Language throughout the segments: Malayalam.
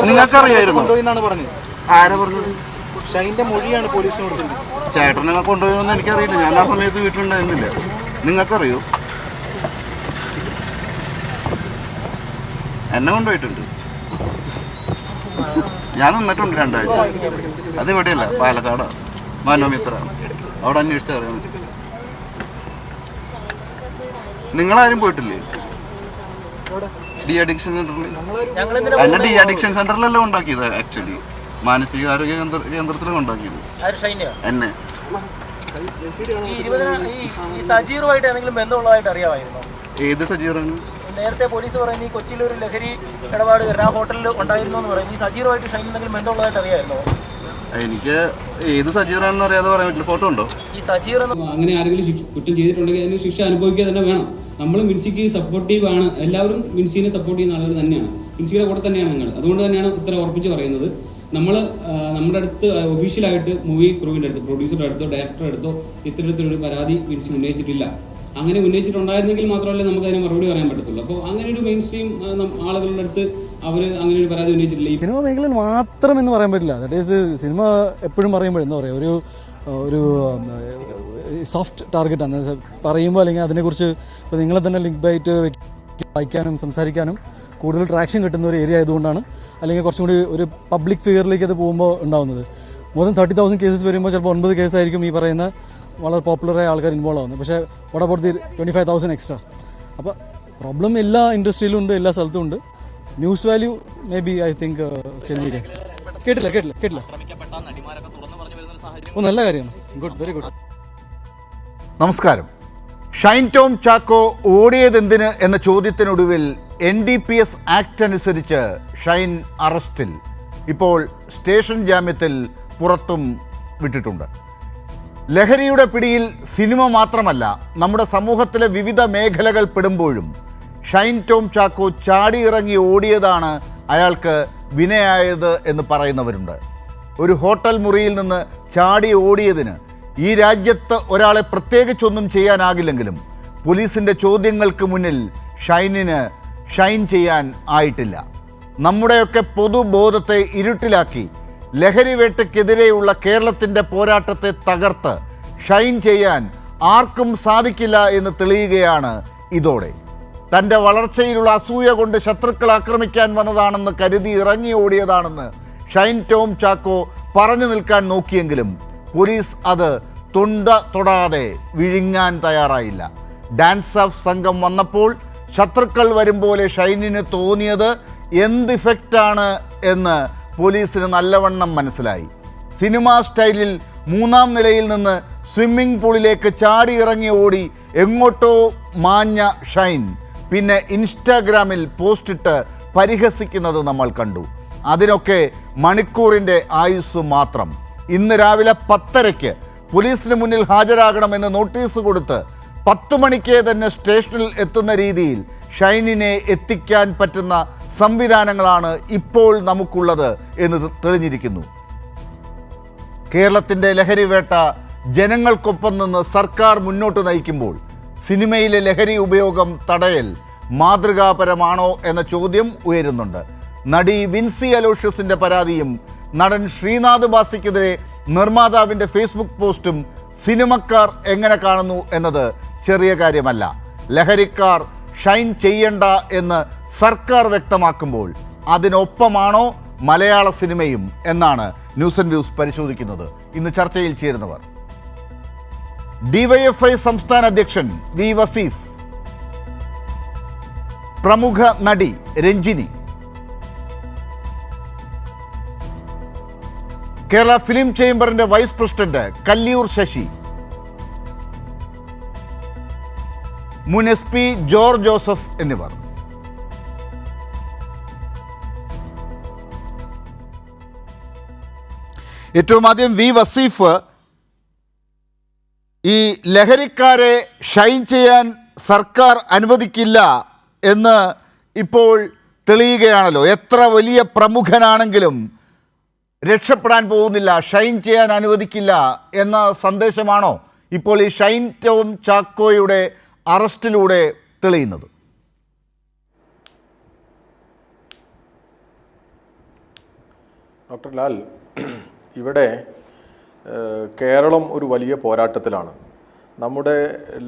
നിങ്ങൾക്കറിയായിരുന്നു? ആരാ പറഞ്ഞത്? ഷൈൻ്റെ മൊഴിയാണ് പോലീസിന് കൊടുത്തത്. ചേട്ടനെ കൊണ്ടുപോയെന്ന് എനിക്കറിയില്ല. ഞാൻ ആ സമയത്ത് വീട്ടിലുണ്ടായിരുന്നില്ല. നിങ്ങൾക്കറിയോ? എന്നെ കൊണ്ടുപോയിട്ടുണ്ട്. ഞാൻ നിന്നിട്ടുണ്ട് 2 ആഴ്ച. അത് ഇവിടെയല്ല, പാലക്കാട് മനോമിത്ര. അവിടെ അന്വേഷിച്ചാൽ അറിയാൻ പറ്റും. നിങ്ങളാരും പോയിട്ടില്ലേ ഡി അഡിക്ഷൻ സെന്ററിൽ? എന്നെ ഡി അഡിക്ഷൻ സെന്ററിലല്ല ഉണ്ടാക്കിയത്. ആക്ച്വലി മാനസികാരോഗ്യ കേന്ദ്രത്തിലാണ് ഉണ്ടാക്കിയത് എന്നെ. സജീറുമായിട്ട് എന്തെങ്കിലും ബന്ധമുള്ളതായിട്ട് അറിയാമായിരുന്നു? ഏത് സജീറാണ്? നേരത്തെ പോലീസ് പറയുന്നത് ഈ കൊച്ചിയിൽ ഒരു ലഹരി ഇടപാട് ആ ഹോട്ടലിൽ ഉണ്ടായിരുന്നു എന്ന് പറയുന്നത്. ഈ സജീറുമായിട്ട് ഷൈൻ എന്തെങ്കിലും ബന്ധമുള്ളതായിട്ട് അറിയാമായിരുന്നോ? എനിക്ക് ഏത് സജീറാണെന്ന് അറിയാതെ പറയാൻ പറ്റില്ല. ഫോട്ടോ ഉണ്ടോ? ഈ സജീർ അങ്ങനെ ആരെങ്കിലും കുറ്റം ചെയ്തിട്ടുണ്ടെങ്കിൽ അതിന് ശിക്ഷ അനുഭവിക്കുക തന്നെ വേണം. നമ്മൾ മിൻസിക്ക് സപ്പോർട്ടീവ് ആണ്. എല്ലാവരും മിൻസിനെ സപ്പോർട്ട് ചെയ്യുന്ന ആളുകൾ തന്നെയാണ്. മിൻസിയുടെ കൂടെ തന്നെയാണ് ഞങ്ങൾ. അതുകൊണ്ട് തന്നെയാണ് ഇത്ര ഉറപ്പിച്ച് പറയുന്നത്. നമ്മൾ നമ്മുടെ അടുത്ത് ഒഫീഷ്യലായിട്ട് മൂവി ക്രൂവിൻ്റെ അടുത്ത്, പ്രൊഡ്യൂസറുടെ അടുത്തോ ഡയറക്ടറുടെ അടുത്തോ ഇത്തരത്തിലൊരു പരാതി മിൻസി ഉന്നയിച്ചിട്ടില്ല. അങ്ങനെ ഉന്നയിച്ചിട്ടുണ്ടായിരുന്നെങ്കിൽ മാത്രമല്ലേ നമുക്ക് അതിന് മറുപടി പറയാൻ പറ്റത്തുള്ളൂ. അപ്പോൾ അങ്ങനെ ഒരു മെയിൻ സ്ട്രീം ആളുകളുടെ അടുത്ത് അവർ അങ്ങനെ ഒരു പരാതി ഉന്നയിച്ചിട്ടില്ല. ഈ സിനിമ മേഖലയിൽ മാത്രം എന്ന് പറയാൻ പറ്റില്ല. ദാറ്റ് ഈസ് സിനിമ എപ്പോഴും പറയുമ്പോൾ എന്താ പറയുക, ഒരു സോഫ്റ്റ് ടാർഗറ്റാണ് പറയുമ്പോൾ. അല്ലെങ്കിൽ അതിനെക്കുറിച്ച് ഇപ്പോൾ നിങ്ങളെ തന്നെ ലിങ്ക് ബൈറ്റ് വായിക്കാനും സംസാരിക്കാനും കൂടുതൽ ട്രാക്ഷൻ കിട്ടുന്ന ഒരു ഏരിയ ആയതുകൊണ്ടാണ്. അല്ലെങ്കിൽ കുറച്ചും കൂടി ഒരു പബ്ലിക് ഫിഗറിലേക്ക് അത് പോകുമ്പോൾ ഉണ്ടാകുന്നത്. മോർ ദാൻ 30,000 കേസസ് വരുമ്പോൾ ചിലപ്പോൾ 9 കേസായിരിക്കും ഈ പറയുന്ന വളരെ പോപ്പുലറായ ആൾക്കാർ ഇൻവോൾവ് ആവുന്നത്. പക്ഷേ വാട്ട് അബൌട്ട് ദി 25,000 എക്സ്ട്രാ? അപ്പോൾ പ്രോബ്ലം എല്ലാ ഇൻഡസ്ട്രിയിലും ഉണ്ട്, എല്ലാ സ്ഥലത്തും ഉണ്ട്. News value may be I think സിനിമയ്ക്ക്. കേട്ടില്ല. നല്ല കാര്യമാണ്. Good, very good. നമസ്കാരം. ഷൈൻ ടോം ചാക്കോ ഓടിയതെന്തിന് എന്ന ചോദ്യത്തിനൊടുവിൽ NDPS ആക്ട് അനുസരിച്ച് ഷൈൻ അറസ്റ്റിൽ. ഇപ്പോൾ സ്റ്റേഷൻ ജാമ്യത്തിൽ പുറത്തും വിട്ടിട്ടുണ്ട്. ലഹരിയുടെ പിടിയിൽ സിനിമ മാത്രമല്ല, നമ്മുടെ സമൂഹത്തിലെ വിവിധ മേഖലകൾ പെടുമ്പോഴും ഷൈൻ ടോം ചാക്കോ ചാടിയിറങ്ങി ഓടിയതാണ് അയാൾക്ക് വിനയായത് എന്ന് പറയുന്നവരുണ്ട്. ഒരു ഹോട്ടൽ മുറിയിൽ നിന്ന് ചാടി ഓടിയതിന് ഈ രാജ്യത്ത് ഒരാളെ പ്രത്യേകിച്ചൊന്നും ചെയ്യാനാകില്ലെങ്കിലും പോലീസിൻ്റെ ചോദ്യങ്ങൾക്ക് മുന്നിൽ ഷൈനിന് ഷൈൻ ചെയ്യാൻ ആയിട്ടില്ല. നമ്മുടെയൊക്കെ പൊതുബോധത്തെ ഇരുട്ടിലാക്കി ലഹരി വേട്ടയ്ക്കെതിരെയുള്ള കേരളത്തിൻ്റെ പോരാട്ടത്തെ തകർത്ത് ഷൈൻ ചെയ്യാൻ ആർക്കും സാധിക്കില്ല എന്ന് തെളിയുകയാണ് ഇതോടെ. തൻ്റെ വളർച്ചയിലുള്ള അസൂയ കൊണ്ട് ശത്രുക്കൾ ആക്രമിക്കാൻ വന്നതാണെന്ന് കരുതി ഇറങ്ങി ഓടിയതാണെന്ന് ഷൈൻ ടോം ചാക്കോ പറഞ്ഞു നിൽക്കാൻ നോക്കിയെങ്കിലും പോലീസ് അത് തൊടാതെ വിഴുങ്ങാൻ തയ്യാറായില്ല. ഡാൻസ് ഓഫ് സംഘം വന്നപ്പോൾ ശത്രുക്കൾ വരും പോലെ ഷൈനിന് തോന്നിയത് എന്ത് ഇഫക്റ്റാണ് എന്ന് പോലീസിന് നല്ലവണ്ണം മനസ്സിലായി. സിനിമാ സ്റ്റൈലിൽ 3-ാം നിലയിൽ നിന്ന് സ്വിമ്മിംഗ് പൂളിലേക്ക് ചാടി ഇറങ്ങി ഓടി എങ്ങോട്ടോ മാഞ്ഞ ഷൈൻ പിന്നെ ഇൻസ്റ്റാഗ്രാമിൽ പോസ്റ്റിട്ട് പരിഹസിക്കുന്നത് നമ്മൾ കണ്ടു. അതിനൊക്കെ മണിക്കൂറിൻ്റെ ആയുസ് മാത്രം. ഇന്ന് രാവിലെ 10:30 പോലീസിന് മുന്നിൽ ഹാജരാകണമെന്ന് നോട്ടീസ് കൊടുത്ത് 10 മണിക്ക് തന്നെ സ്റ്റേഷനിൽ എത്തുന്ന രീതിയിൽ ഷൈനിനെ എത്തിക്കാൻ പറ്റുന്ന സംവിധാനങ്ങളാണ് ഇപ്പോൾ നമുക്കുള്ളത് എന്ന് തെളിഞ്ഞിരിക്കുന്നു. കേരളത്തിൻ്റെ ലഹരി വേട്ട ജനങ്ങൾക്കൊപ്പം നിന്ന് സർക്കാർ മുന്നോട്ട് നയിക്കുമ്പോൾ സിനിമയിലെ ലഹരി ഉപയോഗം തടയൽ മാതൃകാപരമാണോ എന്ന ചോദ്യം ഉയരുന്നുണ്ട്. നടി വിൻസി അലോഷ്യസിൻ്റെ പരാതിയും നടൻ ശ്രീനാഥ് ബാസിക്കെതിരെ നിർമ്മാതാവിൻ്റെ ഫേസ്ബുക്ക് പോസ്റ്റും സിനിമക്കാർ എങ്ങനെ കാണുന്നു എന്നത് ചെറിയ കാര്യമല്ല. ലഹരിക്കാർ ഷൈൻ ചെയ്യണ്ട എന്ന് സർക്കാർ വ്യക്തമാക്കുമ്പോൾ അതിനൊപ്പമാണോ മലയാള സിനിമയും എന്നാണ് ന്യൂസ് ആൻഡ് വ്യൂസ് പരിശോധിക്കുന്നത്. ഇന്ന് ചർച്ചയിൽ ചേരുന്നവർ: DYFI സംസ്ഥാന അധ്യക്ഷൻ വി വസീഫ്, പ്രമുഖ നടി രഞ്ജിനി, കേരള ഫിലിം ചേംബറിന്റെ വൈസ് പ്രസിഡന്റ് കല്ലിയൂർ ശശി, മുൻ SP ജോർജ് ജോസഫ് എന്നിവർ. ഏറ്റവും ആദ്യം വി വസീഫ്, ഈ ലഹരിക്കാരെ ഷൈൻ ചെയ്യാൻ സർക്കാർ അനുവദിക്കില്ല എന്ന് ഇപ്പോൾ തെളിയുകയാണല്ലോ. എത്ര വലിയ പ്രമുഖനാണെങ്കിലും രക്ഷപ്പെടാൻ പോകുന്നില്ല, ഷൈൻ ചെയ്യാൻ അനുവദിക്കില്ല എന്ന സന്ദേശമാണോ ഇപ്പോൾ ഈ ഷൈൻ ടോം ചാക്കോയുടെ അറസ്റ്റിലൂടെ തെളിയുന്നത്? ഡോക്ടർ ലാൽ, ഇവിടെ കേരളം ഒരു വലിയ പോരാട്ടത്തിലാണ്. നമ്മുടെ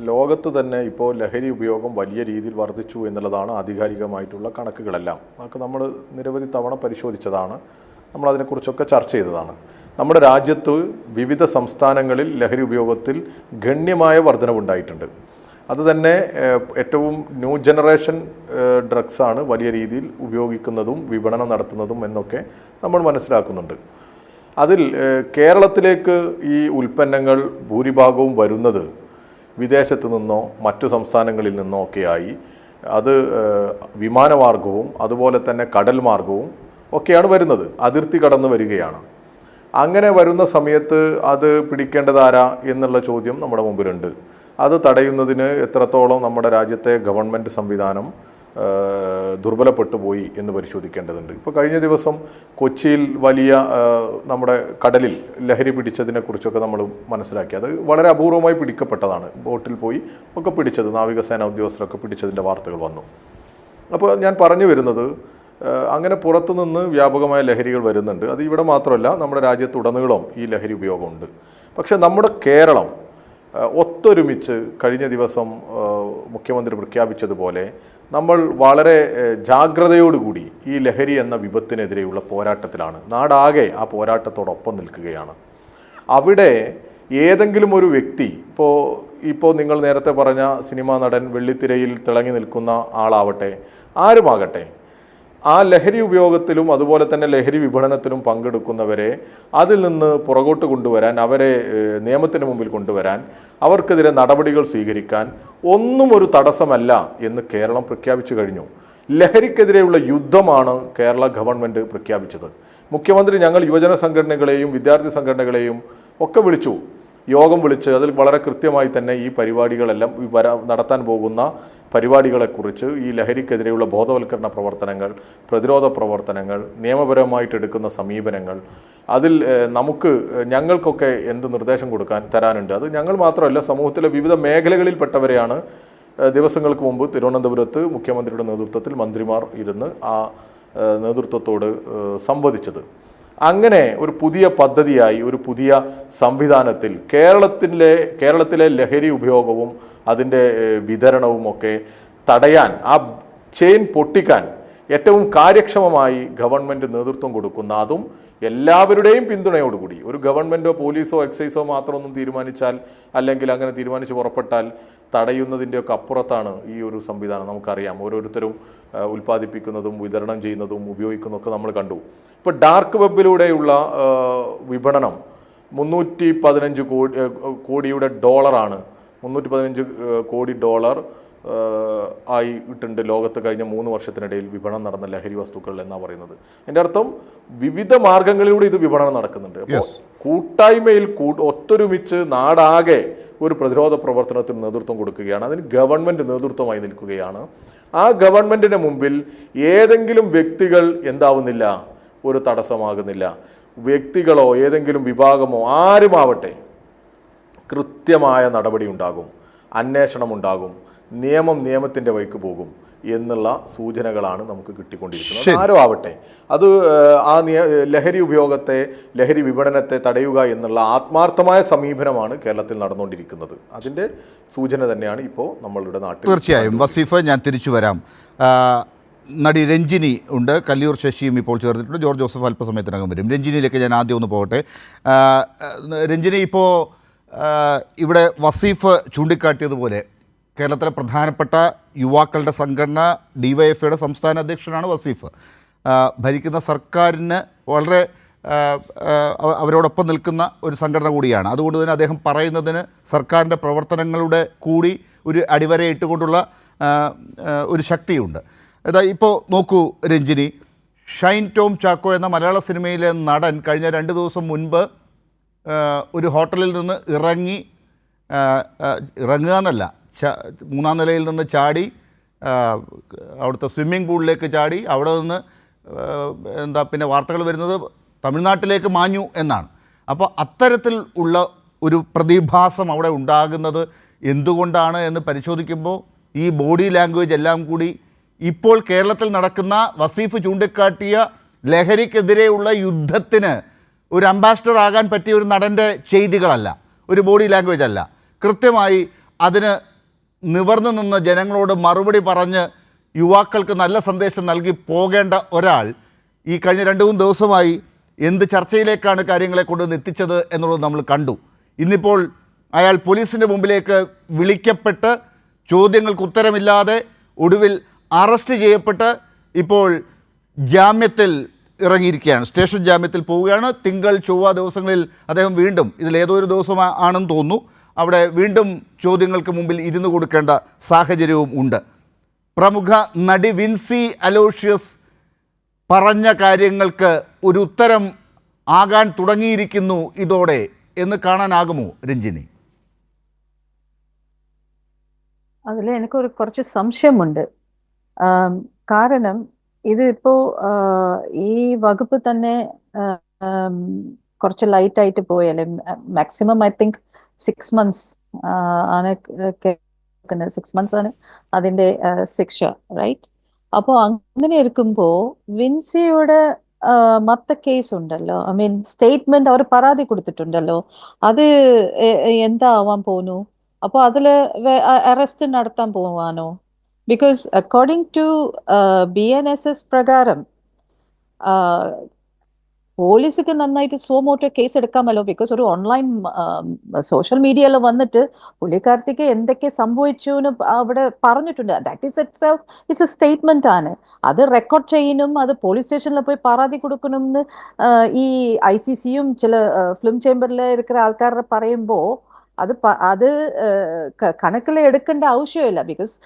ലോകത്ത് തന്നെ ഇപ്പോൾ ലഹരി ഉപയോഗം വലിയ രീതിയിൽ വർദ്ധിച്ചു എന്നുള്ളതാണ് ആധികാരികമായിട്ടുള്ള കണക്കുകളെല്ലാം. അതൊക്കെ നമ്മൾ നിരവധി തവണ പരിശോധിച്ചതാണ്, നമ്മളതിനെക്കുറിച്ചൊക്കെ ചർച്ച ചെയ്തതാണ്. നമ്മുടെ രാജ്യത്ത് വിവിധ സംസ്ഥാനങ്ങളിൽ ലഹരി ഉപയോഗത്തിൽ ഗണ്യമായ വർധനവുണ്ടായിട്ടുണ്ട്. അതുതന്നെ ഏറ്റവും ന്യൂ ജനറേഷൻ ഡ്രഗ്സാണ് വലിയ രീതിയിൽ ഉപയോഗിക്കുന്നതും വിപണനം നടത്തുന്നതും എന്നൊക്കെ നമ്മൾ മനസ്സിലാക്കുന്നുണ്ട്. അതിൽ കേരളത്തിലേക്ക് ഈ ഉൽപ്പന്നങ്ങൾ ഭൂരിഭാഗവും വരുന്നത് വിദേശത്ത് നിന്നോ മറ്റു സംസ്ഥാനങ്ങളിൽ നിന്നോ ഒക്കെയായി. അത് വിമാനമാർഗവും അതുപോലെ തന്നെ കടൽ മാർഗവും ഒക്കെയാണ് വരുന്നത്, അതിർത്തി കടന്നു വരികയാണ്. അങ്ങനെ വരുന്ന സമയത്ത് അത് പിടിക്കേണ്ടതാരാ എന്നുള്ള ചോദ്യം നമ്മുടെ മുമ്പിലുണ്ട്. അത് തടയുന്നതിന് എത്രത്തോളം നമ്മുടെ രാജ്യത്തെ ഗവൺമെൻറ് സംവിധാനം ദുർബലപ്പെട്ടു പോയി എന്ന് പരിശോധിക്കേണ്ടതുണ്ട്. ഇപ്പോൾ കഴിഞ്ഞ ദിവസം കൊച്ചിയിൽ വലിയ നമ്മുടെ കടലിൽ ലഹരി പിടിച്ചതിനെക്കുറിച്ചൊക്കെ നമ്മൾ മനസ്സിലാക്കി. അത് വളരെ അപൂർവമായി പിടിക്കപ്പെട്ടതാണ്, ബോട്ടിൽ പോയി ഒക്കെ പിടിച്ചത്, നാവികസേന ഉദ്യോഗസ്ഥരൊക്കെ പിടിച്ചതിൻ്റെ വാർത്തകൾ വന്നു. അപ്പോൾ ഞാൻ പറഞ്ഞു വരുന്നത്, അങ്ങനെ പുറത്തുനിന്ന് വ്യാപകമായ ലഹരികൾ വരുന്നുണ്ട്. അത് ഇവിടെ മാത്രമല്ല, നമ്മുടെ രാജ്യത്തുടനീളം ഈ ലഹരി ഉപയോഗമുണ്ട്. പക്ഷേ നമ്മുടെ കേരളം ഒത്തൊരുമിച്ച് കഴിഞ്ഞ ദിവസം മുഖ്യമന്ത്രി പ്രഖ്യാപിച്ചതുപോലെ നമ്മൾ വളരെ ജാഗ്രതയോടുകൂടി ഈ ലഹരി എന്ന വിപത്തിനെതിരെയുള്ള പോരാട്ടത്തിലാണ്. നാടാകെ ആ പോരാട്ടത്തോടൊപ്പം നിൽക്കുകയാണ്. അവിടെ ഏതെങ്കിലും ഒരു വ്യക്തി, ഇപ്പോൾ നിങ്ങൾ നേരത്തെ പറഞ്ഞ സിനിമാ നടൻ, വെള്ളിത്തിരയിൽ തിളങ്ങി നിൽക്കുന്ന ആളാവട്ടെ, ആരുമാകട്ടെ, ആ ലഹരി ഉപയോഗത്തിലും അതുപോലെ തന്നെ ലഹരി വിപണനത്തിലും പങ്കെടുക്കുന്നവരെ അതിൽ നിന്ന് പുറകോട്ട് കൊണ്ടുവരാൻ, അവരെ നിയമത്തിന് മുമ്പിൽ കൊണ്ടുവരാൻ, അവർക്കെതിരെ നടപടികൾ സ്വീകരിക്കാൻ ഒന്നും ഒരു തടസ്സമല്ല എന്ന് കേരളം പ്രഖ്യാപിച്ചു കഴിഞ്ഞു. ലഹരിക്കെതിരെയുള്ള യുദ്ധമാണ് കേരള ഗവൺമെൻറ് പ്രഖ്യാപിച്ചത്. മുഖ്യമന്ത്രി ഞങ്ങൾ യുവജന സംഘടനകളെയും വിദ്യാർത്ഥി സംഘടനകളെയും ഒക്കെ വിളിച്ചു, യോഗം വിളിച്ച് അതിൽ വളരെ കൃത്യമായി തന്നെ ഈ പരിപാടികളെല്ലാം നടത്താൻ പോകുന്ന പരിപാടികളെക്കുറിച്ച്, ഈ ലഹരിക്കെതിരെയുള്ള ബോധവൽക്കരണ പ്രവർത്തനങ്ങൾ, പ്രതിരോധ പ്രവർത്തനങ്ങൾ, നിയമപരമായിട്ട് എടുക്കുന്ന സമീപനങ്ങൾ, അതിൽ ഞങ്ങൾക്കൊക്കെ എന്ത് നിർദ്ദേശം തരാനുണ്ട്. അത് ഞങ്ങൾ മാത്രമല്ല, സമൂഹത്തിലെ വിവിധ മേഖലകളിൽപ്പെട്ടവരെയാണ് ദിവസങ്ങൾക്ക് മുമ്പ് തിരുവനന്തപുരത്ത് മുഖ്യമന്ത്രിയുടെ നേതൃത്വത്തിൽ മന്ത്രിമാർ ഇരുന്ന് ആ നേതൃത്വത്തോട് സംവദിച്ചത്. അങ്ങനെ ഒരു പുതിയ പദ്ധതിയായി, ഒരു പുതിയ സംവിധാനത്തിൽ കേരളത്തിലെ ലഹരി ഉപയോഗവും അതിൻ്റെ വിതരണവും ഒക്കെ തടയാൻ, ആ ചെയിൻ പൊട്ടിക്കാൻ ഏറ്റവും കാര്യക്ഷമമായി ഗവൺമെൻറ് നേതൃത്വം കൊടുക്കുന്ന, അതും എല്ലാവരുടെയും പിന്തുണയോടുകൂടി, ഒരു ഗവൺമെൻറ്റോ പോലീസോ എക്സൈസോ മാത്രമൊന്നും തീരുമാനിച്ചാൽ, അല്ലെങ്കിൽ അങ്ങനെ തീരുമാനിച്ച് പുറപ്പെട്ടാൽ തടയുന്നതിൻ്റെയൊക്കെ അപ്പുറത്താണ് ഈ ഒരു സംവിധാനം. നമുക്കറിയാം, ഓരോരുത്തരും ഉൽപ്പാദിപ്പിക്കുന്നതും വിതരണം ചെയ്യുന്നതും ഉപയോഗിക്കുന്നതൊക്കെ നമ്മൾ കണ്ടു. ഇപ്പോൾ ഡാർക്ക് വെബിലൂടെയുള്ള വിപണനം 315 കോടിയുടെ ഡോളറാണ്. 315 കോടി ഡോളർ ആയിട്ടുണ്ട് ലോകത്ത് കഴിഞ്ഞ 3 വർഷത്തിനിടയിൽ വിപണനം നടന്ന ലഹരി വസ്തുക്കൾ എന്നാണ് പറയുന്നത്. അതിൻ്റെ അർത്ഥം വിവിധ മാർഗങ്ങളിലൂടെ ഇത് വിപണനം നടക്കുന്നുണ്ട്. അപ്പോൾ കൂട്ടായ്മയിൽ ഒത്തൊരുമിച്ച് നാടാകെ ഒരു പ്രതിരോധ പ്രവർത്തനത്തിന് നേതൃത്വം കൊടുക്കുകയാണ്. അതിന് ഗവൺമെൻറ് നേതൃത്വമായി നിൽക്കുകയാണ്. ആ ഗവൺമെൻറ്റിന് മുമ്പിൽ ഏതെങ്കിലും വ്യക്തികൾ എന്താവുന്നില്ല, ഒരു തടസ്സമാകുന്നില്ല. വ്യക്തികളോ ഏതെങ്കിലും വിഭാഗമോ ആരുമാവട്ടെ, കൃത്യമായ നടപടി ഉണ്ടാകും, അന്വേഷണം ഉണ്ടാകും, നിയമത്തിൻ്റെ വഴിക്ക് പോകും എന്നുള്ള സൂചനകളാണ് നമുക്ക് കിട്ടിക്കൊണ്ടിരിക്കുന്നത്. ആരോ ആവട്ടെ, അത് ആ ലഹരി ഉപയോഗത്തെ, ലഹരി വിപണനത്തെ തടയുക എന്നുള്ള ആത്മാർത്ഥമായ സമീപനമാണ് കേരളത്തിൽ നടന്നുകൊണ്ടിരിക്കുന്നത്. അതിൻ്റെ സൂചന തന്നെയാണ് ഇപ്പോൾ നമ്മളുടെ നാട്ടിൽ. തീർച്ചയായും വസീഫ്, ഞാൻ തിരിച്ചു വരാം. നടി രഞ്ജിനി ഉണ്ട്, കല്ലിയൂർ ശശിയും ഇപ്പോൾ ചേർന്നിട്ടുണ്ട്, ജോർജ് ജോസഫ് അല്പസമയത്തിനകം വരും. രഞ്ജിനിയിലേക്ക് ഞാൻ ആദ്യം ഒന്ന് പോകട്ടെ. രഞ്ജിനി, ഇപ്പോൾ ഇവിടെ വസീഫ് ചൂണ്ടിക്കാട്ടിയതുപോലെ കേരളത്തിലെ പ്രധാനപ്പെട്ട യുവാക്കളുടെ സംഘടന ഡിവൈഎഫ്ഐയുടെ സംസ്ഥാന അധ്യക്ഷനാണ് വസീഫ്. ഭരിക്കുന്ന സർക്കാരിന് വളരെ അവരോടൊപ്പം നിൽക്കുന്ന ഒരു സംഘടന കൂടിയാണ്. അതുകൊണ്ട് തന്നെ അദ്ദേഹം പറയുന്നതിന് സർക്കാരിൻ്റെ പ്രവർത്തനങ്ങളുടെ കൂടി ഒരു അടിവരയിട്ടുകൊണ്ടുള്ള ഒരു ശക്തിയുണ്ട്. ഇപ്പോൾ നോക്കൂ രഞ്ജിനി, ഷൈൻ ടോം ചാക്കോ എന്ന മലയാള സിനിമയിലെ നടൻ കഴിഞ്ഞ 2 ദിവസം മുൻപ് ഒരു ഹോട്ടലിൽ നിന്ന് ഇറങ്ങുക എന്നല്ല, 3-ാം നിലയിൽ നിന്ന് ചാടി അവിടുത്തെ സ്വിമ്മിംഗ് പൂളിലേക്ക് ചാടി, അവിടെ നിന്ന് പിന്നെ വാർത്തകൾ വരുന്നത് തമിഴ്നാട്ടിലേക്ക് മാഞ്ഞു എന്നാണ്. അപ്പോൾ അത്തരത്തിൽ ഉള്ള ഒരു പ്രതിഭാസം അവിടെ ഉണ്ടാകുന്നത് എന്തുകൊണ്ടാണ് എന്ന് പരിശോധിക്കുമ്പോൾ ഈ ബോഡി ലാംഗ്വേജ് എല്ലാം കൂടി ഇപ്പോൾ കേരളത്തിൽ നടക്കുന്ന വസീഫ് ചൂണ്ടിക്കാട്ടിയ ലഹരിക്കെതിരെയുള്ള യുദ്ധത്തിന് ഒരു അംബാസഡർ ആകാൻ പറ്റിയ ഒരു നടൻ്റെ ചെയ്തികളല്ല, ഒരു ബോഡി ലാംഗ്വേജ് അല്ല. കൃത്യമായി അതിന് നിവർന്നു നിന്ന് ജനങ്ങളോട് മറുപടി പറഞ്ഞ് യുവാക്കൾക്ക് നല്ല സന്ദേശം നൽകി പോകേണ്ട ഒരാൾ ഈ കഴിഞ്ഞ 2-3 ദിവസമായി എന്ത് ചർച്ചയിലേക്കാണ് കാര്യങ്ങളെ കൊണ്ടുവന്ന് എത്തിച്ചത് എന്നുള്ളത് നമ്മൾ കണ്ടു. ഇന്നിപ്പോൾ അയാൾ പോലീസിൻ്റെ മുമ്പിലേക്ക് വിളിക്കപ്പെട്ട് ചോദ്യങ്ങൾക്ക് ഉത്തരമില്ലാതെ ഒടുവിൽ അറസ്റ്റ് ചെയ്യപ്പെട്ട് ഇപ്പോൾ ജാമ്യത്തിൽ ഇറങ്ങിയിരിക്കുകയാണ്, സ്റ്റേഷൻ ജാമ്യത്തിൽ പോവുകയാണ്. തിങ്കൾ ചൊവ്വ ദിവസങ്ങളിൽ അദ്ദേഹം വീണ്ടും, ഇതിലേതോ ഒരു ദിവസം ആണെന്ന് തോന്നുന്നു, അവിടെ വീണ്ടും ചോദ്യങ്ങൾക്ക് മുമ്പിൽ ഇരുന്നു കൊടുക്കേണ്ട സാഹചര്യവും ഉണ്ട്. പ്രമുഖ നടി വിൻസി അലോഷ്യസ് പറഞ്ഞ കാര്യങ്ങൾക്ക് ഒരു ഉത്തരം ആകാൻ തുടങ്ങിയിരിക്കുന്നു ഇതോടെ എന്ന് കാണാനാകുമോ രഞ്ജിനി? അതിൽ എനിക്കൊരു കുറച്ച് സംശയമുണ്ട്. കാരണം ഇതിപ്പോ ഈ വകുപ്പ് തന്നെ കുറച്ച് ലൈറ്റായിട്ട് പോയാലേ മാക്സിമം ഐ തിങ്ക് 6 months ആണ് 6 months ആണ് അതിൻ്റെ ശിക്ഷ, റൈറ്റ്? അപ്പോൾ അങ്ങനെ ഇരിക്കുമ്പോൾ വിൻസിയുടെ മത്ത കേസ് ഉണ്ടല്ലോ, ഐ മീൻ സ്റ്റേറ്റ്മെന്റ് അവർ പരാതി കൊടുത്തിട്ടുണ്ടല്ലോ, അത് എന്താ ആവാൻ പോകുന്നു? അപ്പോൾ അതിൽ അറസ്റ്റ് നടത്താൻ പോവാനോ? ബിക്കോസ് അക്കോർഡിംഗ് ടു BNSS പ്രകാരം പോലീസിക്ക് നന്നായിട്ട് സോമോട്ടോ കേസ് എടുക്കാമല്ലോ. ബിക്കോസ് ഒരു ഓൺലൈൻ സോഷ്യൽ മീഡിയയിൽ വന്നിട്ട് പുള്ളിക്കാരത്തേക്ക് എന്തൊക്കെ സംഭവിച്ചു എന്ന് അവിടെ പറഞ്ഞിട്ടുണ്ട്. That is itself it's A statement ആണ്. അത് റെക്കോർഡ് ചെയ്യണം, അത് പോലീസ് സ്റ്റേഷനിൽ പോയി പരാതി കൊടുക്കണം എന്ന് ഈ ICCയും ചില ഫിലിം ചേംബറിൽ ഇരിക്കുന്ന ആൾക്കാരെ പറയുമ്പോൾ അത് കണക്കിൽ എടുക്കേണ്ട ആവശ്യമില്ല. ബിക്കോസ്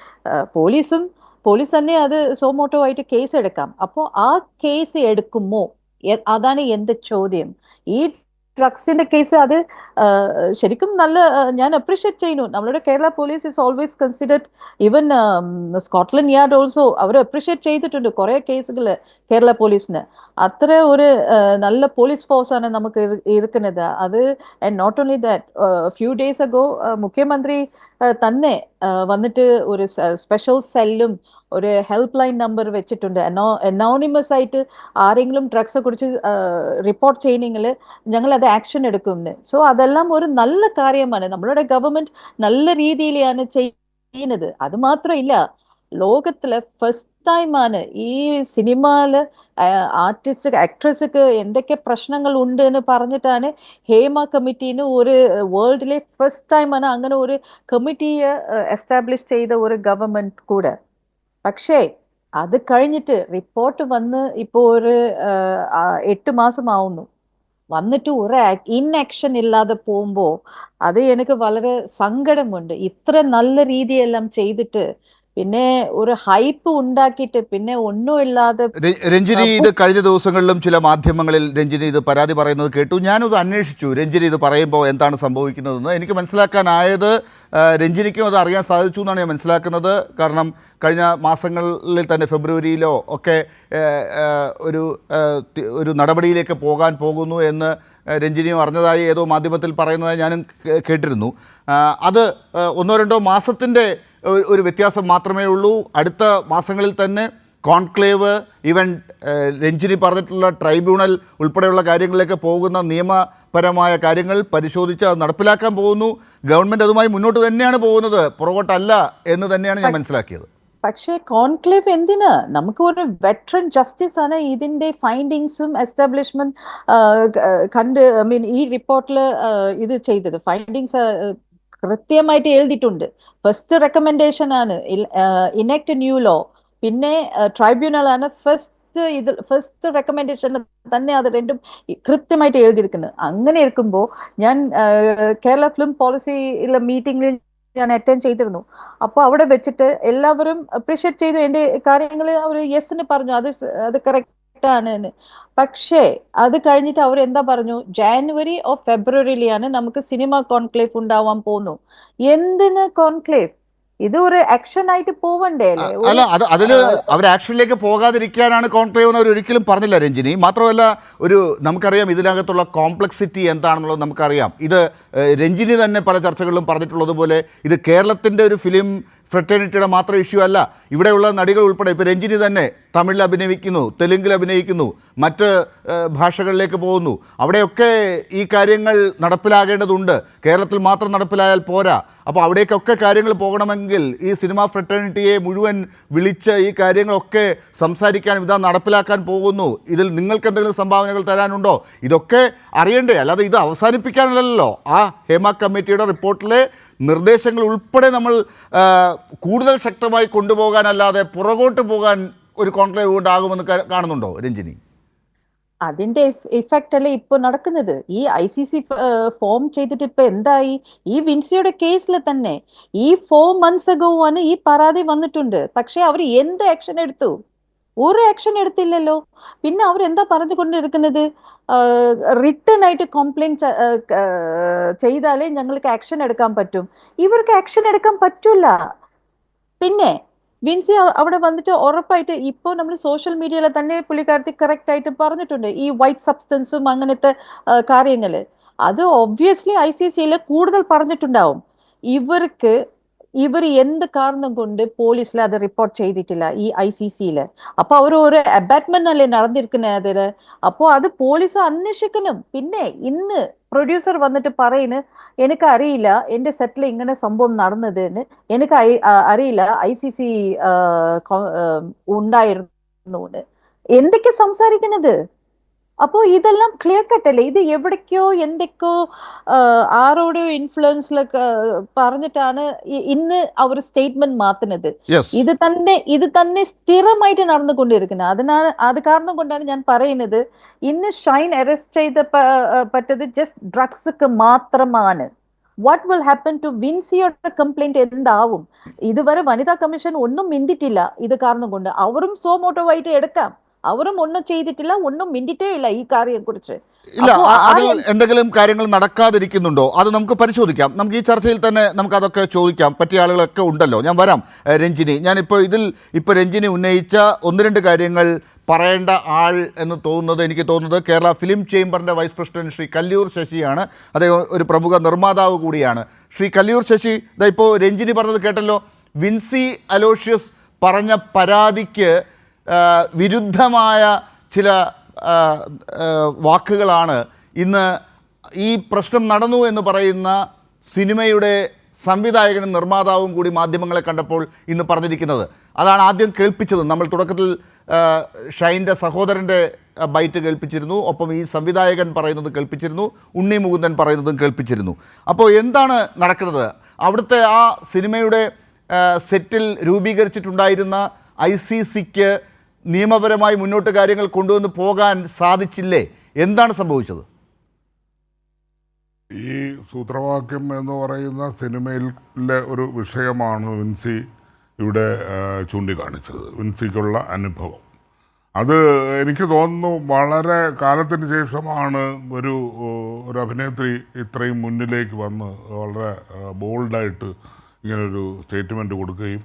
പോലീസ് തന്നെ അത് സോമോട്ടോ ആയിട്ട് കേസ് എടുക്കാം. അപ്പോൾ ആ കേസ് എടുക്കുമോ? അതാണ് എന്റെ ചോദ്യം. ഈ ഡ്രഗ്സിന്റെ കേസ് അത് ശരിക്കും നല്ല ഞാൻ അപ്രീഷിയേറ്റ് ചെയ്യുന്നു. നമ്മളുടെ Kerala police is always considered, even Scotland Yard also അവർ അപ്രീഷിയേറ്റ് ചെയ്തിട്ടുണ്ട് കുറേ കേസുകൾ കേരള പോലീസിന്. അത്ര ഒരു നല്ല പോലീസ് ഫോഴ്സാണ് നമുക്ക് ഇരിക്കുന്നത്. അത് and not only that, few days ago മുഖ്യമന്ത്രി തന്നെ വന്നിട്ട് ഒരു സ്പെഷ്യൽ സെല്ലും ഒരു ഹെൽപ്പ് ലൈൻ നമ്പർ വെച്ചിട്ടുണ്ട്. അനോണിമസ് ആയിട്ട് ആരെങ്കിലും ഡ്രഗ്സ് കുറിച്ച് റിപ്പോർട്ട് ചെയ്യണമെങ്കിൽ ഞങ്ങൾ അത് ആക്ഷൻ എടുക്കുമെന്ന്. സോ അതെല്ലാം ഒരു നല്ല കാര്യമാണ്. നമ്മളുടെ ഗവൺമെന്റ് നല്ല രീതിയിലാണ് ചെയ്യുന്നത്. അത് മാത്രമില്ല, ലോകത്തിലെ ഫസ്റ്റ് ടൈമാണ് ഈ സിനിമയില് ആർട്ടിസ്റ്റ് ആക്ട്രസ്ക്ക് എന്തൊക്കെ പ്രശ്നങ്ങൾ ഉണ്ട് എന്ന് പറഞ്ഞിട്ടാണ് ഹേമ കമ്മിറ്റിന് ഒരു വേൾഡിലെ ഫസ്റ്റ് ടൈമാണ് അങ്ങനെ ഒരു കമ്മിറ്റിയെ എസ്റ്റാബ്ലിഷ് ചെയ്ത ഒരു ഗവൺമെന്റ് കൂടെ. പക്ഷേ അത് കഴിഞ്ഞിട്ട് റിപ്പോർട്ട് വന്ന് ഇപ്പോൾ ഒരു 8 മാസമാവുന്നു, വന്നിട്ട് ഒരു ഇൻആക്ഷൻ ഇല്ലാതെ പോകുമ്പോൾ അത് എനിക്ക് വളരെ സങ്കടമുണ്ട്. ഇത്ര നല്ല രീതിയെല്ലാം ചെയ്തിട്ട് പിന്നെ ഒരു ഹൈപ്പ് ഉണ്ടാക്കിയിട്ട് പിന്നെ ഒന്നുമില്ലാതെ. രഞ്ജിനി, ഇത് കഴിഞ്ഞ ദിവസങ്ങളിലും ചില മാധ്യമങ്ങളിൽ രഞ്ജിനി ഇത് പരാതി പറയുന്നത് കേട്ടു. ഞാനത് അന്വേഷിച്ചു, രഞ്ജിനി ഇത് പറയുമ്പോൾ എന്താണ് സംഭവിക്കുന്നതെന്ന്. എനിക്ക് മനസ്സിലാക്കാനായത്, രഞ്ജിനിക്കും അത് അറിയാൻ സാധിച്ചു എന്നാണ് ഞാൻ മനസ്സിലാക്കുന്നത്. കാരണം കഴിഞ്ഞ മാസങ്ങളിൽ തന്നെ ഫെബ്രുവരിയിലോ ഒക്കെ ഒരു നടപടിയിലേക്ക് പോകാൻ പോകുന്നു എന്ന് രഞ്ജിനിയും അറിഞ്ഞതായി ഏതോ മാധ്യമത്തിൽ പറയുന്നതായി ഞാനും കേട്ടിരുന്നു. അത് 1-2 മാസത്തിൻ്റെ ഒരു വ്യത്യാസം മാത്രമേ ഉള്ളൂ. അടുത്ത മാസങ്ങളിൽ തന്നെ കോൺക്ലേവ്, ഈവൻ രഞ്ജിനി പറഞ്ഞിട്ടുള്ള ട്രൈബ്യൂണൽ ഉൾപ്പെടെയുള്ള കാര്യങ്ങളിലേക്ക് പോകുന്ന നിയമപരമായ കാര്യങ്ങൾ പരിശോധിച്ച് അത് നടപ്പിലാക്കാൻ പോകുന്നു. ഗവൺമെൻറ് അതുമായി മുന്നോട്ട് തന്നെയാണ് പോകുന്നത്, പുറകോട്ടല്ല എന്ന് തന്നെയാണ് ഞാൻ മനസ്സിലാക്കിയത്. പക്ഷേ കോൺക്ലേവ് എന്തിന്? നമുക്ക് ഒരു വെറ്ററൻ ജസ്റ്റിസ് ആണ് ഇതിന്റെ ഫൈൻഡിങ്സും എസ്റ്റാബ്ലിഷ്മെന്റ് കണ്ട്, ഐ മീൻ ഈ റിപ്പോർട്ടിൽ ഇത് ചെയ്തത്. ഫൈൻഡിങ്സ് കൃത്യമായിട്ട് എഴുതിയിട്ടുണ്ട്. ഫസ്റ്റ് റെക്കമെൻഡേഷൻ ആണ് ഇനക്ട് ന്യൂ ലോ, പിന്നെ ട്രൈബ്യൂണൽ ആണ് ഫസ്റ്റ് റെക്കമെൻഡേഷൻ തന്നെ. അത് രണ്ടും കൃത്യമായിട്ട് എഴുതിയിരിക്കുന്നത്. അങ്ങനെ ഇരിക്കുമ്പോൾ ഞാൻ കേരള ഫിലിം പോളിസിയിലെ മീറ്റിംഗിൽ ഞാൻ അറ്റൻഡ് ചെയ്തിരുന്നു. അപ്പോൾ അവിടെ വെച്ചിട്ട് എല്ലാവരും അപ്രീഷിയേറ്റ് ചെയ്തു എൻ്റെ കാര്യങ്ങൾ. അവർ യെസ് പറഞ്ഞു, അത് കറക്റ്റ് ആണ്. പക്ഷേ അത് കഴിഞ്ഞിട്ട് അവർ എന്താ പറഞ്ഞു, ജാനുവരി ഓ ഫെബ്രുവരിയിലാണ് നമുക്ക് സിനിമ കോൺക്ലേവ് ഉണ്ടാവാൻ പോകുന്നു. എന്തിന് കോൺക്ലേവ്? ഇത് ഒരു ആക്ഷൻ ആയിട്ട് പോവണ്ടേ അല്ലേ? അല്ല, അതിൽ അവർ ആക്ഷനിലേക്ക് പോകാതിരിക്കാനാണ് കോൺക്ലേവ് എന്ന് അവർ ഒരിക്കലും പറഞ്ഞില്ല രഞ്ജിനി. മാത്രമല്ല, നമുക്കറിയാം ഇതിനകത്തുള്ള കോംപ്ലക്സിറ്റി എന്താണെന്നുള്ളത് നമുക്കറിയാം. ഇത് രഞ്ജിനി തന്നെ പല ചർച്ചകളിലും പറഞ്ഞിട്ടുള്ളതുപോലെ ഇത് കേരളത്തിൻ്റെ ഒരു ഫിലിം ഫ്രറ്റേണിറ്റിയുടെ മാത്രം ഇഷ്യൂ അല്ല. ഇവിടെയുള്ള നടികൾ ഉൾപ്പെടെ ഇപ്പോൾ രഞ്ജിനി തന്നെ തമിഴിൽ അഭിനയിക്കുന്നു, തെലുങ്കിൽ അഭിനയിക്കുന്നു, മറ്റ് ഭാഷകളിലേക്ക് പോകുന്നു. അവിടെയൊക്കെ ഈ കാര്യങ്ങൾ നടപ്പിലാകേണ്ടതുണ്ട്. കേരളത്തിൽ മാത്രം നടപ്പിലായാൽ പോരാ. അപ്പോൾ അവിടേക്കൊക്കെ കാര്യങ്ങൾ പോകണമെങ്കിൽ ഈ സിനിമാ ഫ്രറ്റേണിറ്റിയെ മുഴുവൻ വിളിച്ച് ഈ കാര്യങ്ങളൊക്കെ സംസാരിക്കാനും ഇതാ നടപ്പിലാക്കാൻ പോകുന്നു, ഇതിൽ നിങ്ങൾക്ക് എന്തെങ്കിലും സംഭാവനകൾ തരാനുണ്ടോ, ഇതൊക്കെ അറിയണ്ടേ? അല്ലാതെ ഇത് അവസാനിപ്പിക്കാനല്ലല്ലോ. ആ ഹേമ കമ്മിറ്റിയുടെ റിപ്പോർട്ടിലെ നിർദ്ദേശങ്ങൾ ഉൾപ്പെടെ നമ്മൾ കൂടുതൽ ശക്തമായി കൊണ്ടുപോകാനല്ലാതെ പുറകോട്ട് പോകാൻ ഒരു കോൺക്ലേവ് ഉണ്ടാകുമെന്ന് കാണുന്നുണ്ടോ രഞ്ജിനി? അതിന്റെ ഇഫക്റ്റ് അല്ലേ ഇപ്പൊ നടക്കുന്നത്. ഈ ICC ഫോം ചെയ്തിട്ട് ഇപ്പൊ എന്തായി? ഈ വിൻസിയുടെ കേസിൽ തന്നെ ഈ 4 months ago ആണ് ഈ പരാതി വന്നിട്ടുണ്ട്. പക്ഷെ അവർ എന്ത് ആക്ഷൻ എടുത്തു? ഒരു ആക്ഷൻ എടുത്തില്ലല്ലോ. പിന്നെ അവർ എന്താ പറഞ്ഞുകൊണ്ടിരിക്കുന്നത്? റിട്ടേൺ ആയിട്ട് കംപ്ലൈന്റ് ചെയ്താലേ ഞങ്ങൾക്ക് ആക്ഷൻ എടുക്കാൻ പറ്റും. ഇവർക്ക് ആക്ഷൻ എടുക്കാൻ പറ്റൂല. പിന്നെ വിൻസി അവിടെ വന്നിട്ട് ഉറപ്പായിട്ട് ഇപ്പോൾ നമ്മൾ സോഷ്യൽ മീഡിയയിൽ തന്നെ പുള്ളിക്കാരത്തി കറക്റ്റ് ആയിട്ട് പറഞ്ഞിട്ടുണ്ട് ഈ വൈറ്റ് സബ്സ്റ്റൻസും അങ്ങനത്തെ കാര്യങ്ങൾ. അത് ഒബ്വിയസ്ലി ICCയിൽ കൂടുതൽ പറഞ്ഞിട്ടുണ്ടാവും. ഇവർ എന്ത് കാരണം കൊണ്ട് പോലീസിൽ അത് റിപ്പോർട്ട് ചെയ്തിട്ടില്ല ഈ ICCയിൽ? അപ്പൊ അവർ ഒരു അബാറ്റ്മെന്റ് അല്ലേ നടന്നിരിക്കുന്നത് അതില്? അപ്പോൾ അത് പോലീസ് അന്വേഷിക്കണം. പിന്നെ ഇന്ന് പ്രൊഡ്യൂസർ വന്നിട്ട് പറയുന്നു എനിക്ക് അറിയില്ല എന്റെ സെറ്റിൽ ഇങ്ങനെ സംഭവം നടന്നതെന്ന്, എനിക്ക് അറിയില്ല ICC ഉണ്ടായിരുന്നു. എന്തൊക്കെ സംസാരിക്കുന്നത്? അപ്പോൾ ഇതെല്ലാം ക്ലിയർ കട്ട് അല്ലേ? ഇത് എവിടേക്കോ എന്തൊക്കെയോ ആരോടോ ഇൻഫ്ലുവൻസിലൊക്കെ പറഞ്ഞിട്ടാണ് ഇന്ന് അവർ സ്റ്റേറ്റ്മെന്റ് മാറ്റുന്നത്. ഇത് തന്നെ സ്ഥിരമായിട്ട് നടന്നുകൊണ്ടിരിക്കുന്നത്. അത് കാരണം കൊണ്ടാണ് ഞാൻ പറയുന്നത് ഇന്ന് ഷൈൻ അറസ്റ്റ് ചെയ്തപ്പെട്ടത് ജസ്റ്റ് ഡ്രഗ്സ് മാത്രമാണ്. വാട്ട് വിൽ ഹാപ്പൻ ടു വിൻസിയുടെ കംപ്ലൈന്റ് എന്താവും? ഇതുവരെ വനിതാ കമ്മീഷൻ ഒന്നും മിണ്ടിട്ടില്ല. ഇത് കാരണം കൊണ്ട് അവരും സോ മോട്ടോവായിട്ട് എടുക്കാം. അവരും ഒന്നും ചെയ്തിട്ടില്ല, ഒന്നും മിണ്ടിട്ടേ ഇല്ല ഈ കാര്യം കുറിച്ച്. ഇല്ല, അതിൽ എന്തെങ്കിലും കാര്യങ്ങൾ നടക്കാതിരിക്കുന്നുണ്ടോ അത് നമുക്ക് പരിശോധിക്കാം. നമുക്ക് ഈ ചർച്ചയിൽ തന്നെ നമുക്കതൊക്കെ ചോദിക്കാം. പറ്റിയ ആളുകളൊക്കെ ഉണ്ടല്ലോ. ഞാൻ വരാം രഞ്ജിനി. ഞാനിപ്പോൾ ഇപ്പോൾ രഞ്ജിനി ഉന്നയിച്ച 1-2 കാര്യങ്ങൾ പറയേണ്ട ആൾ എന്ന് തോന്നുന്നത്, എനിക്ക് തോന്നുന്നത് കേരള ഫിലിം ചേംബറിൻ്റെ വൈസ് പ്രസിഡന്റ് ശ്രീ കല്ലിയൂർ ശശിയാണ്. അദ്ദേഹം ഒരു പ്രമുഖ നിർമ്മാതാവ് കൂടിയാണ്. ശ്രീ കല്ലിയൂർ ശശി, ഇപ്പോൾ രഞ്ജിനി പറഞ്ഞത് കേട്ടല്ലോ. വിൻസി അലോഷ്യസ് പറഞ്ഞ പരാതിക്ക് വിരുദ്ധമായ ചില വാക്കുകളാണ് ഇന്ന് ഈ പ്രശ്നം നടന്നു എന്ന് പറയുന്ന സിനിമയുടെ സംവിധായകനും നിർമ്മാതാവും കൂടി മാധ്യമങ്ങളെ കണ്ടപ്പോൾ ഇന്ന് പറഞ്ഞിരിക്കുന്നത്. അതാണ് ആദ്യം കേൾപ്പിച്ചത്. നമ്മൾ തുടക്കത്തിൽ ഷൈൻ്റെ സഹോദരൻ്റെ ബൈറ്റ് കേൾപ്പിച്ചിരുന്നു, ഒപ്പം ഈ സംവിധായകൻ പറയുന്നത് കേൾപ്പിച്ചിരുന്നു, ഉണ്ണി മുകുന്ദൻ പറയുന്നതും കേൾപ്പിച്ചിരുന്നു. അപ്പോൾ എന്താണ് നടക്കുന്നത്? അവിടുത്തെ ആ സിനിമയുടെ സെറ്റിൽ രൂപീകരിച്ചിട്ടുണ്ടായിരുന്ന ICCക്ക് നിയമപരമായി മുന്നോട്ട് കാര്യങ്ങൾ കൊണ്ടുവന്ന് പോകാൻ സാധിച്ചില്ലേ? എന്താണ് സംഭവിച്ചത്? ഈ സൂത്രവാക്യം എന്ന് പറയുന്ന സിനിമയിലെ ഒരു വിഷയമാണ് വിൻസി ഇവിടെ ചൂണ്ടിക്കാണിച്ചത്. വിൻസിക്കുള്ള അനുഭവം അത് എനിക്ക് തോന്നുന്നു വളരെ കാലത്തിന് ശേഷമാണ് ഒരു അഭിനേത്രി ഇത്രയും മുന്നിലേക്ക് വന്ന് വളരെ ബോൾഡായിട്ട് ഇങ്ങനൊരു സ്റ്റേറ്റ്മെൻറ്റ് കൊടുക്കുകയും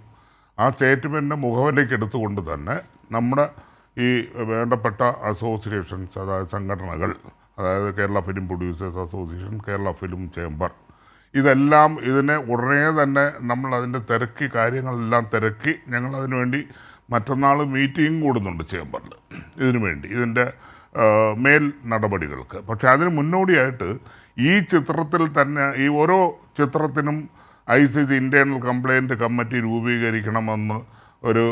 ആ സ്റ്റേറ്റ്മെൻറ്റിനെ മുഖവിലേക്ക് എടുത്തുകൊണ്ട് തന്നെ നമ്മുടെ ഈ വേണ്ടപ്പെട്ട അസോസിയേഷൻസ്, അതായത് സംഘടനകൾ, അതായത് Kerala film producers association, Kerala film chamber, ഇതെല്ലാം ഇതിനെ ഉടനെ തന്നെ നമ്മൾ അതിൻ്റെ കാര്യങ്ങളെല്ലാം തിരക്കി ഞങ്ങളതിനു വേണ്ടി മറ്റന്നാൾ മീറ്റിംഗ് കൂടുന്നുണ്ട് ചേംബറിൽ ഇതിനു വേണ്ടി, ഇതിൻ്റെ മേൽ നടപടികൾക്ക്. പക്ഷേ അതിന് മുന്നോടിയായിട്ട് ഈ ചിത്രത്തിൽ തന്നെ ഈ ഓരോ ചിത്രത്തിനും ICC ഇൻറ്റേർണൽ കംപ്ലയിൻറ്റ് കമ്മിറ്റി രൂപീകരിക്കണമെന്ന് ഒരു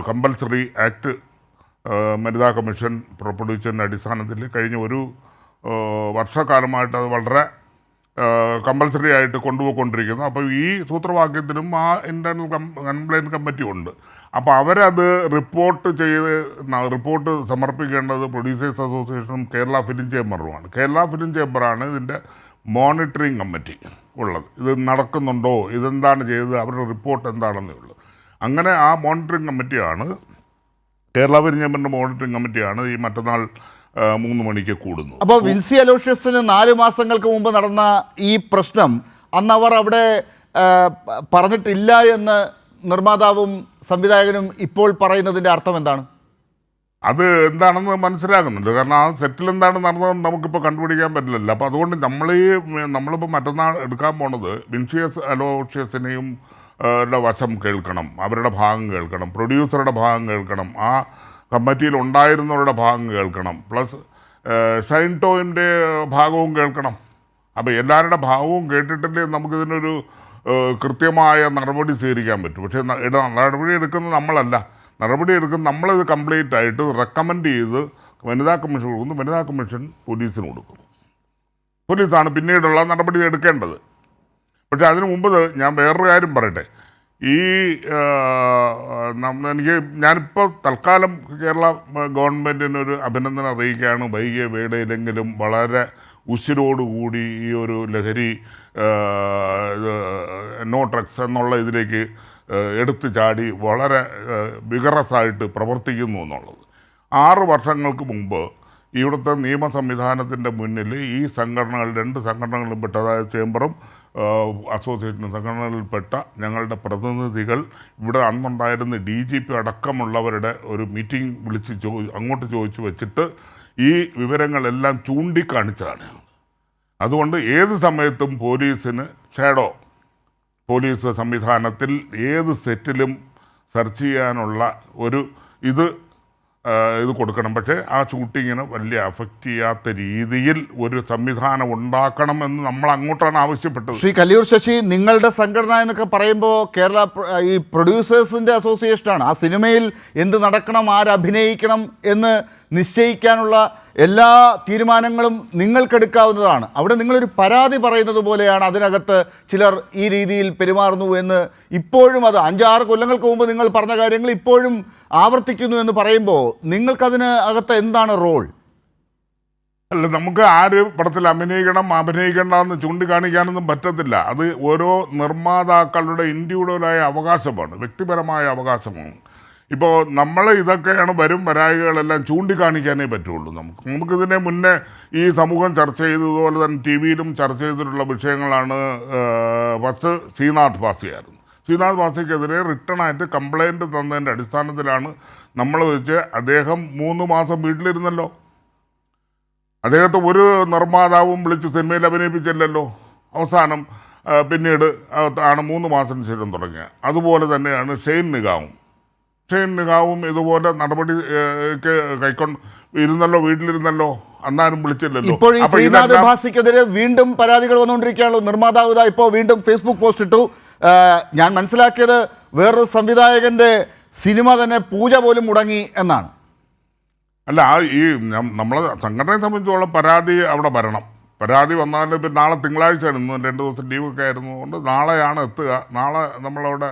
കമ്പൽസറി ആക്ട് വനിതാ കമ്മീഷൻ പുറപ്പെടുവിച്ചതിൻ്റെ അടിസ്ഥാനത്തിൽ കഴിഞ്ഞ ഒരു വർഷക്കാലമായിട്ട് അത് വളരെ കമ്പൽസറി ആയിട്ട് കൊണ്ടുപോയിക്കൊണ്ടിരിക്കുന്നു. അപ്പോൾ ഈ സൂത്രവാക്യത്തിനും ആ ഇൻറ്റേർണൽ കംപ്ലയിൻറ്റ് കമ്മിറ്റി ഉണ്ട്. അപ്പോൾ അവരത് റിപ്പോർട്ട് സമർപ്പിക്കേണ്ടത് പ്രൊഡ്യൂസേഴ്സ് അസോസിയേഷനും കേരള ഫിലിം ചേംബറുമാണ്. കേരള ഫിലിം ചേംബറാണ് ഇതിൻ്റെ മോണിറ്ററിങ് കമ്മിറ്റി ഉള്ളത്. ഇത് നടക്കുന്നുണ്ടോ, ഇതെന്താണ് ചെയ്തത്, അവരുടെ റിപ്പോർട്ട് എന്താണെന്നേ ഉള്ളൂ. അങ്ങനെ ആ മോണിറ്ററിങ് കമ്മിറ്റിയാണ്, കേരള ഫിലിം ചേംബറിൻ്റെ മോണിറ്ററിങ് കമ്മിറ്റിയാണ് ഈ മറ്റന്നാൾ 3 മണിക്ക് കൂടുന്നു. അപ്പോൾ വിൻസി അലോഷ്യസിന് 4 മാസങ്ങൾക്ക് മുമ്പ് നടന്ന ഈ പ്രശ്നം, അന്ന് അവർ അവിടെ പറഞ്ഞിട്ടില്ല എന്ന് നിർമ്മാതാവും സംവിധായകനും ഇപ്പോൾ പറയുന്നതിൻ്റെ അർത്ഥം എന്താണ്? അത് എന്താണെന്ന് മനസ്സിലാകുന്നുണ്ട്. കാരണം ആ സെറ്റിൽ എന്താണ് നടന്നതെന്ന് നമുക്കിപ്പോൾ കണ്ടുപിടിക്കാൻ പറ്റില്ലല്ലോ. അപ്പോൾ അതുകൊണ്ട് നമ്മളിപ്പോൾ മറ്റന്നാൾ എടുക്കാൻ പോണത് വിൻഷിയസ് അലോഷ്യസിനെയും വശം കേൾക്കണം, അവരുടെ ഭാഗം കേൾക്കണം, പ്രൊഡ്യൂസറുടെ ഭാഗം കേൾക്കണം, ആ കമ്മിറ്റിയിൽ ഉണ്ടായിരുന്നവരുടെ ഭാഗം കേൾക്കണം, പ്ലസ് ഷൈൻ ടോയിൻ്റെ ഭാഗവും കേൾക്കണം. അപ്പോൾ എല്ലാവരുടെ ഭാഗവും കേട്ടിട്ടല്ലേ നമുക്കിതിനൊരു കൃത്യമായ നടപടി സ്വീകരിക്കാൻ പറ്റും. പക്ഷേ നടപടി എടുക്കുന്നത് നമ്മളല്ല, നടപടി എടുക്കുന്നത് നമ്മളിത് കംപ്ലീറ്റ് ആയിട്ട് റെക്കമെൻഡ് ചെയ്ത് വനിതാ കമ്മീഷൻ കൊടുക്കുന്നു. വനിതാ കമ്മീഷൻ പോലീസിന് കൊടുക്കും. പോലീസാണ് പിന്നീടുള്ള നടപടി എടുക്കേണ്ടത്. പക്ഷേ അതിനു മുമ്പ് ഞാൻ വേറൊരു കാര്യം പറയട്ടെ. ഞാനിപ്പോൾ തൽക്കാലം കേരള ഗവൺമെൻറ്റിനൊരു അഭിനന്ദനം അറിയിക്കുകയാണ്. വൈകിയ വേളയിലെങ്കിലും വളരെ ഉശിരോടുകൂടി ഈ ഒരു ലഹരി നോ ഡ്രഗ്സ് എന്നുള്ള ഇതിലേക്ക് എടുത്തു ചാടി വളരെ വിഗറസായിട്ട് പ്രവർത്തിക്കുന്നു എന്നുള്ളത്. 6 വർഷങ്ങൾക്ക് മുമ്പ് ഇവിടുത്തെ നിയമ സംവിധാനത്തിൻ്റെ മുന്നിൽ ഈ സംഘടനകൾ, 2 സംഘടനകളിലും പെട്ട, അതായത് ചേംബറും അസോസിയേഷൻ സംഘടനകളിൽപ്പെട്ട ഞങ്ങളുടെ പ്രതിനിധികൾ ഇവിടെ അന്നുണ്ടായിരുന്ന DGP അടക്കമുള്ളവരുടെ ഒരു മീറ്റിംഗ് വിളിച്ച് അങ്ങോട്ട് ചോദിച്ചു വെച്ചിട്ട് ഈ വിവരങ്ങളെല്ലാം ചൂണ്ടിക്കാണിച്ചതാണ്. അതുകൊണ്ട് ഏത് സമയത്തും പോലീസിന് പോലീസ് സംവിധാനത്തിൽ ഏത് സെറ്റിലും സെർച്ച് ചെയ്യാനുള്ള ഒരു ഇത് കൊടുക്കണം. പക്ഷേ ആ ഷൂട്ടിങ്ങിന് വലിയ അഫക്റ്റ് ചെയ്യാത്ത രീതിയിൽ ഒരു സംവിധാനം ഉണ്ടാക്കണമെന്ന് നമ്മൾ അങ്ങോട്ടാണ് ആവശ്യപ്പെട്ടത്. ശ്രീ കല്ലിയൂർ ശശി, നിങ്ങളുടെ സംഘടന എന്നൊക്കെ പറയുമ്പോൾ കേരള ഈ പ്രൊഡ്യൂസേഴ്സിൻ്റെ അസോസിയേഷനാണ്. ആ സിനിമയിൽ എന്ത് നടക്കണം, ആരഭിനയിക്കണം എന്ന് നിശ്ചയിക്കാനുള്ള എല്ലാ തീരുമാനങ്ങളും നിങ്ങൾക്കെടുക്കാവുന്നതാണ്. അവിടെ നിങ്ങളൊരു പരാതി പറയുന്നത് പോലെയാണ് അതിനകത്ത് ചിലർ ഈ രീതിയിൽ പെരുമാറുന്നു എന്ന് ഇപ്പോഴും, അത് 5-6 കൊല്ലങ്ങൾക്ക് മുമ്പ് നിങ്ങൾ പറഞ്ഞ കാര്യങ്ങൾ ഇപ്പോഴും ആവർത്തിക്കുന്നു എന്ന് പറയുമ്പോൾ നിങ്ങൾക്കതിന് അകത്ത് എന്താണ് റോൾ? അല്ല, നമുക്ക് ആര് പടത്തിൽ അഭിനയിക്കണ്ടെന്ന് ചൂണ്ടിക്കാണിക്കാനൊന്നും പറ്റത്തില്ല. അത് ഓരോ നിർമ്മാതാക്കളുടെ ഇൻഡിവിജ്വലായ അവകാശമാണ്, വ്യക്തിപരമായ അവകാശമാണ്. ഇപ്പോൾ നമ്മൾ ഇതൊക്കെയാണ് വരായികളെല്ലാം ചൂണ്ടിക്കാണിക്കാനേ പറ്റുള്ളൂ. നമുക്കിതിനെ മുന്നേ ഈ സമൂഹം ചർച്ച ചെയ്തതുപോലെ തന്നെ TV-യിലും ചർച്ച ചെയ്തിട്ടുള്ള വിഷയങ്ങളാണ്. ഫസ്റ്റ് ശ്രീനാഥ് ഭാസിയായിരുന്നു. ശ്രീനാഥ് ഭാസിക്കെതിരെ റിട്ടേണായിട്ട് കംപ്ലയിൻറ്റ് തന്നതിൻ്റെ അടിസ്ഥാനത്തിലാണ് നമ്മൾ വെച്ച് അദ്ദേഹം 3 മാസം വീട്ടിലിരുന്നല്ലോ. അദ്ദേഹത്തെ ഒരു നിർമ്മാതാവും വിളിച്ച് സിനിമയിൽ അഭിനയിപ്പിച്ചില്ലല്ലോ. അവസാനം പിന്നീട് ആണ് 3 മാസത്തിന് ശേഷം തുടങ്ങിയത്. അതുപോലെ തന്നെയാണ് ഷെയ്ൻ നിഗാവും ഇതുപോലെ നടപടി ഇരുന്നല്ലോ, വീട്ടിലിരുന്നല്ലോ, അന്നാരും വിളിച്ചില്ലല്ലോ. ഇപ്പോൾ ഈ ശ്രീനാഥ് ഭാസിക്കെതിരെ വീണ്ടും പരാതികൾ വന്നുകൊണ്ടിരിക്കുകയാണല്ലോ. നിർമ്മാതാവ് ഇപ്പോൾ വീണ്ടും ഫേസ്ബുക്ക് പോസ്റ്റ് ഇട്ടു. ഞാൻ മനസ്സിലാക്കിയത് വേറൊരു സംവിധായകൻ്റെ സിനിമ തന്നെ പൂജ പോലും മുടങ്ങി എന്നാണ്. അല്ല, ഈ നമ്മളെ സംഘടനയെ സംബന്ധിച്ചോളം പരാതി അവിടെ വരണം. പരാതി വന്നാൽ പിന്നെ നാളെ തിങ്കളാഴ്ചയാണ്, ഇന്ന് 2 ദിവസം ലീവൊക്കെ ആയിരുന്നതുകൊണ്ട് നാളെയാണ് എത്തുക. നാളെ നമ്മളവിടെ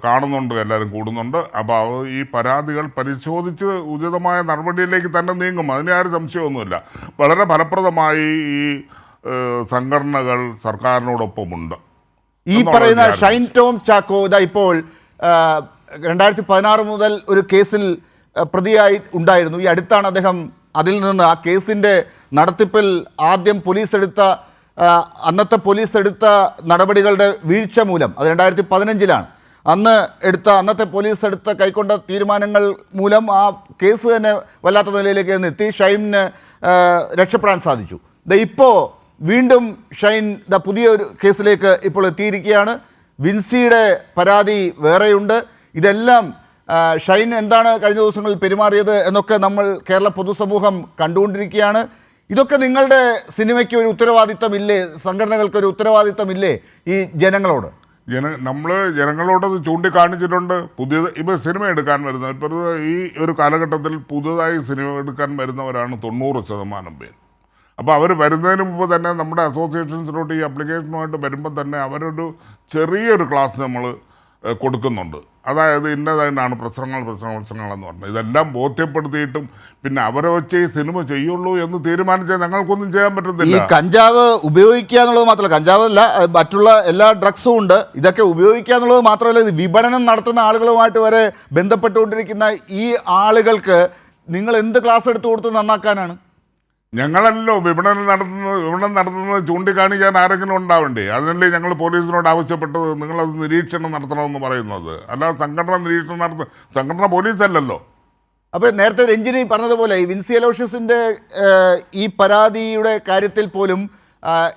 കാണുന്നുണ്ട്, എല്ലാവരും കൂടുന്നുണ്ട്. അപ്പോൾ ഈ പരാതികൾ പരിശോധിച്ച് ഉചിതമായ നടപടിയിലേക്ക് തന്നെ നീങ്ങും. അതിന് ആരും സംശയമൊന്നുമില്ല. വളരെ ഫലപ്രദമായി ഈ സംഘടനകൾ സർക്കാരിനോടൊപ്പമുണ്ട്. ഈ പറയുന്ന ഷൈൻ ടോം ചാക്കോ ഇപ്പോൾ 2016 മുതൽ ഒരു കേസിൽ പ്രതിയായി ഉണ്ടായിരുന്നു. ഈ അടുത്താണ് അദ്ദേഹം അതിൽ നിന്ന്, ആ കേസിൻ്റെ നടത്തിപ്പിൽ ആദ്യം അന്നത്തെ പോലീസ് എടുത്ത നടപടികളുടെ വീഴ്ച മൂലം, അത് 2015-ലാണ്, അന്നത്തെ പോലീസ് കൈക്കൊണ്ട തീരുമാനങ്ങൾ മൂലം ആ കേസ് തന്നെ വല്ലാത്ത നിലയിലേക്ക് എത്തി ഷൈനിന് രക്ഷപ്പെടാൻ സാധിച്ചു. ഇപ്പോൾ വീണ്ടും ഷൈൻ പുതിയൊരു കേസിലേക്ക് ഇപ്പോൾ എത്തിയിരിക്കുകയാണ്. വിൻസിയുടെ പരാതി വേറെയുണ്ട്. ഇതെല്ലാം ഷൈൻ എന്താണ് കഴിഞ്ഞ ദിവസങ്ങളിൽ പെരുമാറിയത് എന്നൊക്കെ നമ്മൾ കേരള പൊതുസമൂഹം കണ്ടുകൊണ്ടിരിക്കുകയാണ്. ഇതൊക്കെ നിങ്ങളുടെ സിനിമയ്ക്ക് ഒരു ഉത്തരവാദിത്തമില്ലേ? സംഘടനകൾക്കൊരു ഉത്തരവാദിത്തമില്ലേ ഈ ജനങ്ങളോട്? നമ്മൾ ജനങ്ങളോടത് ചൂണ്ടിക്കാണിച്ചിട്ടുണ്ട്. ഇപ്പോൾ സിനിമ എടുക്കാൻ വരുന്നവർ, ഇപ്പോൾ ഈ ഒരു കാലഘട്ടത്തിൽ പുതുതായി സിനിമ എടുക്കാൻ വരുന്നവരാണ് 90% പേര്. അപ്പോൾ അവർ വരുന്നതിന് മുമ്പ് തന്നെ നമ്മുടെ അസോസിയേഷൻസിലോട്ട് ഈ അപ്ലിക്കേഷനുമായിട്ട് വരുമ്പോൾ തന്നെ അവരൊരു ചെറിയൊരു ക്ലാസ് നമ്മൾ കൊടുക്കുന്നുണ്ട്. അതായത് ഇന്നതാണ് പ്രശ്നങ്ങളെന്ന് പറഞ്ഞത്. ഇതെല്ലാം ബോധ്യപ്പെടുത്തിയിട്ടും പിന്നെ അവരെ വെച്ച് ഈ സിനിമ ചെയ്യുള്ളൂ എന്ന് തീരുമാനിച്ചാൽ ഞങ്ങൾക്കൊന്നും ചെയ്യാൻ പറ്റത്തില്ല. ഈ കഞ്ചാവ് ഉപയോഗിക്കുക എന്നുള്ളത് മാത്രമല്ല, കഞ്ചാവല്ല, മറ്റുള്ള എല്ലാ ഡ്രഗ്സും ഉണ്ട്. ഇതൊക്കെ ഉപയോഗിക്കുക എന്നുള്ളത് മാത്രമല്ല, ഇത് വിപണനം നടത്തുന്ന ആളുകളുമായിട്ട് വരെ ബന്ധപ്പെട്ടുകൊണ്ടിരിക്കുന്ന ഈ ആളുകൾക്ക് നിങ്ങൾ എന്ത് ക്ലാസ് എടുത്തു കൊടുത്ത് നന്നാക്കാനാണ്? ഞങ്ങളല്ലോ വിപണനം നടത്തുന്നത് ചൂണ്ടിക്കാണിക്കാൻ ആരെങ്കിലും ഉണ്ടാവണ്ടേ? അതിനല്ലേ ഞങ്ങൾ പോലീസിനോട് ആവശ്യപ്പെട്ടത് നിങ്ങളത് നിരീക്ഷണം നടത്തണമെന്ന് പറയുന്നത്. അല്ലാതെ സംഘടന നിരീക്ഷണം സംഘടന പോലീസല്ലല്ലോ. അപ്പോൾ നേരത്തെ രഞ്ജിനി പറഞ്ഞതുപോലെ ഈ വിൻസി അലോഷ്യസിൻ്റെ ഈ പരാതിയുടെ കാര്യത്തിൽ പോലും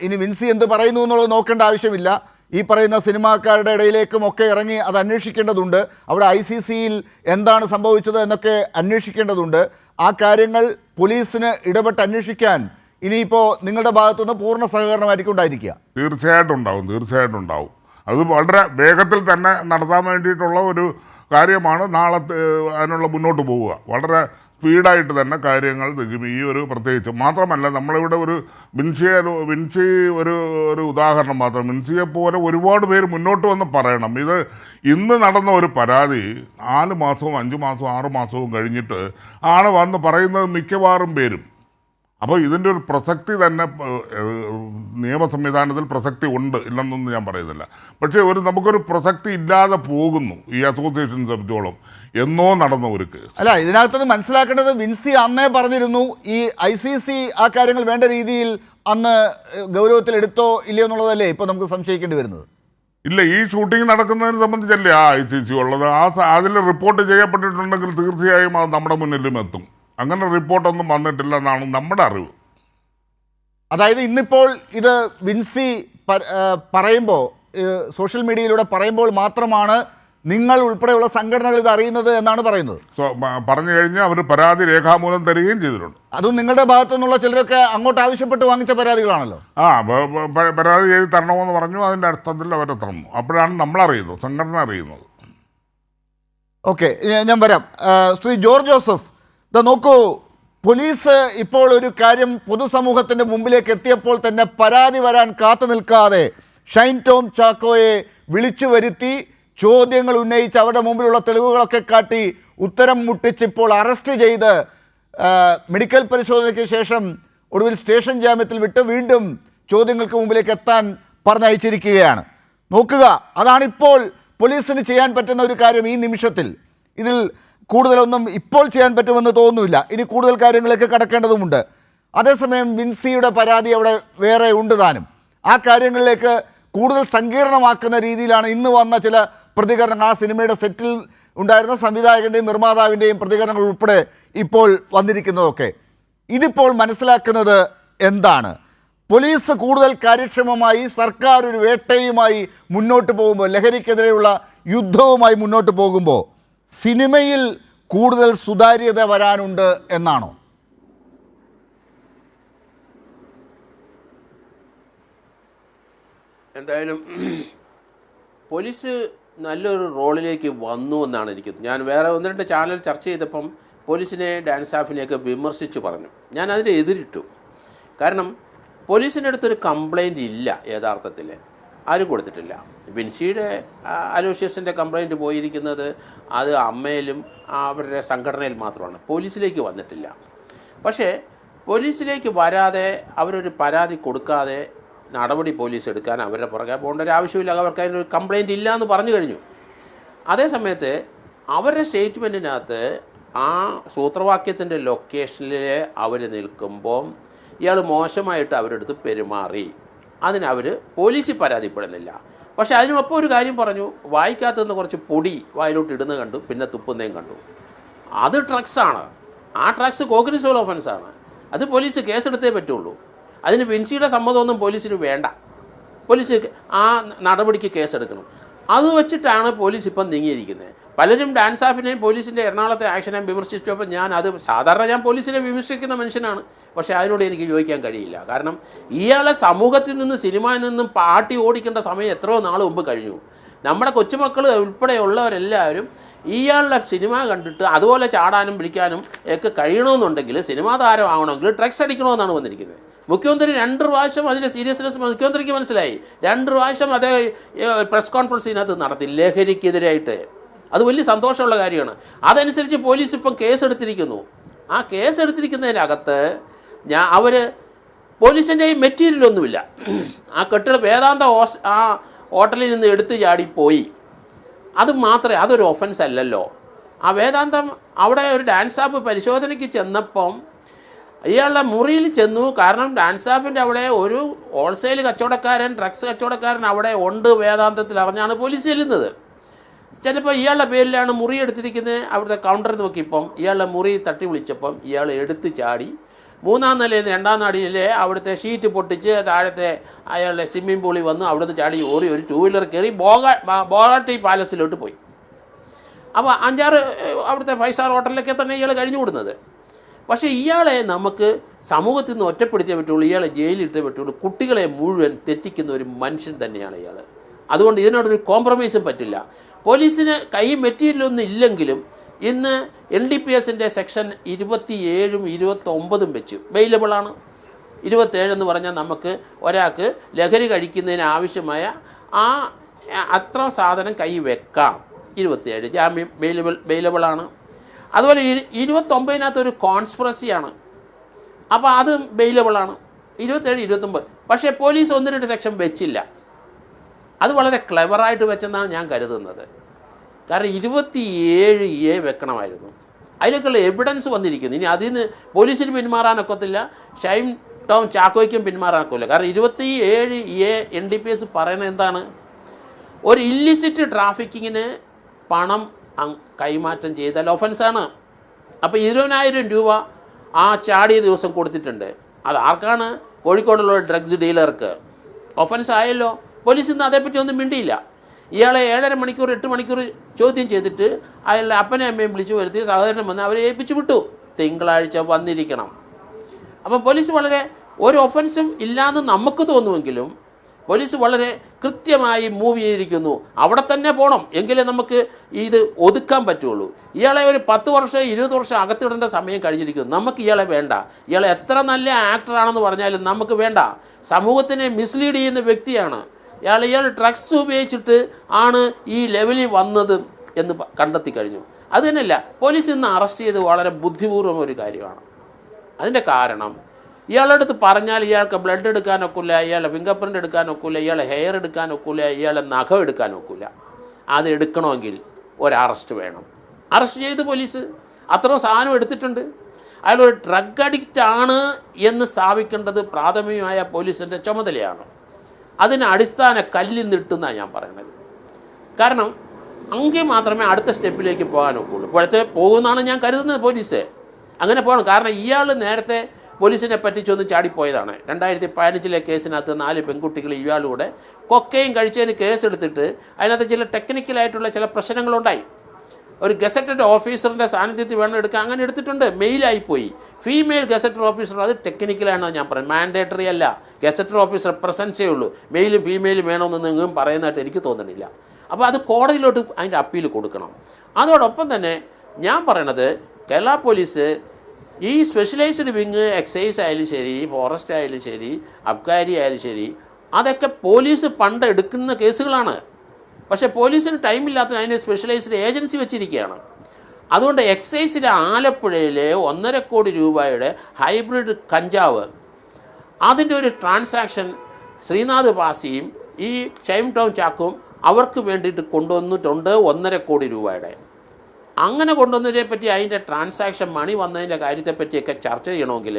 ഇനി വിൻസി എന്ത് പറയുന്നു എന്നുള്ളത് നോക്കേണ്ട ആവശ്യമില്ല. ഈ പറയുന്ന സിനിമാക്കാരുടെ ഇടയിലേക്കും ഒക്കെ ഇറങ്ങി അത് അന്വേഷിക്കേണ്ടതുണ്ട്. അവിടെ ICCയിൽ എന്താണ് സംഭവിച്ചത് എന്നൊക്കെ അന്വേഷിക്കേണ്ടതുണ്ട്. ആ കാര്യങ്ങൾ പോലീസിന് ഇടപെട്ട് അന്വേഷിക്കാൻ ഇനിയിപ്പോൾ നിങ്ങളുടെ ഭാഗത്തുനിന്ന് പൂർണ്ണ സഹകരണമായിരിക്കും ഉണ്ടായിരിക്കുക. തീർച്ചയായിട്ടും ഉണ്ടാവും. അത് വളരെ വേഗത്തിൽ തന്നെ നടത്താൻ വേണ്ടിയിട്ടുള്ള ഒരു കാര്യമാണ്. നാളെ അതിനുള്ള മുന്നോട്ട് പോവുക. വളരെ സ്പീഡായിട്ട് തന്നെ കാര്യങ്ങൾ തികയും. ഈ ഒരു പ്രത്യേകിച്ച് മാത്രമല്ല, നമ്മളിവിടെ ഒരു വിൻസി ഒരു ഉദാഹരണം മാത്രം. വിൻസിയെ പോലെ ഒരുപാട് പേര് മുന്നോട്ട് വന്ന് പറയണം. ഇത് ഇന്ന് നടന്ന ഒരു പരാതി 4 മാസവും 5 മാസവും 6 മാസവും കഴിഞ്ഞിട്ട് ആണ് വന്ന് പറയുന്നത് മിക്കവാറും പേരും. അപ്പോൾ ഇതിൻ്റെ ഒരു പ്രസക്തി തന്നെ നിയമ സംവിധാനത്തിൽ പ്രസക്തി ഉണ്ട്, ഇല്ലെന്നൊന്നും ഞാൻ പറയുന്നില്ല. പക്ഷേ നമുക്കൊരു പ്രസക്തി ഇല്ലാതെ പോകുന്നു ഈ അസോസിയേഷൻ സംബന്ധിച്ചോളം. എന്നോ നടന്ന ഒരു കേസ് അല്ല, ഇതിനകത്ത് മനസ്സിലാക്കേണ്ടത് വിൻസി അന്നേ പറഞ്ഞിരുന്നു ഈ ICC ആ കാര്യങ്ങൾ വേണ്ട രീതിയിൽ അന്ന് ഗൗരവത്തിൽ എടുത്തോ ഇല്ലയോ എന്നുള്ളതല്ലേ ഇപ്പോൾ നമുക്ക് സംശയിക്കേണ്ടി വരുന്നത്. ഇല്ല, ഈ ഷൂട്ടിംഗ് നടക്കുന്നതിനെ സംബന്ധിച്ചല്ലേ ICC ഉള്ളത്. അതിൽ റിപ്പോർട്ട് ചെയ്യപ്പെട്ടിട്ടുണ്ടെങ്കിൽ തീർച്ചയായും അത് നമ്മുടെ മുന്നിലും എത്തും. അങ്ങനെ റിപ്പോർട്ടൊന്നും വന്നിട്ടില്ല എന്നാണ് നമ്മുടെ അറിവ്. അതായത് ഇന്നിപ്പോൾ ഇത് വിൻസി പറയുമ്പോൾ, സോഷ്യൽ മീഡിയയിലൂടെ പറയുമ്പോൾ മാത്രമാണ് നിങ്ങൾ ഉൾപ്പെടെയുള്ള സംഘടനകൾ ഇത് അറിയുന്നത് എന്നാണ് പറയുന്നത്. പറഞ്ഞു കഴിഞ്ഞാൽ അവർ പരാതി രേഖാമൂലം തരികയും ചെയ്തിട്ടുണ്ട്. അതും നിങ്ങളുടെ ഭാഗത്തു നിന്നുള്ള ചിലരൊക്കെ അങ്ങോട്ട് ആവശ്യപ്പെട്ട് വാങ്ങിച്ച പരാതികളാണല്ലോ. പരാതി എഴുതി തരണമെന്ന് പറഞ്ഞു. അതിൻ്റെ അർത്ഥത്തിൽ അവരെ തന്നു. അപ്പോഴാണ് നമ്മളറിയുന്നത്, സംഘടന അറിയുന്നത്. ഓക്കെ, ഞാൻ വരാം. ശ്രീ ജോർജ് ജോസഫ്, നോക്കൂ, പോലീസ് ഇപ്പോൾ ഒരു കാര്യം പൊതുസമൂഹത്തിൻ്റെ മുമ്പിലേക്ക് എത്തിയപ്പോൾ തന്നെ പരാതി വരാൻ കാത്തു നിൽക്കാതെ ഷൈൻ ടോം ചാക്കോയെ വിളിച്ചു വരുത്തി ചോദ്യങ്ങൾ ഉന്നയിച്ച് അവരുടെ മുമ്പിലുള്ള തെളിവുകളൊക്കെ കാട്ടി ഉത്തരം മുട്ടിച്ചിപ്പോൾ അറസ്റ്റ് ചെയ്ത് മെഡിക്കൽ പരിശോധനയ്ക്ക് ശേഷം ഒടുവിൽ സ്റ്റേഷൻ ജാമ്യത്തിൽ വിട്ട് വീണ്ടും ചോദ്യങ്ങൾക്ക് മുമ്പിലേക്ക് എത്താൻ പറഞ്ഞയച്ചിരിക്കുകയാണ്. നോക്കുക, അതാണിപ്പോൾ പോലീസിന് ചെയ്യാൻ പറ്റുന്ന ഒരു കാര്യം. ഈ നിമിഷത്തിൽ ഇതിൽ കൂടുതലൊന്നും ഇപ്പോൾ ചെയ്യാൻ പറ്റുമെന്ന് തോന്നുന്നില്ല. ഇനി കൂടുതൽ കാര്യങ്ങളൊക്കെ കടക്കേണ്ടതുമുണ്ട്. അതേസമയം വിൻസിയുടെ പരാതി അവിടെ വേറെ ഉണ്ട് താനും. ആ കാര്യങ്ങളിലേക്ക് കൂടുതൽ സങ്കീർണമാക്കുന്ന രീതിയിലാണ് ഇന്ന് വന്ന ചില പ്രതികരണങ്ങൾ. ആ സിനിമയുടെ സെറ്റിൽ ഉണ്ടായിരുന്ന സംവിധായകൻ്റെയും നിർമ്മാതാവിൻ്റെയും പ്രതികരണങ്ങൾ ഉൾപ്പെടെ ഇപ്പോൾ വന്നിരിക്കുന്നതൊക്കെ. ഇതിപ്പോൾ മനസ്സിലാക്കുന്നത് എന്താണ്? പോലീസ് കൂടുതൽ കാര്യക്ഷമമായി, സർക്കാർ ഒരു വേട്ടയുമായി മുന്നോട്ട് പോകുമ്പോൾ, ലഹരിക്കെതിരെയുള്ള യുദ്ധവുമായി മുന്നോട്ട് പോകുമ്പോൾ സിനിമയിൽ കൂടുതൽ സുതാര്യത വരാനുണ്ട് എന്നാണോ? എന്തായാലും പോലീസ് നല്ലൊരു റോളിലേക്ക് വന്നു എന്നാണ് എനിക്ക്. ഞാൻ വേറെ 1-2 ചാനൽ ചർച്ച ചെയ്തപ്പം പോലീസിനെ ഡാൻസ് സ്റ്റാഫിനെയൊക്കെ വിമർശിച്ചു പറഞ്ഞു. ഞാൻ അതിനെ എതിരിട്ടു. കാരണം പോലീസിൻ്റെ അടുത്തൊരു കംപ്ലൈൻറ്റ് ഇല്ല, യഥാർത്ഥത്തിൽ ആരും കൊടുത്തിട്ടില്ല. വിൻസിയുടെ അലോഷ്യസിൻ്റെ കംപ്ലൈൻറ്റ് പോയിരിക്കുന്നത് അത് അമ്മയിലും അവരുടെ സംഘടനയിൽ മാത്രമാണ്, പോലീസിലേക്ക് വന്നിട്ടില്ല. പക്ഷേ പോലീസിലേക്ക് വരാതെ അവരൊരു പരാതി കൊടുക്കാതെ നടപടി പോലീസ് എടുക്കാൻ അവരുടെ പുറകെ പോകേണ്ട ഒരു ആവശ്യമില്ല. അവർക്ക് അതിനൊരു കംപ്ലൈൻറ്റ് ഇല്ല എന്ന് പറഞ്ഞു കഴിഞ്ഞു. അതേസമയത്ത് അവരുടെ സ്റ്റേറ്റ്മെൻറ്റിനകത്ത് ആ സൂത്രവാക്യത്തിൻ്റെ ലൊക്കേഷനിൽ അവർ നിൽക്കുമ്പോൾ ഇയാൾ മോശമായിട്ട് അവരെടുത്ത് പെരുമാറി, അതിനവർ പോലീസിൽ പരാതിപ്പെടുന്നില്ല. പക്ഷേ അതിനൊപ്പം ഒരു കാര്യം പറഞ്ഞു, വായിക്കാത്തതെന്ന് കുറച്ച് പൊടി വായിലോട്ട് ഇടുന്ന കണ്ടു, പിന്നെ തുപ്പുന്നതും കണ്ടു. അത് ഡ്രഗ്സാണ്. ആ ഡ്രഗ്സ് കോഗ്നിസബിൾ ഒഫൻസാണ്. അത് പോലീസ് കേസെടുത്തേ പറ്റുള്ളൂ. അതിന് വിൻസിയുടെ സമ്മതമൊന്നും പോലീസിന് വേണ്ട. പോലീസ് ആ നടപടിക്ക് കേസെടുക്കണം. അത് വെച്ചിട്ടാണ് പോലീസ് ഇപ്പം നീങ്ങിയിരിക്കുന്നത്. പലരും ഡാൻസ് സ്റ്റാഫിനെയും പോലീസിൻ്റെ എറണാകുളത്തെ ആക്ഷനെയും വിമർശിച്ചപ്പോൾ സാധാരണ ഞാൻ പോലീസിനെ വിമർശിക്കുന്ന മനുഷ്യനാണ്. പക്ഷേ അതിനോട് എനിക്ക് യോജിക്കാൻ കഴിയില്ല. കാരണം ഇയാളെ സമൂഹത്തിൽ നിന്നും സിനിമയിൽ നിന്നും പാട്ടി ഓടിക്കേണ്ട സമയം എത്രയോ നാൾ മുമ്പ് കഴിഞ്ഞു. നമ്മുടെ കൊച്ചുമക്കൾ ഉൾപ്പെടെയുള്ളവരെല്ലാവരും ഇയാളുടെ സിനിമ കണ്ടിട്ട് അതുപോലെ ചാടാനും പിടിക്കാനും ഒക്കെ കഴിയണമെന്നുണ്ടെങ്കിൽ, സിനിമാ താരമാകണമെങ്കിൽ ഡ്രഗ്സ് അടിക്കണമെന്നാണ് വന്നിരിക്കുന്നത്. മുഖ്യമന്ത്രി 2 പ്രാവശ്യം അതിൻ്റെ സീരിയസ്നെസ് മുഖ്യമന്ത്രിക്ക് മനസ്സിലായി. 2 പ്രാവശ്യം അതേ പ്രസ് കോൺഫറൻസിനകത്ത് നടത്തി ലഹരിക്കെതിരായിട്ട്. അത് വലിയ സന്തോഷമുള്ള കാര്യമാണ്. അതനുസരിച്ച് പോലീസ് ഇപ്പം കേസെടുത്തിരിക്കുന്നു. ആ കേസെടുത്തിരിക്കുന്നതിനകത്ത് അവർ പോലീസിൻ്റെ മെറ്റീരിയലൊന്നുമില്ല. ആ വേദാന്ത ആ ഹോട്ടലിൽ നിന്ന് എടുത്ത് ചാടിപ്പോയി, അത് മാത്രമേ, അതൊരു ഒഫൻസ് അല്ലല്ലോ. ആ വേദാന്തം അവിടെ ഒരു ഡാൻസ് സ്റ്റാഫ് പരിശോധനയ്ക്ക് ചെന്നപ്പം ഇയാളുടെ മുറിയിൽ ചെന്നു. കാരണം ഡാൻസ് സ്റ്റാഫിൻ്റെ അവിടെ ഒരു ഹോൾസെയിൽ കച്ചവടക്കാരൻ, ഡ്രഗ്സ് കച്ചവടക്കാരൻ അവിടെ ഉണ്ട് വേദാന്തത്തിൽ അറിഞ്ഞാണ് പോലീസ് ചെല്ലുന്നത്. ചിലപ്പോൾ ഇയാളുടെ പേരിലാണ് മുറി എടുത്തിരിക്കുന്നത്. അവിടുത്തെ കൗണ്ടർ നോക്കിയപ്പം ഇയാളുടെ മുറി തട്ടി വിളിച്ചപ്പം ഇയാൾ എടുത്ത് ചാടി 3-ാം നിലയിൽ നിന്ന് 2-ാം നിലയിലെ അവിടുത്തെ ഷീറ്റ് പൊട്ടിച്ച് താഴത്തെ അയാളുടെ സ്വിമ്മിംഗ് പൂളിൽ വന്ന് അവിടുന്ന് ചാടി ഓടി ഒരു 2 വീലർ കയറി ബോഗാട്ടി പാലസിലോട്ട് പോയി. അപ്പോൾ 5-6 അവിടുത്തെ 5 സ്റ്റാർ ഹോട്ടലിലൊക്കെ തന്നെ ഇയാൾ കഴിഞ്ഞു കൂടുന്നത്. പക്ഷേ ഇയാളെ നമുക്ക് സമൂഹത്തിൽ നിന്ന് ഒറ്റപ്പെടുത്തിയേ പറ്റുള്ളൂ, ഇയാളെ ജയിലിലിട്ടേ പറ്റുള്ളൂ. കുട്ടികളെ മുഴുവൻ തെറ്റിക്കുന്ന ഒരു മനുഷ്യൻ തന്നെയാണ് ഇയാൾ. അതുകൊണ്ട് ഇതിനോടൊരു കോംപ്രമൈസും പറ്റില്ല. പോലീസിന് കൈ മെറ്റീരിയലൊന്നും ഇല്ലെങ്കിലും ഇന്ന് NDPSൻ്റെ സെക്ഷൻ 27ഉം 29ഉം വെച്ച് ബെയിലബിളാണ്. 27 എന്ന് പറഞ്ഞാൽ നമുക്ക് ഒരാൾക്ക് ലഹരി കഴിക്കുന്നതിന് ആവശ്യമായ അത്ര സാധനം കൈ വെക്കാം. 27 ജാമ്യം ബെയിലബിളാണ്. അതുപോലെ 29-നകത്തൊരു കോൺസ്പിറസിയാണ്, അപ്പോൾ അത് ബെയിലബിളാണ്. 27, 29. പക്ഷേ പോലീസ് 1-2 സെക്ഷൻ വെച്ചില്ല. അത് വളരെ ക്ലെവറായിട്ട് വെച്ചെന്നാണ് ഞാൻ കരുതുന്നത്. കാരണം 27A വെക്കണമായിരുന്നു. അതിനൊക്കെയുള്ള എവിഡൻസ് വന്നിരിക്കുന്നു. ഇനി അതിൽ നിന്ന് പോലീസിന് പിന്മാറാനൊക്കത്തില്ല, ഷൈൻ ടോം ചാക്കോയ്ക്കും പിന്മാറാനൊക്കില്ല. കാരണം 27A NDPS പറയുന്നത് എന്താണ്? ഒരു ഇല്ലിസിറ്റ് ട്രാഫിക്കിങ്ങിന് പണം കൈമാറ്റം ചെയ്താൽ ഒഫൻസാണ്. അപ്പോൾ 20,000 രൂപ ആ ചാടിയ ദിവസം കൊടുത്തിട്ടുണ്ട്. അത് ആർക്കാണ്? കോഴിക്കോടുള്ള ഡ്രഗ്സ് ഡീലർക്ക്. ഒഫൻസ് ആയല്ലോ. പോലീസ് ഇന്ന് അതേപ്പറ്റി ഒന്നും മിണ്ടിയില്ല. ഇയാളെ 7.5 മണിക്കൂർ 8 മണിക്കൂർ ചോദ്യം ചെയ്തിട്ട് അയാളുടെ അപ്പനെ അമ്മയും വിളിച്ചു വരുത്തി സഹോദരൻ വന്ന് അവരെ ഏൽപ്പിച്ചു വിട്ടു. തിങ്കളാഴ്ച വന്നിരിക്കണം. അപ്പം പോലീസ് വളരെ ഒരു ഒഫൻസും ഇല്ലാന്ന് നമുക്ക് തോന്നുമെങ്കിലും പോലീസ് വളരെ കൃത്യമായി മൂവ് ചെയ്തിരിക്കുന്നു. അവിടെ തന്നെ പോകണം, എങ്കിലേ നമുക്ക് ഇത് ഒതുക്കാൻ പറ്റുള്ളൂ. ഇയാളെ ഒരു 10 വർഷം 20 വർഷം അകത്തിടേണ്ട സമയം കഴിഞ്ഞിരിക്കുന്നു. നമുക്ക് ഇയാളെ വേണ്ട. ഇയാളെ എത്ര നല്ല ആക്ടറാണെന്ന് പറഞ്ഞാലും നമുക്ക് വേണ്ട. സമൂഹത്തിനെ മിസ്ലീഡ് ചെയ്യുന്ന വ്യക്തിയാണ് ഇയാൾ ഡ്രഗ്സ് ഉപയോഗിച്ചിട്ട് ആണ് ഈ ലെവലിൽ വന്നത് എന്ന് കണ്ടെത്തി കഴിഞ്ഞു. അത് തന്നെയല്ല, പോലീസ് ഇന്ന് അറസ്റ്റ് ചെയ്ത് വളരെ ബുദ്ധിപൂർവ്വം ഒരു കാര്യമാണ്. അതിൻ്റെ കാരണം ഇയാളുടെ അടുത്ത് പറഞ്ഞാൽ ഇയാൾക്ക് ബ്ലഡ് എടുക്കാനൊക്കില്ല, ഇയാളുടെ ഫിംഗർ പ്രിൻ്റ് എടുക്കാനൊക്കില്ല, ഇയാളെ ഹെയർ എടുക്കാനൊക്കില്ല, ഇയാളെ നഖം എടുക്കാനൊക്കില്ല. അത് എടുക്കണമെങ്കിൽ ഒരു അറസ്റ്റ് വേണം. അറസ്റ്റ് ചെയ്ത് പോലീസ് അത്രയും സാധനം എടുത്തിട്ടുണ്ട്. അയാളൊരു ഡ്രഗ് അഡിക്റ്റ് ആണ് എന്ന് സ്ഥാപിക്കേണ്ടത് പ്രാഥമികമായ പോലീസിൻ്റെ ചുമതലയാണ്. അതിന് അടിസ്ഥാന കല്ലിൽ നിട്ടുന്നാണ് ഞാൻ പറയുന്നത്. കാരണം എങ്കിൽ മാത്രമേ അടുത്ത സ്റ്റെപ്പിലേക്ക് പോകാനൊക്കുള്ളൂ. ഇപ്പോഴത്തെ പോകുമെന്നാണ് ഞാൻ കരുതുന്നത്. പോലീസ് അങ്ങനെ പോകണം. കാരണം ഇയാൾ നേരത്തെ പോലീസിനെ പറ്റിച്ചൊന്ന് ചാടിപ്പോയതാണ്. 2015 കേസിനകത്ത് 4 പെൺകുട്ടികൾ ഇയാളുടെ കൊക്കയും കഴിച്ചതിന് കേസെടുത്തിട്ട് അതിനകത്ത് ചില ടെക്നിക്കലായിട്ടുള്ള ചില പ്രശ്നങ്ങളുണ്ടായി. ഒരു ഗസറ്റഡ് ഓഫീസറിൻ്റെ സാന്നിധ്യത്തിൽ വേണം എടുക്കാൻ, അങ്ങനെ എടുത്തിട്ടുണ്ട്. മെയിലായിപ്പോയി. ഫീമെയിൽ ഗസറ്റഡ് ഓഫീസർ, അത് ടെക്നിക്കലാണെന്ന് ഞാൻ പറയുന്നത്, മാൻഡേറ്ററി അല്ല. ഗസറ്റഡ് ഓഫീസർ പ്രസൻസേ ഉള്ളൂ. മെയിലും ഫീമെയിലും വേണമെന്ന് നിങ്ങളും പറയുന്നതായിട്ട് എനിക്ക് തോന്നുന്നില്ല. അപ്പോൾ അത് കോടതിയിലോട്ട് അതിൻ്റെ അപ്പീൽ കൊടുക്കണം. അതോടൊപ്പം തന്നെ ഞാൻ പറയണത് കേരള പോലീസ് ഈ സ്പെഷ്യലൈസ്ഡ് വിങ് എക്സൈസ് ആയാലും ശരി, ഫോറസ്റ്റ് ആയാലും ശരി, അബ്കാരി ആയാലും ശരി, അതൊക്കെ പോലീസ് പണ്ട് എടുക്കുന്ന കേസുകളാണ്. പക്ഷേ പോലീസിന് ടൈമില്ലാത്ത അതിന് സ്പെഷ്യലൈസ്ഡ് ഏജൻസി വെച്ചിരിക്കുകയാണ്. അതുകൊണ്ട് എക്സൈസിലെ ആലപ്പുഴയിലെ 1.5 കോടി രൂപയുടെ ഹൈബ്രിഡ് കഞ്ചാവ്, അതിൻ്റെ ഒരു ട്രാൻസാക്ഷൻ ശ്രീനാഥ് പാസിയും ഈ ഷൈൻ ടോം ചാക്കും അവർക്ക് വേണ്ടിയിട്ട് കൊണ്ടുവന്നിട്ടുണ്ട് 1.5 കോടി രൂപയുടെ. അങ്ങനെ കൊണ്ടുവന്നതിനെ പറ്റി അതിൻ്റെ ട്രാൻസാക്ഷൻ മണി വന്നതിൻ്റെ കാര്യത്തെപ്പറ്റിയൊക്കെ ചർച്ച ചെയ്യണമെങ്കിൽ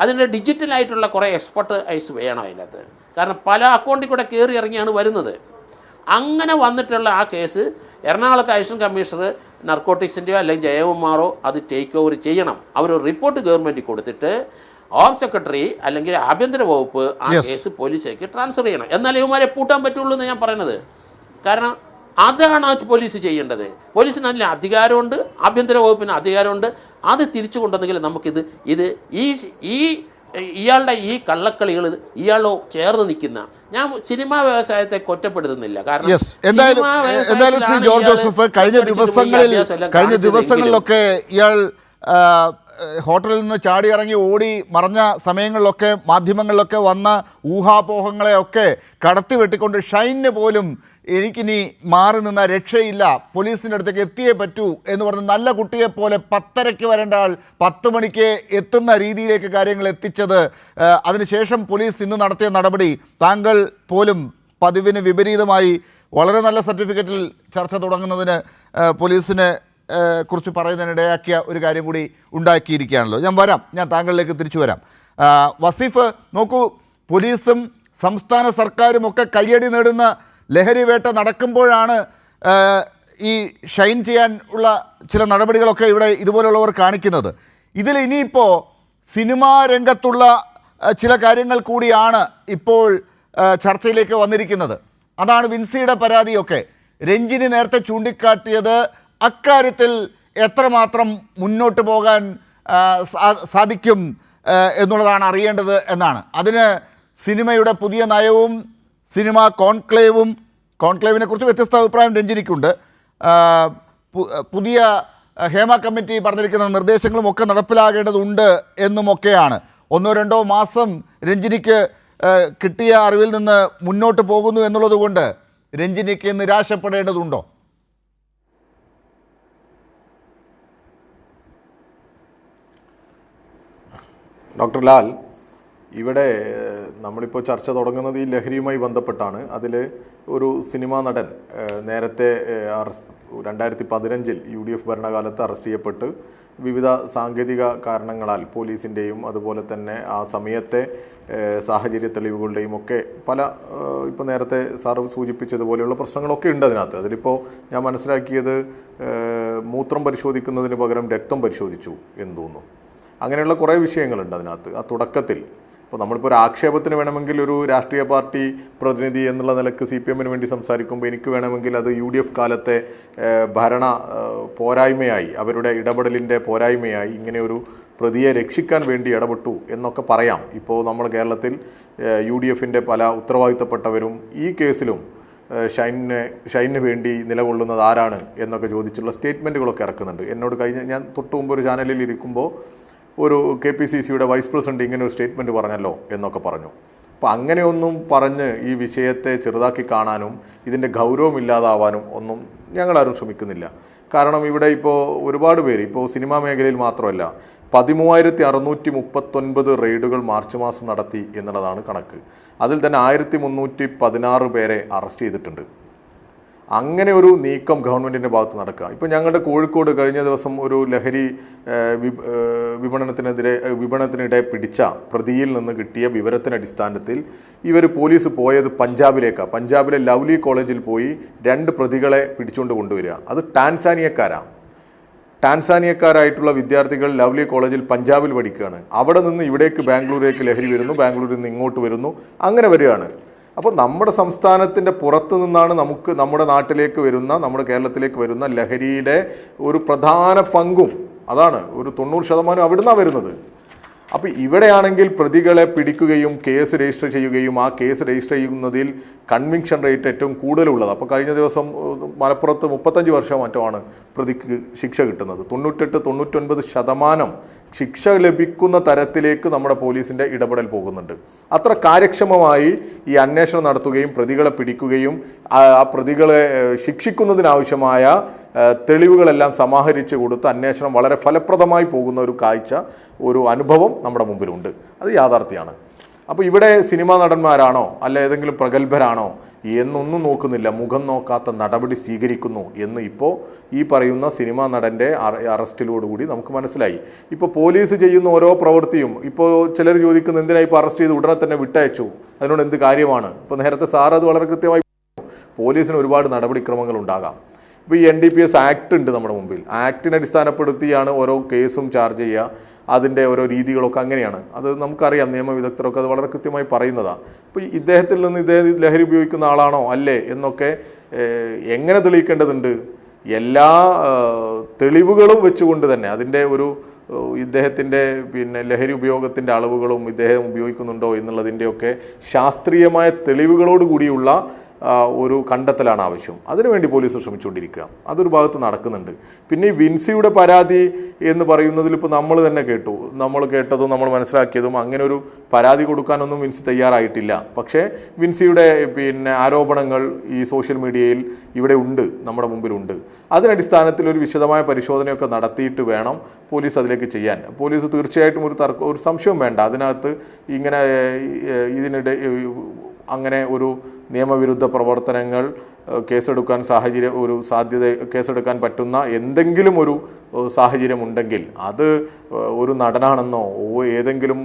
അതിൻ്റെ ഡിജിറ്റലായിട്ടുള്ള കുറേ എക്സ്പെർട്ടൈസ് വേണം അതിനകത്ത്. കാരണം പല അക്കൗണ്ടിൽ കൂടെ കയറി ഇറങ്ങിയാണ് വരുന്നത്. അങ്ങനെ വന്നിട്ടുള്ള ആ കേസ് എറണാകുളത്തെ അഡീഷണൽ കമ്മീഷണർ നർക്കോട്ടിക്സിൻ്റെയോ അല്ലെങ്കിൽ ജയകുമാറോ അത് ടേക്ക് ഓവർ ചെയ്യണം. അവർ റിപ്പോർട്ട് ഗവൺമെൻറ്റിൽ കൊടുത്തിട്ട് ഹോം സെക്രട്ടറി അല്ലെങ്കിൽ ആഭ്യന്തര വകുപ്പ് ആ കേസ് പോലീസിലേക്ക് ട്രാൻസ്ഫർ ചെയ്യണം. എന്നാലേ ഇവന്മാരെ പൂട്ടാൻ പറ്റുള്ളൂ എന്ന് ഞാൻ പറയുന്നത്. കാരണം അതാണ് പോലീസ് ചെയ്യേണ്ടത്. പോലീസിന് അതിന് അധികാരമുണ്ട്, ആഭ്യന്തര വകുപ്പിന് അധികാരമുണ്ട്. അത് തിരിച്ചു കൊണ്ടുവന്നെങ്കിൽ നമുക്കിത് ഇയാളുടെ ഈ കള്ളക്കളികൾ ഇയാളോ ചേർന്ന് നിൽക്കുന്ന, ഞാൻ സിനിമാ വ്യവസായത്തെ കുറ്റപ്പെടുത്തുന്നില്ല. കാരണം എന്തായാലും ശ്രീ ജോർജ് ജോസഫ്, കഴിഞ്ഞ ദിവസങ്ങളിലൊക്കെ ഇയാൾ ഹോട്ടലിൽ നിന്ന് ചാടിയിറങ്ങി ഓടി മറഞ്ഞ സമയങ്ങളിലൊക്കെ മാധ്യമങ്ങളിലൊക്കെ വന്ന ഊഹാപോഹങ്ങളെയൊക്കെ കടത്തി വെട്ടിക്കൊണ്ട് ഷൈനിന് പോലും എനിക്കിനി മാറി നിന്ന രക്ഷയില്ല, പോലീസിൻ്റെ അടുത്തേക്ക് എത്തിയേ പറ്റൂ എന്ന് പറഞ്ഞ് നല്ല കുട്ടിയെപ്പോലെ 10:30 വരേണ്ട ആൾ 10 മണിക്ക് എത്തുന്ന രീതിയിലേക്ക് കാര്യങ്ങൾ എത്തിച്ചത്. അതിനുശേഷം പോലീസ് ഇന്ന് നടത്തിയ നടപടി താങ്കൾ പോലും പതിവിന് വിപരീതമായി വളരെ നല്ല സർട്ടിഫിക്കറ്റിൽ ചർച്ച തുടങ്ങുന്നതിന് പോലീസിന് കുറിച്ച് പറയുന്നതിനിടയാക്കിയ ഒരു കാര്യം കൂടി ഉണ്ടാക്കിയിരിക്കുകയാണല്ലോ. ഞാൻ താങ്കളിലേക്ക് തിരിച്ചു വരാം. വസീഫ്, നോക്കൂ, പോലീസും സംസ്ഥാന സർക്കാരും ഒക്കെ കയ്യടി നേടുന്ന ലഹരി വേട്ട നടക്കുമ്പോഴാണ് ഈ ഷൈൻ ചെയ്യാൻ ഉള്ള ചില നടപടികളൊക്കെ ഇവിടെ ഇതുപോലുള്ളവർ കാണിക്കുന്നത്. ഇതിൽ ഇനിയിപ്പോൾ സിനിമാ രംഗത്തുള്ള ചില കാര്യങ്ങൾ കൂടിയാണ് ഇപ്പോൾ ചർച്ചയിലേക്ക് വന്നിരിക്കുന്നത്. അതാണ് വിൻസിയുടെ പരാതിയൊക്കെ. രഞ്ജിനി നേരത്തെ ചൂണ്ടിക്കാട്ടിയത് അക്കാര്യത്തിൽ എത്രമാത്രം മുന്നോട്ട് പോകാൻ സാധിക്കും എന്നുള്ളതാണ് അറിയേണ്ടത് എന്നാണ്. അതിന് സിനിമയുടെ പുതിയ നയവും സിനിമ കോൺക്ലേവിനെ കുറിച്ച് വ്യത്യസ്ത അഭിപ്രായം രഞ്ജിനിക്കുണ്ട്. പുതിയ ഹേമ കമ്മിറ്റി പറഞ്ഞിരിക്കുന്ന നിർദ്ദേശങ്ങളും ഒക്കെ നടപ്പിലാകേണ്ടതുണ്ട് എന്നുമൊക്കെയാണ്. 1-2 മാസം രഞ്ജിനിക്ക് കിട്ടിയ അറിവിൽ നിന്ന് മുന്നോട്ട് പോകുന്നു എന്നുള്ളത് കൊണ്ട് രഞ്ജിനിക്ക് നിരാശപ്പെടേണ്ടതുണ്ടോ? ഡോക്ടർ ലാൽ, ഇവിടെ നമ്മളിപ്പോൾ ചർച്ച തുടങ്ങുന്നത് ഈ ലഹരിയുമായി ബന്ധപ്പെട്ടാണ്. അതിൽ ഒരു സിനിമാ നടൻ നേരത്തെ 2015 UDF ഭരണകാലത്ത് അറസ്റ്റ് ചെയ്യപ്പെട്ട് വിവിധ സാങ്കേതിക കാരണങ്ങളാൽ പോലീസിൻ്റെയും അതുപോലെ തന്നെ ആ സമയത്തെ സാഹചര്യ തെളിവുകളുടെയും ഒക്കെ പല ഇപ്പോൾ നേരത്തെ സാറ് സൂചിപ്പിച്ചതുപോലെയുള്ള പ്രശ്നങ്ങളൊക്കെ ഉണ്ട് അതിനകത്ത്. അതിലിപ്പോൾ ഞാൻ മനസ്സിലാക്കിയത് മൂത്രം പരിശോധിക്കുന്നതിന് പകരം രക്തം പരിശോധിച്ചു എന്ന് തോന്നുന്നു. അങ്ങനെയുള്ള കുറേ വിഷയങ്ങളുണ്ട് അതിനകത്ത്. ആ തുടക്കത്തിൽ ഇപ്പോൾ നമ്മളിപ്പോൾ ഒരു ആക്ഷേപത്തിന് വേണമെങ്കിൽ ഒരു രാഷ്ട്രീയ പാർട്ടി പ്രതിനിധി എന്നുള്ള നിലക്ക് CPM-ന് വേണ്ടി സംസാരിക്കുമ്പോൾ എനിക്ക് വേണമെങ്കിൽ അത് UDF കാലത്തെ ഭരണ പോരായ്മയായി, അവരുടെ ഇടപെടലിൻ്റെ പോരായ്മയായി ഇങ്ങനെ ഒരു പ്രതിയെ രക്ഷിക്കാൻ വേണ്ടി ഇടപെട്ടു എന്നൊക്കെ പറയാം. ഇപ്പോൾ നമ്മൾ കേരളത്തിൽ UDF-ൻ്റെ പല ഉത്തരവാദിത്തപ്പെട്ടവരും ഈ കേസിലും ഷൈനിന് വേണ്ടി നിലകൊള്ളുന്നത് ആരാണ് എന്നൊക്കെ ചോദിച്ചുള്ള സ്റ്റേറ്റ്മെൻറ്റുകളൊക്കെ ഇറക്കുന്നുണ്ട്. എന്നോട് ഞാൻ തൊട്ട് മുമ്പ് ഒരു ചാനലിൽ ഇരിക്കുമ്പോൾ ഒരു KPCC-യുടെ വൈസ് പ്രസിഡന്റ് ഇങ്ങനെ ഒരു സ്റ്റേറ്റ്മെൻറ്റ് പറഞ്ഞല്ലോ എന്നൊക്കെ പറഞ്ഞു. അപ്പോൾ അങ്ങനെയൊന്നും പറഞ്ഞ് ഈ വിഷയത്തെ ചെറുതാക്കി കാണാനും ഇതിൻ്റെ ഗൗരവമില്ലാതാവാനും ഒന്നും ഞങ്ങളാരും ശ്രമിക്കുന്നില്ല. കാരണം ഇവിടെ ഇപ്പോൾ ഒരുപാട് പേര്, ഇപ്പോൾ സിനിമാ മേഖലയിൽ മാത്രമല്ല, 13,639 റെയ്ഡുകൾ മാർച്ച് മാസം നടത്തി എന്നുള്ളതാണ് കണക്ക്. അതിൽ തന്നെ 1316 പേരെ അറസ്റ്റ് ചെയ്തിട്ടുണ്ട്. അങ്ങനെ ഒരു നീക്കം ഗവൺമെൻറ്റിൻ്റെ ഭാഗത്ത് നടക്കുക. ഇപ്പോൾ ഞങ്ങളുടെ കോഴിക്കോട് കഴിഞ്ഞ ദിവസം ഒരു ലഹരി വിപണനത്തിനിടെ പിടിച്ച പ്രതിയിൽ നിന്ന് കിട്ടിയ വിവരത്തിൻ്റെ അടിസ്ഥാനത്തിൽ പോലീസ് പോയത് പഞ്ചാബിലേക്കാണ്. പഞ്ചാബിലെ ലവ്ലി കോളേജിൽ പോയി 2 പ്രതികളെ പിടിച്ചുകൊണ്ട് കൊണ്ടുവരിക. അത് ടാൻസാനിയക്കാരായിട്ടുള്ള വിദ്യാർത്ഥികൾ ലവ്ലി കോളേജിൽ പഞ്ചാബിൽ പഠിക്കുകയാണ്. അവിടെ നിന്ന് ഇവിടേക്ക് ബാംഗ്ലൂരേക്ക് ലഹരി വരുന്നു, ബാംഗ്ലൂരിൽ നിന്ന് ഇങ്ങോട്ട് വരുന്നു, അങ്ങനെ വരികയാണ്. അപ്പോൾ നമ്മുടെ സംസ്ഥാനത്തിൻ്റെ പുറത്തു നിന്നാണ് നമ്മുടെ നാട്ടിലേക്ക് വരുന്ന, നമ്മുടെ കേരളത്തിലേക്ക് വരുന്ന ലഹരിയുടെ ഒരു പ്രധാന പങ്കും അതാണ്. ഒരു 90% അവിടുന്നാണ് വരുന്നത്. അപ്പോൾ ഇവിടെയാണെങ്കിൽ പ്രതികളെ പിടിക്കുകയും കേസ് രജിസ്റ്റർ ചെയ്യുകയും ആ കേസ് രജിസ്റ്റർ ചെയ്യുന്നതിൽ കൺവിക്ഷൻ റേറ്റ് ഏറ്റവും കൂടുതലുള്ളത്. അപ്പോൾ കഴിഞ്ഞ ദിവസം മലപ്പുറത്ത് 35 വർഷം മറ്റുമാണ് പ്രതിക്ക് ശിക്ഷ കിട്ടുന്നത്. 98-99% ശിക്ഷ ലഭിക്കുന്ന തരത്തിലേക്ക് നമ്മുടെ പോലീസിൻ്റെ ഇടപെടൽ പോകുന്നുണ്ട്. അത്ര കാര്യക്ഷമമായി ഈ അന്വേഷണം നടത്തുകയും പ്രതികളെ പിടിക്കുകയും ആ പ്രതികളെ ശിക്ഷിക്കുന്നതിനാവശ്യമായ തെളിവുകളെല്ലാം സമാഹരിച്ച് കൊടുത്ത് അന്വേഷണം വളരെ ഫലപ്രദമായി പോകുന്ന ഒരു കാഴ്ച, ഒരു അനുഭവം നമ്മുടെ മുമ്പിലുണ്ട്. അത് യാഥാർത്ഥ്യമാണ്. അപ്പോൾ ഇവിടെ സിനിമാ നടന്മാരാണോ അല്ല ഏതെങ്കിലും പ്രഗത്ഭരാണോ എന്നൊന്നും നോക്കുന്നില്ല, മുഖം നോക്കാത്ത നടപടി സ്വീകരിക്കുന്നു എന്ന് ഇപ്പോൾ ഈ പറയുന്ന സിനിമാ നടൻ്റെ അറസ്റ്റിലോടുകൂടി നമുക്ക് മനസ്സിലായി. ഇപ്പോൾ പോലീസ് ചെയ്യുന്ന ഓരോ പ്രവൃത്തിയും ഇപ്പോൾ ചിലർ ചോദിക്കുന്നത് എന്തിനായി ഇപ്പോൾ അറസ്റ്റ് ചെയ്ത് ഉടനെ തന്നെ വിട്ടയച്ചു, അതിനോട് എന്ത് കാര്യമാണ്? ഇപ്പോൾ നേരത്തെ സാർ അത് വളരെ കൃത്യമായി പോലീസിന് ഒരുപാട് നടപടിക്രമങ്ങൾ ഉണ്ടാകാം. ഇപ്പോൾ ഈ NDPS ആക്ട് ഉണ്ട് നമ്മുടെ മുമ്പിൽ. ആക്ടിനെ അടിസ്ഥാനപ്പെടുത്തിയാണ് ഓരോ കേസും ചാർജ് ചെയ്യുക. അതിൻ്റെ ഓരോ രീതികളൊക്കെ അങ്ങനെയാണ്. അത് നമുക്കറിയാം, നിയമവിദഗ്ധരൊക്കെ അത് വളരെ കൃത്യമായി പറയുന്നതാണ്. അപ്പോൾ ഇദ്ദേഹത്തിൽ നിന്ന് ലഹരി ഉപയോഗിക്കുന്ന ആളാണോ അല്ലേ എന്നൊക്കെ എങ്ങനെ തെളിയിക്കേണ്ടതുണ്ട്? എല്ലാ തെളിവുകളും വെച്ചുകൊണ്ട് തന്നെ അതിൻ്റെ ഇദ്ദേഹത്തിൻ്റെ ലഹരി ഉപയോഗത്തിൻ്റെ അളവുകളും ഇദ്ദേഹം ഉപയോഗിക്കുന്നുണ്ടോ എന്നുള്ളതിൻ്റെയൊക്കെ ശാസ്ത്രീയമായ തെളിവുകളോട് കൂടിയുള്ള ഒരു കണ്ടെത്തലാണ് ആവശ്യം. അതിനുവേണ്ടി പോലീസ് ശ്രമിച്ചുകൊണ്ടിരിക്കുക. അതൊരു ഭാഗത്ത് നടക്കുന്നുണ്ട്. പിന്നെ ഈ വിൻസിയുടെ പരാതി എന്ന് പറയുന്നതിൽ ഇപ്പോൾ നമ്മൾ തന്നെ നമ്മൾ കേട്ടതും നമ്മൾ മനസ്സിലാക്കിയതും അങ്ങനെ ഒരു പരാതി കൊടുക്കാനൊന്നും വിൻസി തയ്യാറായിട്ടില്ല. പക്ഷേ വിൻസിയുടെ ആരോപണങ്ങൾ ഈ സോഷ്യൽ മീഡിയയിൽ ഇവിടെ ഉണ്ട്, നമ്മുടെ മുമ്പിലുണ്ട്. അതിനടിസ്ഥാനത്തിൽ ഒരു വിശദമായ പരിശോധനയൊക്കെ നടത്തിയിട്ട് വേണം പോലീസ് അതിലേക്ക് ചെയ്യാൻ. പോലീസ് തീർച്ചയായിട്ടും ഒരു സംശയവും വേണ്ട അതിനകത്ത് ഇങ്ങനെ ഇതിനിടെ അങ്ങനെ ഒരു നിയമവിരുദ്ധ പ്രവർത്തനങ്ങൾ കേസെടുക്കാൻ കേസെടുക്കാൻ പറ്റുന്ന എന്തെങ്കിലും ഒരു സാഹചര്യമുണ്ടെങ്കിൽ അത് ഒരു നടനാണെന്നോ ഏതെങ്കിലും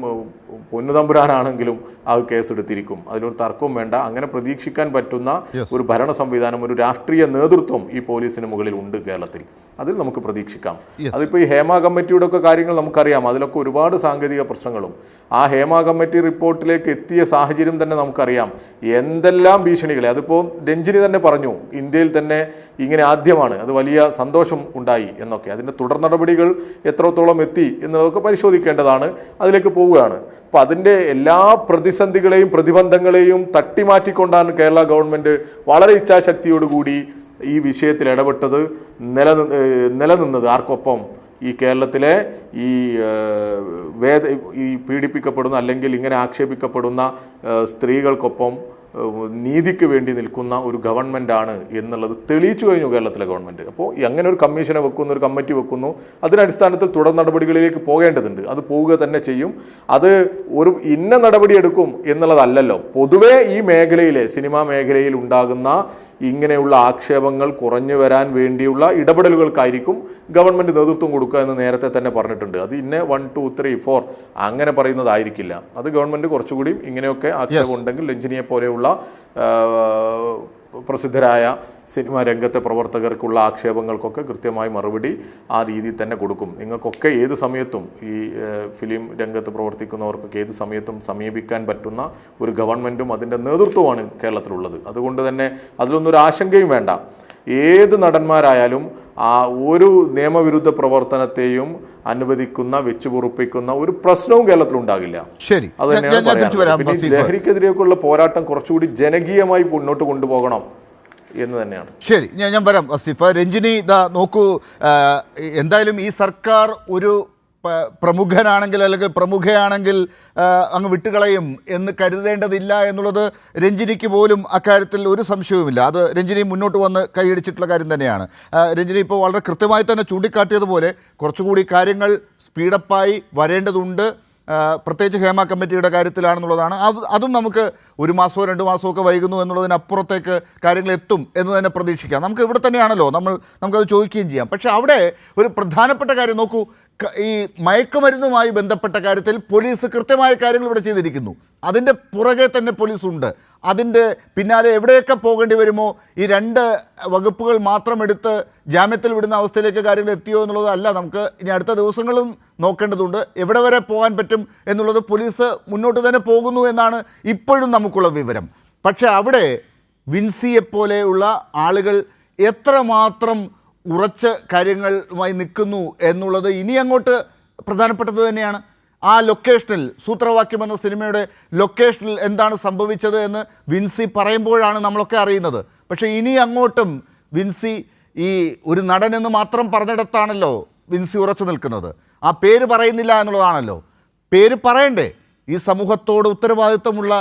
പൊന്നുതമ്പുരാനാണെങ്കിലും അത് കേസെടുത്തിരിക്കും. അതിലൊരു തർക്കവും വേണ്ട. അങ്ങനെ പ്രതീക്ഷിക്കാൻ പറ്റുന്ന ഒരു ഭരണ സംവിധാനം, ഒരു രാഷ്ട്രീയ നേതൃത്വം ഈ പോലീസിന് മുകളിൽ ഉണ്ട് കേരളത്തിൽ. അതിൽ നമുക്ക് പ്രതീക്ഷിക്കാം. അതിപ്പോൾ ഈ ഹേമ കമ്മിറ്റിയുടെ ഒക്കെ കാര്യങ്ങൾ നമുക്കറിയാം. അതിലൊക്കെ ഒരുപാട് സാങ്കേതിക പ്രശ്നങ്ങളും ആ ഹേമ കമ്മിറ്റി റിപ്പോർട്ടിലേക്ക് എത്തിയ സാഹചര്യം തന്നെ നമുക്കറിയാം. എന്തെല്ലാം ഭീഷണികളെ, അതിപ്പോൾ രഞ്ജിനി തന്നെ പറഞ്ഞു, ഇന്ത്യയിൽ തന്നെ ഇങ്ങനെ ആദ്യമാണ്, അത് വലിയ സന്തോഷം ഉണ്ടായി എന്നൊക്കെ. അതിൻ്റെ തുടർ നടപടികൾ എത്രത്തോളം എത്തി എന്നതൊക്കെ പരിശോധിക്കേണ്ടതാണ്. അതിലേക്ക് പോവുകയാണ്. അപ്പോൾ അതിൻ്റെ എല്ലാ പ്രതിസന്ധികളെയും പ്രതിബന്ധങ്ങളെയും തട്ടിമാറ്റിക്കൊണ്ടാണ് കേരള ഗവൺമെൻറ് വളരെ ഇച്ഛാശക്തിയോടുകൂടി ഈ വിഷയത്തിൽ ഇടപെട്ടത്, നിലനിന്നത്. ആർക്കൊപ്പം? ഈ കേരളത്തിലെ ഈ പീഡിപ്പിക്കപ്പെടുന്ന അല്ലെങ്കിൽ ഇങ്ങനെ ആക്ഷേപിക്കപ്പെടുന്ന സ്ത്രീകൾക്കൊപ്പം നീതിക്ക് വേണ്ടി നിൽക്കുന്ന ഒരു ഗവൺമെൻറ്റാണ് എന്നുള്ളത് തെളിയിച്ചു കഴിഞ്ഞു കേരളത്തിലെ ഗവൺമെൻറ്. അപ്പോൾ അങ്ങനെ ഒരു കമ്മീഷനെ വെക്കുന്നു, ഒരു കമ്മിറ്റി വെക്കുന്നു. അതിനടിസ്ഥാനത്തിൽ തുടർ നടപടികളിലേക്ക് പോകേണ്ടതുണ്ട്. അത് പോവുക തന്നെ ചെയ്യും. അത് ഒരു ഇന്ന നടപടി എടുക്കും എന്നുള്ളതല്ലല്ലോ. പൊതുവേ ഈ മേഖലയിലെ സിനിമാ മേഖലയിൽ ഉണ്ടാകുന്ന ഇങ്ങനെയുള്ള ആക്ഷേപങ്ങൾ കുറഞ്ഞു വരാൻ വേണ്ടിയുള്ള ഇടപെടലുകൾക്കായിരിക്കും ഗവൺമെൻറ് നേതൃത്വം കൊടുക്കുക എന്ന് നേരത്തെ തന്നെ പറഞ്ഞിട്ടുണ്ട്. അത് ഇന്നെ 1, 2, 3, 4 അങ്ങനെ പറയുന്നതായിരിക്കില്ല. അത് ഗവൺമെൻറ് കുറച്ചുകൂടി ഇങ്ങനെയൊക്കെ ആക്ഷേപം ഉണ്ടെങ്കിൽ രഞ്ജിനിയെ പോലെയുള്ള പ്രസിദ്ധരായ സിനിമാ രംഗത്തെ പ്രവർത്തകർക്കുള്ള ആക്ഷേപങ്ങൾക്കൊക്കെ കൃത്യമായി മറുപടി ആ രീതിയിൽ തന്നെ കൊടുക്കും. നിങ്ങൾക്കൊക്കെ ഏത് സമയത്തും ഈ ഫിലിം രംഗത്ത് പ്രവർത്തിക്കുന്നവർക്കൊക്കെ ഏത് സമയത്തും സമീപിക്കാൻ പറ്റുന്ന ഒരു ഗവൺമെൻറ്റും അതിൻ്റെ നേതൃത്വമാണ് കേരളത്തിലുള്ളത്. അതുകൊണ്ട് തന്നെ അതിലൊന്നൊരു ആശങ്കയും വേണ്ട. ഏത് നടന്മാരായാലും ആ ഒരു നിയമവിരുദ്ധ പ്രവർത്തനത്തെയും അനുവദിക്കുന്ന, വെച്ചുപൊറുപ്പിക്കുന്ന ഒരു പ്രശ്നവും കേരളത്തിൽ ഉണ്ടാകില്ല. ശരി, അത് തന്നെയാണ് പറയാനുള്ളത്. ലഹരിക്കെതിരെയൊക്കെയുള്ള പോരാട്ടം കുറച്ചുകൂടി ജനകീയമായി മുന്നോട്ട് കൊണ്ടുപോകണം എന്ന് തന്നെയാണ്. ശരി, ഞാൻ വരാം വസീഫ. രഞ്ജിനി, നോക്കൂ, എന്തായാലും ഈ സർക്കാർ ഒരു പ്രമുഖനാണെങ്കിൽ അല്ലെങ്കിൽ പ്രമുഖയാണെങ്കിൽ അങ്ങ് വിട്ടുകളയും എന്ന് കരുതേണ്ടതില്ല എന്നുള്ളത് രഞ്ജിനിക്ക് പോലും അക്കാര്യത്തിൽ ഒരു സംശയവുമില്ല. അത് രഞ്ജിനി മുന്നോട്ട് വന്ന് കൈയടിച്ചിട്ടുള്ള കാര്യം തന്നെയാണ്. രഞ്ജിനി ഇപ്പോൾ വളരെ കൃത്യമായി തന്നെ ചൂണ്ടിക്കാട്ടിയതുപോലെ കുറച്ചുകൂടി കാര്യങ്ങൾ സ്പീഡപ്പായി വരേണ്ടതുണ്ട്, പ്രത്യേകിച്ച് ഹേമ കമ്മിറ്റിയുടെ കാര്യത്തിലാണെന്നുള്ളതാണ്. അതും നമുക്ക് 1 മാസമോ 2 മാസമോ ഒക്കെ വൈകുന്നു എന്നുള്ളതിനപ്പുറത്തേക്ക് കാര്യങ്ങൾ എത്തും എന്ന് തന്നെ പ്രതീക്ഷിക്കാം. നമുക്ക് ഇവിടെ തന്നെയാണല്ലോ, നമുക്കത് ചോദിക്കുകയും ചെയ്യാം. പക്ഷേ അവിടെ ഒരു പ്രധാനപ്പെട്ട കാര്യം നോക്കൂ, ഈ മയക്കുമരുന്നുമായി ബന്ധപ്പെട്ട കാര്യത്തിൽ പോലീസ് കൃത്യമായ കാര്യങ്ങൾ ഇവിടെ ചെയ്തിരിക്കുന്നു. അതിൻ്റെ പുറകെ തന്നെ പോലീസുണ്ട്. അതിൻ്റെ പിന്നാലെ എവിടെയൊക്കെ പോകേണ്ടി വരുമോ ഈ 2 വകുപ്പുകൾ മാത്രം എടുത്ത് ജാമ്യത്തിൽ വിടുന്ന അവസ്ഥയിലേക്ക് കാര്യങ്ങൾ എത്തിയോ എന്നുള്ളതല്ല, നമുക്ക് ഇനി അടുത്ത ദിവസങ്ങളും നോക്കേണ്ടതുണ്ട്. എവിടെ വരെ പോകാൻ പറ്റും എന്നുള്ളത് പോലീസ് മുന്നോട്ട് തന്നെ പോകുന്നു എന്നാണ് ഇപ്പോഴും നമുക്കുള്ള വിവരം. പക്ഷേ അവിടെ വിൻസിയെപ്പോലെയുള്ള ആളുകൾ എത്രമാത്രം ഉറച്ച കാര്യങ്ങളുമായി നിൽക്കുന്നു എന്നുള്ളത് ഇനി അങ്ങോട്ട് പ്രധാനപ്പെട്ടത് തന്നെയാണ്. ആ ലൊക്കേഷനിൽ, സൂത്രവാക്യം എന്ന സിനിമയുടെ ലൊക്കേഷനിൽ എന്താണ് സംഭവിച്ചത് എന്ന് വിൻസി പറയുമ്പോഴാണ് നമ്മളൊക്കെ അറിയുന്നത്. പക്ഷേ ഇനി അങ്ങോട്ടും വിൻസി ഈ ഒരു നടനെന്ന് മാത്രം പറഞ്ഞിടത്താണല്ലോ വിൻസി ഉറച്ചു നിൽക്കുന്നത്. ആ പേര് പറയുന്നില്ല എന്നുള്ളതാണല്ലോ. പേര് പറയണ്ടേ? ഈ സമൂഹത്തോട് ഉത്തരവാദിത്വമുള്ള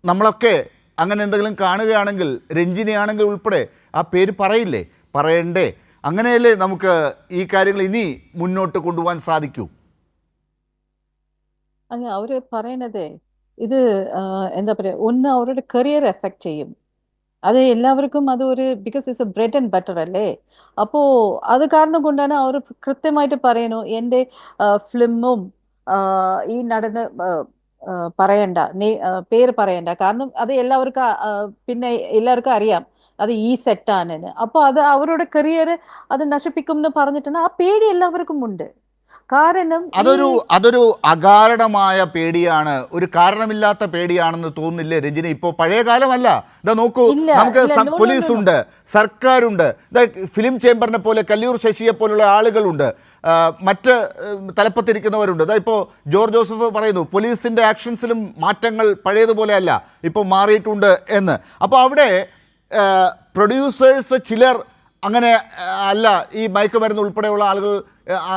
നമ്മളൊക്കെ അങ്ങനെ എന്തെങ്കിലും കാണുകയാണെങ്കിൽ, രഞ്ജിനിയാണെങ്കിൽ ഉൾപ്പെടെ ആ പേര് പറയില്ലേ, പറയണ്ടേ? അങ്ങനെയല്ലേ നമുക്ക് ഈ കാര്യങ്ങൾ ഇനി മുന്നോട്ട് കൊണ്ടുപോകാൻ സാധിക്കൂ? അല്ല, അവര് പറയണതേ ഇത് എന്താ പറയുക, ഒന്ന് അവരുടെ കരിയർ എഫക്റ്റ് ചെയ്യും. അത് എല്ലാവർക്കും അത് ഒരു because it's A bread and butter അല്ലേ. അപ്പോൾ അത് കാരണം കൊണ്ടാണ് അവർ കൃത്യമായിട്ട് പറയുന്നു, എൻ്റെ ഫിലിമും ഈ നടന് പറയണ്ട, പേര് പറയണ്ട. കാരണം അത് എല്ലാവർക്കും പിന്നെ എല്ലാവർക്കും അറിയാം അത് ഈ സെറ്റാണെന്ന്. അപ്പോൾ അത് അവരുടെ കരിയർ അത് നശിപ്പിക്കും എന്ന് പറഞ്ഞിട്ടാണ്. ആ പേടി എല്ലാവർക്കും ഉണ്ട്. കാരണം അതൊരു അകാരണമായ പേടിയാണ്, ഒരു കാരണമില്ലാത്ത പേടിയാണെന്ന് തോന്നുന്നില്ലേ രഞ്ജിനി? ഇപ്പോൾ പഴയ കാലമല്ല. ഇതാ നോക്കൂ, നമുക്ക് പോലീസുണ്ട്, സർക്കാരുണ്ട്, ഫിലിം ചേംബറിനെ പോലെ കല്ലൂർ ശശിയെ പോലുള്ള ആളുകളുണ്ട്, മറ്റ് തലപ്പത്തിരിക്കുന്നവരുണ്ട്. ഇതാ ഇപ്പോൾ ജോർജ് ജോസഫ് പറയുന്നു പോലീസിൻ്റെ ആക്ഷൻസിലും മാറ്റങ്ങൾ പഴയതുപോലെ അല്ല, ഇപ്പോൾ മാറിയിട്ടുണ്ട് എന്ന്. അപ്പോൾ അവിടെ പ്രൊഡ്യൂസേഴ്സ് ചിലർ അങ്ങനെ അല്ല, ഈ മയക്കുമരുന്ന് ഉൾപ്പെടെയുള്ള ആളുകൾ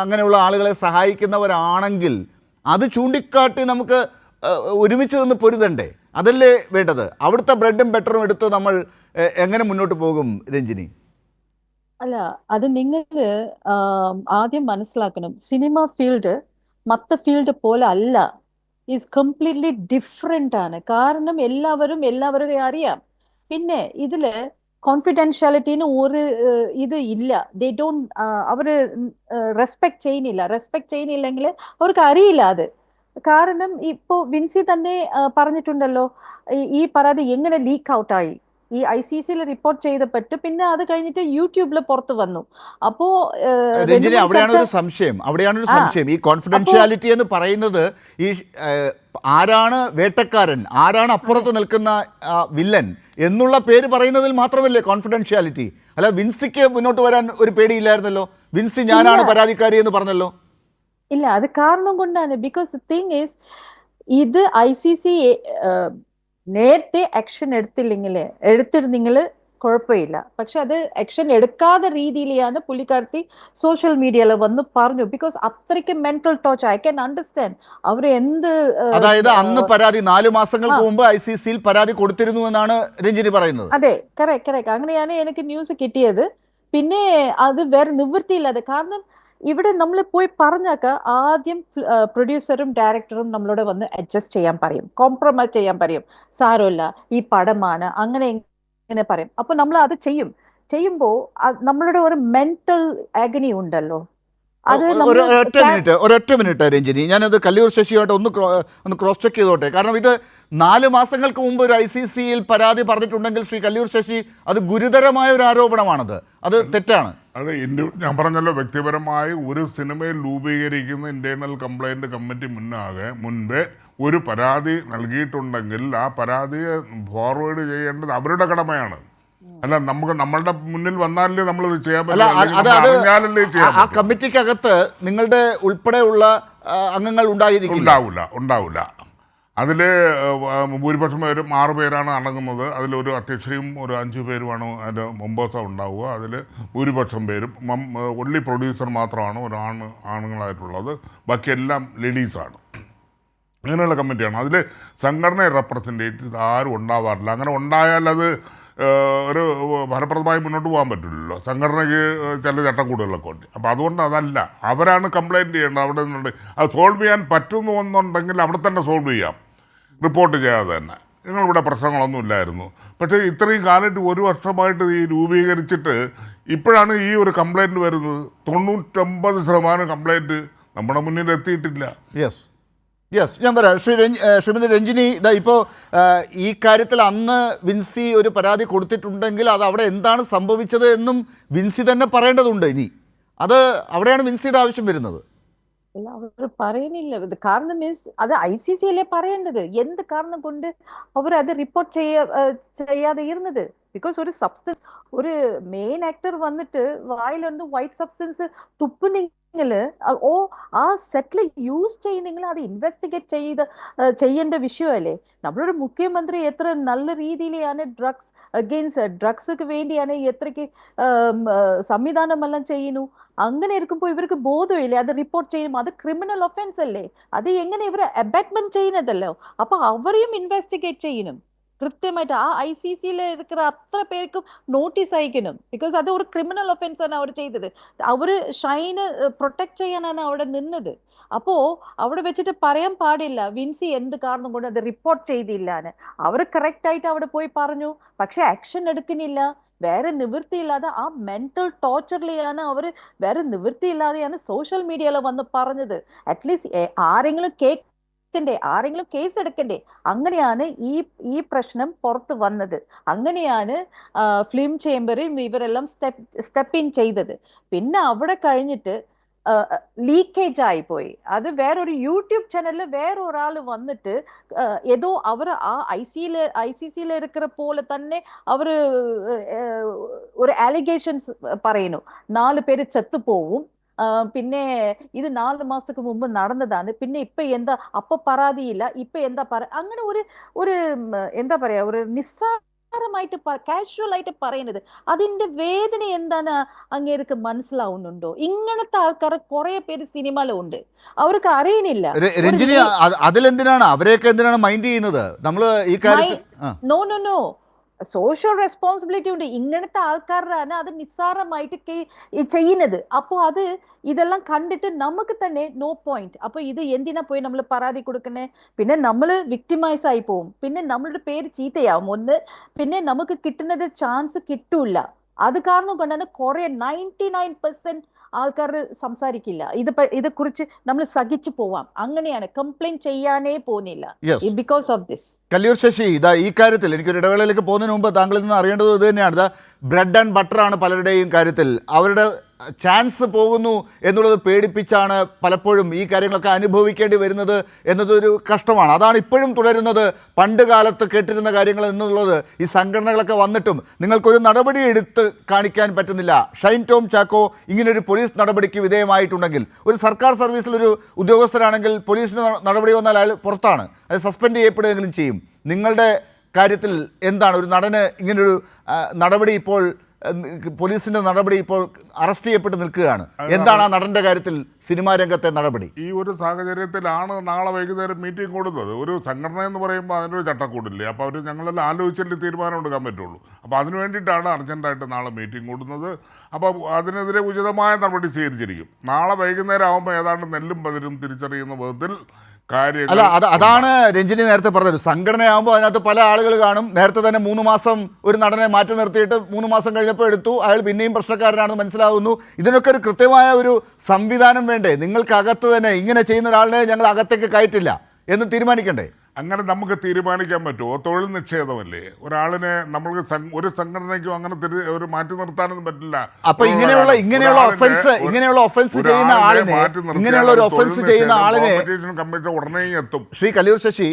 അങ്ങനെയുള്ള ആളുകളെ സഹായിക്കുന്നവരാണെങ്കിൽ അത് ചൂണ്ടിക്കാട്ടി നമുക്ക് ഒരുമിച്ച് നിന്ന് പൊരുതണ്ടേ? അതല്ലേ വേണ്ടത്? അവിടുത്തെ ബ്രെഡും ബട്ടറും എടുത്ത് നമ്മൾ എങ്ങനെ മുന്നോട്ട് പോകും രഞ്ജിനി? അല്ല, അത് നിങ്ങൾ ആദ്യം മനസ്സിലാക്കണം. സിനിമ ഫീൽഡ് മറ്റു ഫീൽഡ് പോലെ അല്ല, ഈസ് കംപ്ലീറ്റ്ലി ഡിഫറെൻ്റ് ആണ്. കാരണം എല്ലാവർക്കും അറിയാം പിന്നെ ഇതില് കോൺഫിഡൻഷ്യാലിറ്റിന് ഒരു ഇത് ഇല്ല. ദേ ഡോണ്ട് അവര് റെസ്പെക്ട് ചെയ്യുന്നില്ലെങ്കിൽ അവർക്ക് അറിയില്ല അത്. കാരണം ഇപ്പോ വിൻസി തന്നെ പറഞ്ഞിട്ടുണ്ടല്ലോ ഈ പരാതി എങ്ങനെ ലീക്ക് ഔട്ടായി. ഈ ICCയിൽ റിപ്പോർട്ട് ചെയ്തപ്പെട്ട് പിന്നെ അത് കഴിഞ്ഞിട്ട് യൂട്യൂബിൽ പുറത്ത് വന്നു. അപ്പോ രഞ്ജിനി, അവിടെയാണ് ഒരു സംശയം. ഈ കോൺഫിഡൻഷ്യാലിറ്റി എന്ന് പറയുന്നത് ഈ ആരാണ് വേട്ടക്കാരൻ, ആരാണ് അപ്പുറത്ത് നിൽക്കുന്ന വില്ലൻ എന്നുള്ള പേര് പറയുന്നതിൽ മാത്രമല്ലേ കോൺഫിഡൻഷ്യാലിറ്റി? അല്ല, വിൻസിക്ക് മുന്നോട്ട് വരാൻ ഒരു പേടിയില്ലായിരുന്നല്ലോ. വിൻസി ഞാനാണ് പരാതിക്കാരി എന്ന് പറഞ്ഞല്ലോ. ഇല്ല, അത് കാരണം കൊണ്ടാണ്. ബിക്കോസ് തിങ് ഈസ് ഇത് ICC നേരത്തെ ആക്ഷൻ എടുത്തിരുന്നെങ്കിൽ കുഴപ്പമില്ല. പക്ഷെ അത് ആക്ഷൻ എടുക്കാത്ത രീതിയിലാണ് പുള്ളിക്കാരത്തി സോഷ്യൽ മീഡിയയിൽ വന്ന് പറഞ്ഞു. ബിക്കോസ് അത്രയ്ക്ക് mental torture. I can understand അവർ എന്ത്. അതായത് അന്ന് പരാതി 4 മാസങ്ങൾക്ക് മുമ്പ് ICCയിൽ പരാതി കൊടുത്തിരുന്നു എന്നാണ് രഞ്ജിനി പറയുന്നത്. അതെ, കറക്റ്റ്. അങ്ങനെയാണ് എനിക്ക് ന്യൂസ് കിട്ടിയത്. പിന്നെ അത് വേറെ നിവൃത്തിയില്ലാതെ. കാരണം ഇവിടെ നമ്മൾ പോയി പറഞ്ഞാക്ക ആദ്യം പ്രൊഡ്യൂസറും ഡയറക്ടറും നമ്മളോട് വന്ന് അഡ്ജസ്റ്റ് ചെയ്യാൻ പറയും, കോംപ്രമൈസ് ചെയ്യാൻ പറയും. സാരമില്ല, ഈ പടമാണ്, അങ്ങനെ പറയും. അപ്പൊ നമ്മൾ അത് ചെയ്യുമ്പോൾ നമ്മളുടെ ഒരു മെന്റൽ ആഗനി ഉണ്ടല്ലോ. അത് ഒരൊറ്റ മിനിറ്റ് രഞ്ജിനി, ഞാനത് കല്ലൂർ ശശിയായിട്ട് ഒന്ന് ക്രോസ് ചെക്ക് ചെയ്തോട്ടെ. കാരണം ഇത് 4 മാസങ്ങൾക്ക് മുമ്പ് ഒരു ICCയിൽ പരാതി പറഞ്ഞിട്ടുണ്ടെങ്കിൽ ശ്രീ കല്ലൂർ ശശി, അത് ഗുരുതരമായ ഒരു ആരോപണമാണത്. അത് തെറ്റാണ്. അത് ഞാൻ പറഞ്ഞല്ലോ, വ്യക്തിപരമായി ഒരു സിനിമയിൽ രൂപീകരിക്കുന്ന ഇന്റേണൽ കംപ്ലൈൻറ്റ് കമ്മിറ്റി മുൻപേ ഒരു പരാതി നൽകിയിട്ടുണ്ടെങ്കിൽ ആ പരാതിയെ ഫോർവേഡ് ചെയ്യേണ്ടത് അവരുടെ കടമയാണ്. അല്ല, നമ്മളുടെ മുന്നിൽ വന്നാലേ നമ്മളിത് ചെയ്യാൻ പറ്റില്ല. ആ കമ്മിറ്റിക്കകത്ത് നിങ്ങളുടെ ഉൾപ്പെടെയുള്ള അംഗങ്ങൾ ഉണ്ടാവില്ല. അതിൽ ഭൂരിപക്ഷം പേരും 6 പേരാണ് അടങ്ങുന്നത്. അതിലൊരു അധ്യക്ഷയും ഒരു 5 പേരുമാണ് അതിൻ്റെ മെമ്പേഴ്സാണ് ഉണ്ടാവുക. അതിൽ ഭൂരിപക്ഷം പേരും ഒൺലി പ്രൊഡ്യൂസർ മാത്രമാണ് ആണുങ്ങളായിട്ടുള്ളത്. ബാക്കിയെല്ലാം ലേഡീസാണ്. അങ്ങനെയുള്ള കമ്മിറ്റിയാണ്. അതിൽ സംഘടനയെ റെപ്രസെൻറ്റേറ്റീവ് ആരും ഉണ്ടാവാറില്ല. അങ്ങനെ ഉണ്ടായാൽ അത് ഒരു ഫലപ്രദമായി മുന്നോട്ട് പോകാൻ പറ്റില്ലല്ലോ. സംഘടനയ്ക്ക് ചില ചട്ടക്കൂടുകളൊക്കെ ഉണ്ട്. അപ്പോൾ അതുകൊണ്ട് അതല്ല, അവരാണ് കംപ്ലയിൻറ്റ് ചെയ്യേണ്ടത്. അവിടെ നിന്നുണ്ട് അത് സോൾവ് ചെയ്യാൻ പറ്റുന്നു എന്നുണ്ടെങ്കിൽ അവിടെ തന്നെ സോൾവ് ചെയ്യാം, റിപ്പോർട്ട് ചെയ്യാതെ തന്നെ. നിങ്ങളിവിടെ പ്രശ്നങ്ങളൊന്നും ഇല്ലായിരുന്നു. പക്ഷേ ഇത്രയും കാലമായിട്ട് 1 വർഷമായിട്ട് ഈ രൂപീകരിച്ചിട്ട് ഇപ്പോഴാണ് ഈ ഒരു കംപ്ലയിൻറ്റ് വരുന്നത്. 99% കംപ്ലയിൻറ്റ് നമ്മുടെ മുന്നിൽ എത്തിയിട്ടില്ല. ഞാൻ പറയാം. ശ്രീമതി രഞ്ജിനി, ഇപ്പോൾ ഈ കാര്യത്തിൽ അന്ന് വിൻസി ഒരു പരാതി കൊടുത്തിട്ടുണ്ടെങ്കിൽ അത് അവിടെ എന്താണ് സംഭവിച്ചത് എന്നും വിൻസി തന്നെ പറയേണ്ടതുണ്ട്. ഇനി അത് അവിടെയാണ് വിൻസിയുടെ ആവശ്യം വരുന്നത്. അവർ പറയുന്നില്ല. കാരണം മീൻസ് അത് ICCയിലെ പറയേണ്ടത്. എന്ത് കാരണം കൊണ്ട് അവർ അത് റിപ്പോർട്ട് ചെയ്യാതെ ഇരുന്നത്? ബിക്കോസ് ഒരു സബ്സ്റ്റൻസ്, ഒരു മെയിൻ ആക്ടർ വന്നിട്ട് വായിലൊന്ന് വൈറ്റ് സബ്സ്റ്റൻസ് തുപ്പുന്നെങ്കിൽ ആ സെറ്റിൽ യൂസ് ചെയ്യുന്നെങ്കിൽ അത് ഇൻവെസ്റ്റിഗേറ്റ് ചെയ്യേണ്ട വിഷയമല്ലേ. നമ്മളൊരു മുഖ്യമന്ത്രി എത്ര നല്ല രീതിയിലാണ് ഡ്രഗ്സിന് വേണ്ടിയാണ് എത്രയ്ക്ക് സംവിധാനമെല്ലാം ചെയ്യുന്നു. അങ്ങനെ ഇരിക്കുമ്പോൾ ഇവർക്ക് ബോധമില്ലേ അത് റിപ്പോർട്ട് ചെയ്യും? അത് ക്രിമിനൽ ഒഫൻസ് അല്ലേ? അത് എങ്ങനെ ഇവർ അബാറ്റ്മെന്റ് ചെയ്യുന്നതല്ലോ. അപ്പൊ അവരെയും ഇൻവെസ്റ്റിഗേറ്റ് ചെയ്യണം കൃത്യമായിട്ട്. ആ ICCയിൽ ഇരിക്കുന്ന അത്ര പേർക്കും നോട്ടീസ് അയക്കണം. ബിക്കോസ് അത് ഒരു ക്രിമിനൽ ഒഫൻസ് ആണ് അവർ ചെയ്തത്. അവർ ഷൈന് പ്രൊട്ടക്ട് ചെയ്യാനാണ് അവിടെ നിന്നത്. അപ്പോ അവിടെ വെച്ചിട്ട് പറയാൻ പാടില്ല വിൻസി എന്ത് കാരണം കൊണ്ട് അത് റിപ്പോർട്ട് ചെയ്തില്ലാന്ന്. അവർ കറക്റ്റ് ആയിട്ട് അവിടെ പോയി പറഞ്ഞു, പക്ഷെ ആക്ഷൻ എടുക്കുന്നില്ല. വേറെ നിവൃത്തിയില്ലാതെ ആ മെന്റൽ ടോർച്ചറിലെയാണ് അവർ വേറെ നിവൃത്തിയില്ലാതെയാണ് സോഷ്യൽ മീഡിയയിൽ വന്ന് പറഞ്ഞത്. അറ്റ്ലീസ്റ്റ് ആരെങ്കിലും കേസ് എടുക്കണ്ടേ? അങ്ങനെയാണ് ഈ പ്രശ്നം പുറത്ത് വന്നത്. അങ്ങനെയാണ് ഫിലിം ചേംബറിൽ ഇവരെല്ലാം സ്റ്റെപ്പ് ഇൻ ചെയ്തത്. പിന്നെ അവിടെ കഴിഞ്ഞിട്ട് ലീക്കേജ് ആയിപ്പോയി. അത് വേറൊരു യൂട്യൂബ് ചാനലിൽ വേറൊരാൾ വന്നിട്ട് ഏതോ അവർ ആ ICCയിൽ ഇരിക്കുന്ന പോലെ തന്നെ അവർ ഒരു അലിഗേഷൻസ് പറയുന്നു. 4 പേര് ചത്തുപോവും, പിന്നെ ഇത് 4 മാസத்துக்கு മുമ്പ് നടന്നതാണ്, പിന്നെ ഇപ്പൊ എന്താ അപ്പൊ പരാതിയില്ല, ഇപ്പൊ എന്താ അങ്ങനെ ഒരു എന്താ പറയാ, ഒരു നിസ്സാരമായിട്ട് കാഷ്വൽ ആയിട്ട് പറയുന്നത്. അതിന്റെ വേദന എന്താണ് അങ്ങേർക്ക് മനസ്സിലാവുന്നുണ്ടോ? ഇങ്ങനത്തെ ആൾക്കാർ കുറെ പേര് സിനിമയിലുണ്ട്, അവർക്ക് അറിയുന്നില്ല. രഞ്ജിനി, അതിലെന്തിനാണ് അവരെയൊക്കെ എന്തിനാണ് മൈൻഡ് ചെയ്യുന്നത്? നമ്മള് ഈ കാര്യം നോ സോഷ്യൽ റെസ്പോൺസിബിലിറ്റി ഉണ്ട്. ഇങ്ങനത്തെ ആൾക്കാരാണ് അത് നിസ്സാരമായിട്ട് ചെയ്യുന്നത്. അപ്പോൾ ഇതെല്ലാം കണ്ടിട്ട് നമുക്ക് തന്നെ നോ പോയിന്റ്. അപ്പോൾ ഇത് എന്തിനാ പോയി നമ്മൾ പരാതി കൊടുക്കണേ? പിന്നെ നമ്മൾ വിക്ടിമൈസ് ആയി പോവും, പിന്നെ നമ്മളുടെ പേര് ചീത്തയാവും ഒന്ന്, പിന്നെ നമുക്ക് കിട്ടുന്നത് ചാൻസ് കിട്ടൂല. അത് കാരണം കൊണ്ടാണ് കുറെ 99% ആൾക്കാർ സംസാരിക്കില്ല. ഇതെക്കുറിച്ച് നമ്മൾ സഹിച്ചു പോവാം, അങ്ങനെയാണ് കംപ്ലൈന്റ് ചെയ്യാനേ പോകുന്നില്ല because of this. Kallur Sasi, ഇതാ ഈ കാര്യത്തിൽ എനിക്കൊരു ഇടവേളയിലേക്ക് പോകുന്നതിന് മുമ്പ് താങ്കളിൽ നിന്ന് അറിയേണ്ടത് ഇത് തന്നെയാണ്. ഇതാ ബ്രെഡ് ആൻഡ് ബട്ടറാണ് പലരുടെയും കാര്യത്തിൽ. അവരുടെ ചാൻസ് പോകുന്നു എന്നുള്ളത് പേടിപ്പിച്ചാണ് പലപ്പോഴും ഈ കാര്യങ്ങളൊക്കെ അനുഭവിക്കേണ്ടി വരുന്നത് എന്നതൊരു കഷ്ടമാണ്. അതാണ് ഇപ്പോഴും തുടരുന്നത്. പണ്ട് കാലത്ത് കേട്ടിരുന്ന കാര്യങ്ങൾ എന്നുള്ളത് ഈ സംഘടനകളൊക്കെ വന്നിട്ടും നിങ്ങൾക്കൊരു നടപടി എടുത്ത് കാണിക്കാൻ പറ്റുന്നില്ല. ഷൈൻ ടോം ചാക്കോ ഇങ്ങനൊരു പോലീസ് നടപടിക്ക് വിധേയമായിട്ടുണ്ടെങ്കിൽ, ഒരു സർക്കാർ സർവീസിലൊരു ഉദ്യോഗസ്ഥരാണെങ്കിൽ പോലീസിന് നടപടി വന്നാൽ അയാൾ പുറത്താണ്, അത് സസ്പെൻഡ് ചെയ്യപ്പെടുകയെങ്കിലും ചെയ്യും. നിങ്ങളുടെ കാര്യത്തിൽ എന്താണ് ഒരു നടന് ഇങ്ങനൊരു നടപടി ഇപ്പോൾ പോലീസിന്റെ നടപടി ഇപ്പോൾ അറസ്റ്റ് ചെയ്യപ്പെട്ട് നിൽക്കുകയാണ്. എന്താണ് ആ നടന്റെ കാര്യത്തിൽ സിനിമാ രംഗത്തെ നടപടി? ഈ ഒരു സാഹചര്യത്തിലാണ് നാളെ വൈകുന്നേരം മീറ്റിംഗ് കൊടുത്തത്. ഒരു സംഘടന എന്ന് പറയുമ്പോൾ അതിനൊരു ചട്ടക്കൂടില്ലേ. അപ്പോൾ അവർ ഞങ്ങളെല്ലാം ആലോചിച്ചിട്ട് തീരുമാനം എടുക്കാൻ പറ്റുള്ളൂ. അപ്പോൾ അതിന് വേണ്ടിയിട്ടാണ് അർജൻറ്റായിട്ട് നാളെ മീറ്റിംഗ് കൂടുന്നത്. അപ്പോൾ അതിനെതിരെ ഉചിതമായ നടപടി സ്വീകരിച്ചിരിക്കും. നാളെ വൈകുന്നേരം ആകുമ്പോൾ ഏതാണ്ട് നെല്ലും പതിരും തിരിച്ചറിയുന്ന വിധത്തിൽ അല്ല, അതാണ് രഞ്ജിനി നേരത്തെ പറഞ്ഞത്. സംഘടനയാകുമ്പോൾ അതിനകത്ത് പല ആളുകൾ കാണും. നേരത്തെ തന്നെ 3 മാസം ഒരു നടനെ മാറ്റി നിർത്തിയിട്ട് 3 മാസം കഴിഞ്ഞപ്പോൾ എടുത്തു, അയാൾ പിന്നെയും പ്രശ്നക്കാരനാണെന്ന് മനസ്സിലാവുന്നു. ഇതിനൊക്കെ ഒരു കൃത്യമായ ഒരു സംവിധാനം വേണ്ടേ? നിങ്ങൾക്കകത്ത് തന്നെ ഇങ്ങനെ ചെയ്യുന്ന ഒരാളിനെ ഞങ്ങൾ അകത്തേക്ക് കയറ്റില്ല എന്ന് തീരുമാനിക്കണ്ടേ? അങ്ങനെ നമുക്ക് തീരുമാനിക്കാൻ പറ്റുമോ? തൊഴിൽ നിക്ഷേപമല്ലേ. ഒരാളിനെ നമ്മൾക്ക് ഒരു സംഘടനയ്ക്കും അങ്ങനെ ഒരു മാറ്റി നിർത്താനൊന്നും പറ്റില്ല. അപ്പൊ ഇങ്ങനെയുള്ള ഒഫൻസ് ചെയ്യുന്ന ആളിനെ കമ്മിറ്റി ഉടനെ എത്തും. ശ്രീ കല്ലൂർ ശശി,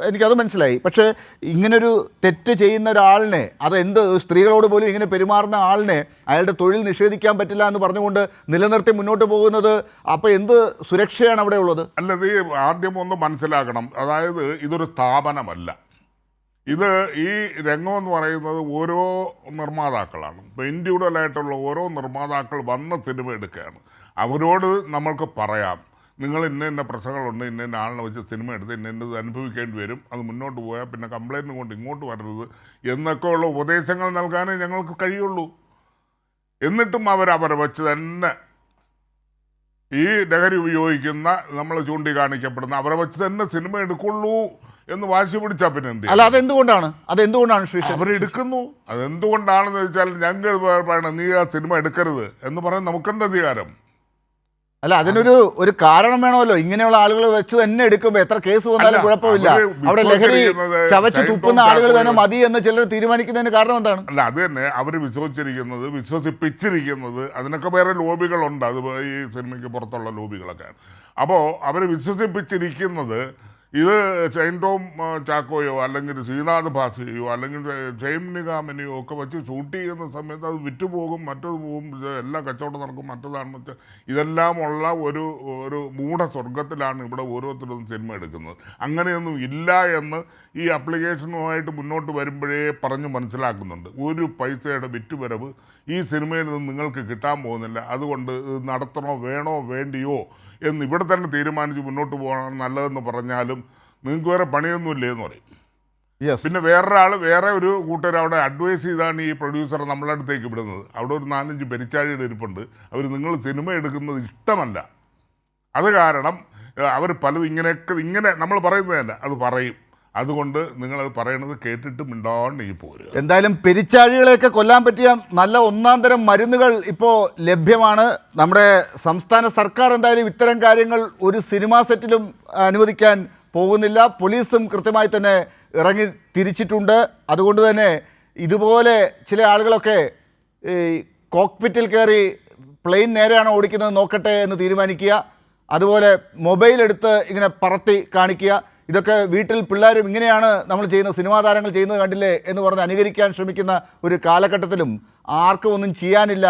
എനിക്കത് മനസ്സിലായി. പക്ഷേ ഇങ്ങനൊരു തെറ്റ് ചെയ്യുന്ന ഒരാളിനെ, അത് സ്ത്രീകളോട് പോലും ഇങ്ങനെ പെരുമാറുന്ന ആളിനെ അയാളുടെ തൊഴിൽ നിഷേധിക്കാൻ പറ്റില്ല എന്ന് പറഞ്ഞുകൊണ്ട് നിലനിർത്തി മുന്നോട്ട് പോകുന്നത്, അപ്പോൾ എന്ത് സുരക്ഷയാണ് അവിടെ ഉള്ളത്? അല്ലത് ആദ്യം ഒന്ന് മനസ്സിലാക്കണം. അതായത് ഇതൊരു സ്ഥാപനമല്ല. ഇത് ഈ രംഗം എന്ന് പറയുന്നത് ഓരോ നിർമ്മാതാക്കളാണ്. ഇപ്പോൾ ഇൻഡിവിജ്വലായിട്ടുള്ള ഓരോ നിർമ്മാതാക്കൾ വന്ന സിനിമ എടുക്കുകയാണ്. അവരോട് നമ്മൾക്ക് പറയാം, നിങ്ങൾ ഇന്ന പ്രശ്നങ്ങളുണ്ട്, ഇന്ന ആളിനെ വെച്ച് സിനിമ എടുത്ത് ഇന്നത് അനുഭവിക്കേണ്ടി വരും, അത് മുന്നോട്ട് പോയാൽ പിന്നെ കംപ്ലൈൻറ്റ് കൊണ്ട് ഇങ്ങോട്ട് വരരുത് എന്നൊക്കെയുള്ള ഉപദേശങ്ങൾ നൽകാനേ ഞങ്ങൾക്ക് കഴിയുള്ളൂ. എന്നിട്ടും അവരെ വെച്ച് തന്നെ ഈ ലഹരി ഉപയോഗിക്കുന്ന നമ്മൾ ചൂണ്ടിക്കാണിക്കപ്പെടുന്ന അവരെ വെച്ച് തന്നെ സിനിമ എടുക്കുള്ളൂ എന്ന് വാശി പിടിച്ചാൽ പിന്നെ എന്ത്? അല്ല, അതെന്തുകൊണ്ടാണ് ശ്രീ അവരെടുക്കുന്നു? അതെന്തുകൊണ്ടാണെന്ന് വെച്ചാൽ ഞങ്ങൾ പറയണം നീ ആ സിനിമ എടുക്കരുത് എന്ന് പറയാൻ നമുക്കെന്ത് അധികാരം? അല്ല, അതിനൊരു കാരണം വേണമല്ലോ. ഇങ്ങനെയുള്ള ആളുകൾ വെച്ച് തന്നെ എടുക്കുമ്പോൾ എത്ര കേസ് വന്നാലും കുഴപ്പമില്ല. അവിടെ ലഹരി ചവച്ച് തുപ്പുന്ന ആളുകൾ തന്നെ മതി എന്ന് ചിലർ തീരുമാനിക്കുന്നതിന് കാരണം എന്താണ്? അല്ല, അത് തന്നെ അവർ വിശ്വസിപ്പിച്ചിരിക്കുന്നത് അതിനൊക്കെ വേറെ ലോബികളുണ്ട്. അത് ഈ സിനിമയ്ക്ക് പുറത്തുള്ള ലോബികളൊക്കെയാണ്. അപ്പോൾ അവർ വിശ്വസിപ്പിച്ചിരിക്കുന്നത് ഇത് ഷൈൻ ടോം ചാക്കോയോ അല്ലെങ്കിൽ ശ്രീനാഥ് ഭാസിയോ അല്ലെങ്കിൽ ഷൈം നിഗാമിനെയോ ഒക്കെ വെച്ച് ഷൂട്ട് ചെയ്യുന്ന സമയത്ത് അത് വിറ്റുപോകും, മറ്റത് പോകും, എല്ലാം കച്ചവടം നടക്കും, മറ്റതാണെന്ന് വെച്ചാൽ ഇതെല്ലാമുള്ള ഒരു മൂഢസ്വർഗത്തിലാണ് ഇവിടെ ഓരോരുത്തരും സിനിമ എടുക്കുന്നത്. അങ്ങനെയൊന്നും ഇല്ല എന്ന് ഈ അപ്ലിക്കേഷനുമായിട്ട് മുന്നോട്ട് വരുമ്പോഴേ പറഞ്ഞ് മനസ്സിലാക്കുന്നുണ്ട്. ഒരു പൈസയുടെ വിറ്റുവരവ് ഈ സിനിമയിൽ നിന്ന് നിങ്ങൾക്ക് കിട്ടാൻ പോകുന്നില്ല. അതുകൊണ്ട് നടത്തണോ വേണോ വേണ്ടിയോ എന്ന് ഇവിടെ തന്നെ തീരുമാനിച്ച് മുന്നോട്ട് പോകണം നല്ലതെന്ന് പറഞ്ഞാലും നിങ്ങൾക്ക് വേറെ പണിയൊന്നുമില്ലേ എന്ന് പറയും. പിന്നെ വേറെ ഒരു കൂട്ടർ അവിടെ അഡ്വൈസ് ചെയ്താണ് ഈ പ്രൊഡ്യൂസറെ നമ്മളെ അടുത്തേക്ക് വിടുന്നത്. അവിടെ ഒരു 4-5 പെരിച്ചാഴിയുടെ ഇരിപ്പുണ്ട്. അവർ നിങ്ങൾ സിനിമ എടുക്കുന്നത് ഇഷ്ടമല്ല, അത് കാരണം അവർ പലതും ഇങ്ങനെ നമ്മൾ പറയുന്നത് തന്നെ അത് പറയും. അതുകൊണ്ട് നിങ്ങളത് പറയണത് കേട്ടിട്ട് മിണ്ടാണ്ട് ഈ പോരുക. എന്തായാലും പെരിച്ചാഴികളെയൊക്കെ കൊല്ലാൻ പറ്റിയ നല്ല ഒന്നാം തരം മരുന്നുകൾ ഇപ്പോൾ ലഭ്യമാണ്. നമ്മുടെ സംസ്ഥാന സർക്കാർ എന്തായാലും ഇത്തരം കാര്യങ്ങൾ ഒരു സിനിമാ സെറ്റിലും അനുവദിക്കാൻ പോകുന്നില്ല. പോലീസും കൃത്യമായി തന്നെ ഇറങ്ങി തിരിച്ചിട്ടുണ്ട്. അതുകൊണ്ട് തന്നെ ഇതുപോലെ ചില ആളുകളൊക്കെ ഈ കോക്പിറ്റിൽ കയറി പ്ലെയിൻ നേരെയാണോ ഓടിക്കുന്നത് നോക്കട്ടെ എന്ന് തീരുമാനിക്കുക, അതുപോലെ മൊബൈൽ എടുത്ത് ഇങ്ങനെ പറത്തി കാണിക്കുക, ഇതൊക്കെ വീട്ടിൽ പിള്ളേരും ഇങ്ങനെയാണ് നമ്മൾ ചെയ്യുന്ന സിനിമാ താരങ്ങൾ ചെയ്യുന്നത് കണ്ടില്ലേ എന്ന് പറഞ്ഞ് അനുകരിക്കാൻ ശ്രമിക്കുന്ന ഒരു കാലഘട്ടത്തിലും ആർക്കും ഒന്നും ചെയ്യാനില്ല,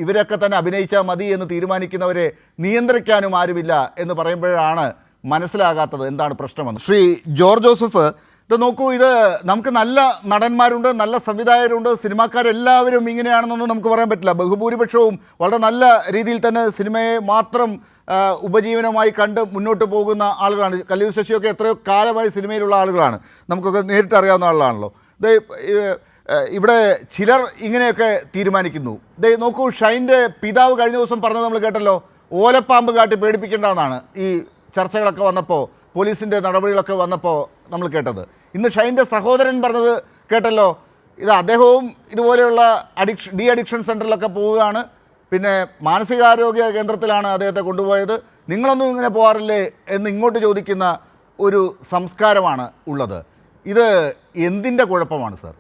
ഇവരൊക്കെ തന്നെ അഭിനയിച്ചാൽ മതി എന്ന് തീരുമാനിക്കുന്നവരെ നിയന്ത്രിക്കാനും ആരുമില്ല എന്ന് പറയുമ്പോഴാണ് മനസ്സിലാകാത്തത് എന്താണ് പ്രശ്നമെന്ന്. ശ്രീ ജോർജ് ജോസഫ്, ഇത് നോക്കൂ, ഇത് നമുക്ക് നല്ല നടന്മാരുണ്ട്, നല്ല സംവിധായകരുണ്ട്, സിനിമാക്കാരെല്ലാവരും ഇങ്ങനെയാണെന്നൊന്നും നമുക്ക് പറയാൻ പറ്റില്ല. ബഹുഭൂരിപക്ഷവും വളരെ നല്ല രീതിയിൽ തന്നെ സിനിമയെ മാത്രം ഉപജീവനമായി കണ്ട് മുന്നോട്ട് പോകുന്ന ആളുകളാണ്. കല്ലൂർ ശശിയൊക്കെ എത്രയോ കാലമായി സിനിമയിലുള്ള ആളുകളാണ്, നമുക്കൊക്കെ നേരിട്ട് അറിയാവുന്ന ആളുകളാണല്ലോ. ഇവിടെ ചിലർ ഇങ്ങനെയൊക്കെ തീരുമാനിക്കുന്നു. ദേ നോക്കൂ, ഷൈൻ്റെ പിതാവ് കഴിഞ്ഞ ദിവസം പറഞ്ഞത് നമ്മൾ കേട്ടല്ലോ, ഓലപ്പാമ്പ് കാട്ടി പേടിപ്പിക്കേണ്ടതെന്നാണ് ഈ ചർച്ചകളൊക്കെ വന്നപ്പോൾ, പോലീസിൻ്റെ നടപടികളൊക്കെ വന്നപ്പോൾ നമ്മൾ കേട്ടത്. ഇന്ന് ഷൈൻ്റെ സഹോദരൻ പറഞ്ഞത് കേട്ടല്ലോ, ഇത് അദ്ദേഹവും ഇതുപോലെയുള്ള ഡി അഡിക്ഷൻ സെൻറ്ററിലൊക്കെ പോവുകയാണ്, പിന്നെ മാനസികാരോഗ്യ കേന്ദ്രത്തിലാണ് അദ്ദേഹത്തെ കൊണ്ടുപോയത്, നിങ്ങളൊന്നും ഇങ്ങനെ പോകാറില്ലേ എന്ന് ഇങ്ങോട്ട് ചോദിക്കുന്ന ഒരു സംസ്കാരമാണ് ഉള്ളത്. ഇത് എന്തിൻ്റെ കുഴപ്പമാണ് സർ?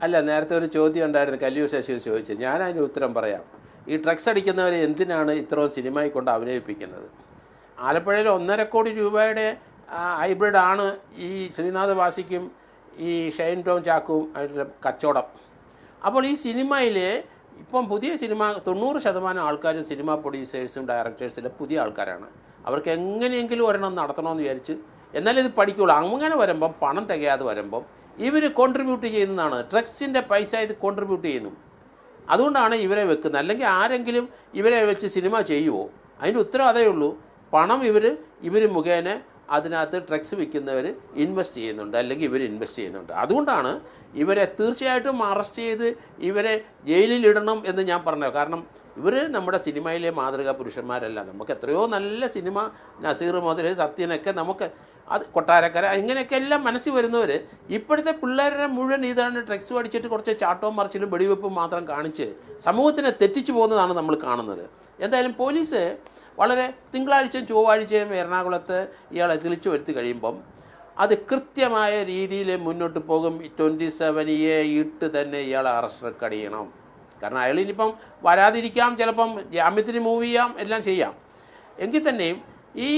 അല്ല, നേരത്തെ ഒരു ചോദ്യം ഉണ്ടായിരുന്നു, കല്ലൂർ ശശി ചോദിച്ചത്. ഞാൻ അതിന് ഉത്തരം പറയാം. ഈ ഡ്രഗ്സ് അടിക്കുന്നവരെ എന്തിനാണ് ഇത്രയും സിനിമയിൽ കൊണ്ട് അഭിനയിപ്പിക്കുന്നത്? ആലപ്പുഴയിൽ 1.5 കോടി രൂപയുടെ ഹൈബ്രിഡാണ് ഈ ശ്രീനാഥ് വാസിക്കും ഈ ഷൈൻ ടോം ചാക്കും കച്ചവടം. അപ്പോൾ ഈ സിനിമയിൽ ഇപ്പം പുതിയ സിനിമ 90% ആൾക്കാരും സിനിമ പ്രൊഡ്യൂസേഴ്സും ഡയറക്ടേഴ്സിലെ പുതിയ ആൾക്കാരാണ്. അവർക്ക് എങ്ങനെയെങ്കിലും ഒരെണ്ണം നടത്തണമെന്ന് വിചാരിച്ച് എന്നാലും ഇത് പഠിക്കുള്ളൂ. അങ്ങനെ വരുമ്പം പണം തികയാതെ വരുമ്പം ഇവർ കോൺട്രിബ്യൂട്ട് ചെയ്യുന്നതാണ്. ഡ്രഗ്സിൻ്റെ പൈസ ഇത് കോൺട്രിബ്യൂട്ട് ചെയ്യുന്നു. അതുകൊണ്ടാണ് ഇവരെ വെക്കുന്നത്. അല്ലെങ്കിൽ ആരെങ്കിലും ഇവരെ വെച്ച് സിനിമ ചെയ്യുമോ? അതിൻ്റെ ഉത്തരം അതേ ഉള്ളൂ. പണം ഇവർ മുഖേന അതിനകത്ത് ഡ്രഗ്സ് വിൽക്കുന്നവർ ഇൻവെസ്റ്റ് ചെയ്യുന്നുണ്ട്, അല്ലെങ്കിൽ ഇവർ ഇൻവെസ്റ്റ് ചെയ്യുന്നുണ്ട്. അതുകൊണ്ടാണ് ഇവരെ തീർച്ചയായിട്ടും അറസ്റ്റ് ചെയ്ത് ഇവരെ ജയിലിലിടണം എന്ന് ഞാൻ പറഞ്ഞത്. കാരണം ഇവർ നമ്മുടെ സിനിമയിലെ മാതൃകാ പുരുഷന്മാരല്ല. നമുക്ക് എത്രയോ നല്ല സിനിമ, നസീർ മുതൽ സത്യനൊക്കെ നമുക്ക് അത് കൊട്ടാരക്കര ഇങ്ങനെയൊക്കെ എല്ലാം മനസ്സിൽ വരുന്നവർ ഇപ്പോഴത്തെ പിള്ളേരുടെ മുഴുവൻ ഇതാണ് ഡ്രഗ്സ് അടിച്ചിട്ട് കുറച്ച് ചാട്ടവും മറിച്ചിലും വെടിവെപ്പും മാത്രം കാണിച്ച് സമൂഹത്തിനെ തെറ്റിച്ചു പോകുന്നതാണ് നമ്മൾ കാണുന്നത്. എന്തായാലും പോലീസ് വളരെ തിങ്കളാഴ്ചയും ചൊവ്വാഴ്ചയും എറണാകുളത്ത് ഇയാളെ തിരിച്ചു വരുത്തി കഴിയുമ്പം അത് കൃത്യമായ രീതിയിൽ മുന്നോട്ട് പോകും. 27A ഇട്ട് തന്നെ ഇയാളെ അറസ്റ്റ് റെക്കോർഡ് ചെയ്യണം. കാരണം അയാൾ ഇനിയിപ്പം വരാതിരിക്കാം, ചിലപ്പം ജാമ്യത്തിന് മൂവ് ചെയ്യാം, എല്ലാം ചെയ്യാം. എങ്കിൽ തന്നെയും ഈ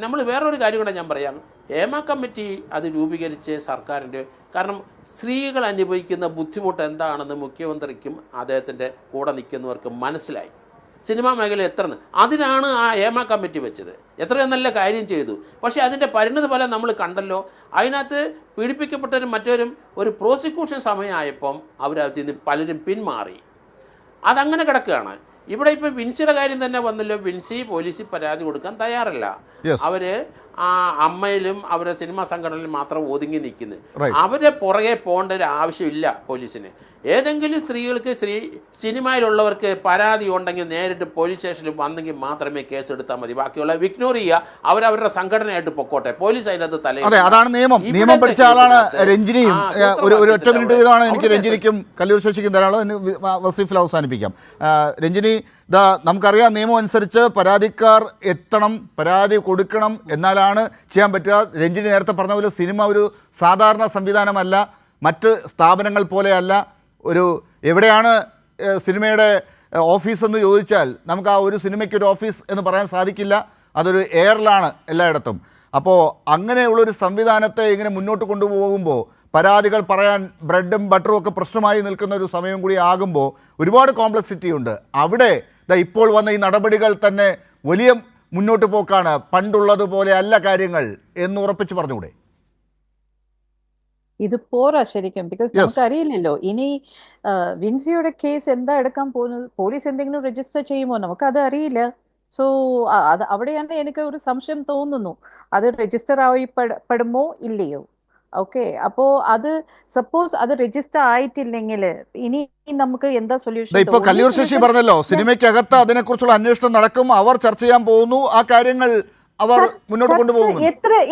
നമ്മൾ വേറൊരു കാര്യം കൂടെ ഞാൻ പറയാം. ഹേമ കമ്മിറ്റി അത് രൂപീകരിച്ച് സർക്കാരിൻ്റെ, കാരണം സ്ത്രീകൾ അനുഭവിക്കുന്ന ബുദ്ധിമുട്ട് എന്താണെന്ന് മുഖ്യമന്ത്രിക്കും അദ്ദേഹത്തിൻ്റെ കൂടെ നിൽക്കുന്നവർക്ക് മനസ്സിലായി. സിനിമാ മേഖല അതിനാണ് ആ ഹേമ കമ്മിറ്റി വെച്ചത്. എത്രയോ നല്ല കാര്യം ചെയ്തു. പക്ഷേ അതിൻ്റെ പരിണിത ഫലം നമ്മൾ കണ്ടല്ലോ. അതിനകത്ത് പീഡിപ്പിക്കപ്പെട്ടവരും മറ്റവരും ഒരു പ്രോസിക്യൂഷൻ സമയമായപ്പം അവരതിൽ നിന്ന് പലരും പിന്മാറി. അതങ്ങനെ കിടക്കുകയാണ്. ഇവിടെ ഇപ്പോൾ വിൻസിയുടെ കാര്യം തന്നെ വന്നല്ലോ. വിൻസി പോലീസിൽ പരാതി കൊടുക്കാൻ തയ്യാറല്ല. അവർ ആ അമ്മയിലും അവരുടെ സിനിമാ സംഘടനയിലും മാത്രം ഒതുങ്ങി നിൽക്കുന്നത്. അവരെ പുറകെ പോകേണ്ട ഒരു ആവശ്യമില്ല പോലീസിന്. ഏതെങ്കിലും സ്ത്രീകൾക്ക് സിനിമയിലുള്ളവർക്ക് പരാതി ഉണ്ടെങ്കിൽ നേരിട്ട് പോലീസ് സ്റ്റേഷനിൽ വന്നെങ്കിൽ മാത്രമേ കേസ് എടുത്താൽ മതി. ബാക്കിയുള്ള ഇഗ്നോർ ചെയ്യുക, അവരവരുടെ സംഘടനയായിട്ട് പൊക്കോട്ടെ. പോലീസ് അതിനകത്ത് അതെ, അതാണ് നിയമം. നിയമം പഠിച്ച ആളാണ് രഞ്ജിനിയും. ഒരു ഒറ്റ മിനിറ്റ് വീതമാണ് എനിക്ക് രഞ്ജിനിക്കും കല്ലൂർ ശശിക്കും തരാനുള്ളത്. വസീഫിൽ അവസാനിപ്പിക്കാം. രഞ്ജിനി, നമുക്കറിയാം നിയമം അനുസരിച്ച് പരാതിക്കാർ എത്തണം, പരാതി കൊടുക്കണം, എന്നാലാണ് ചെയ്യാൻ പറ്റുക. രഞ്ജിനി നേരത്തെ പറഞ്ഞ പോലെ സിനിമ ഒരു സാധാരണ സംവിധാനമല്ല, മറ്റ് സ്ഥാപനങ്ങൾ പോലെയല്ല. എവിടെയാണ് സിനിമയുടെ ഓഫീസെന്ന് ചോദിച്ചാൽ നമുക്ക് ആ ഒരു സിനിമയ്ക്കൊരു ഓഫീസ് എന്ന് പറയാൻ സാധിക്കില്ല. അതൊരു എയറിലാണ് എല്ലായിടത്തും. അപ്പോൾ അങ്ങനെയുള്ളൊരു സംവിധാനത്തെ ഇങ്ങനെ മുന്നോട്ട് കൊണ്ടുപോകുമ്പോൾ പരാതികൾ പറയാൻ ബ്രെഡും ബട്ടറും ഒക്കെ പ്രശ്നമായി നിൽക്കുന്ന ഒരു സമയം കൂടി ആകുമ്പോൾ ഒരുപാട് കോംപ്ലക്സിറ്റി ഉണ്ട്. അവിടെ ഇപ്പോൾ വന്ന ഈ നടപടികൾ തന്നെ വലിയ മുന്നോട്ട് പോക്കാണ്. പണ്ടുള്ളതുപോലെ അല്ല കാര്യങ്ങൾ എന്ന് ഉറപ്പിച്ച് പറഞ്ഞുകൂടെ? ഇത് പോരാ ശരിക്കും. ബിക്കോസ് നമുക്കറിയില്ലല്ലോ ഇനി വിൻസിയുടെ കേസ് എന്താ എടുക്കാൻ പോകുന്നത്. പോലീസ് എന്തെങ്കിലും രജിസ്റ്റർ ചെയ്യുമോ നമുക്കത് അറിയില്ല. സോ അത് അവിടെയാണ് എനിക്ക് ഒരു സംശയം തോന്നുന്നു. അത് രജിസ്റ്റർ ആയിപ്പെടുമോ ഇല്ലയോ? ഓക്കെ, അപ്പോൾ അത് സപ്പോസ് അത് രജിസ്റ്റർ ആയിട്ടില്ലെങ്കിൽ ഇനി നമുക്ക് എന്താ സൊല്യൂഷൻ? ഇപ്പൊ കല്ലൂർ ശശി പറഞ്ഞല്ലോ, സിനിമയ്ക്കകത്ത് അതിനെക്കുറിച്ചുള്ള അന്വേഷണം നടക്കും, അവർ ചർച്ച ചെയ്യാൻ പോകുന്നു, ആ കാര്യങ്ങൾ അവർ മുന്നോട്ട് കൊണ്ടുപോകുന്നു.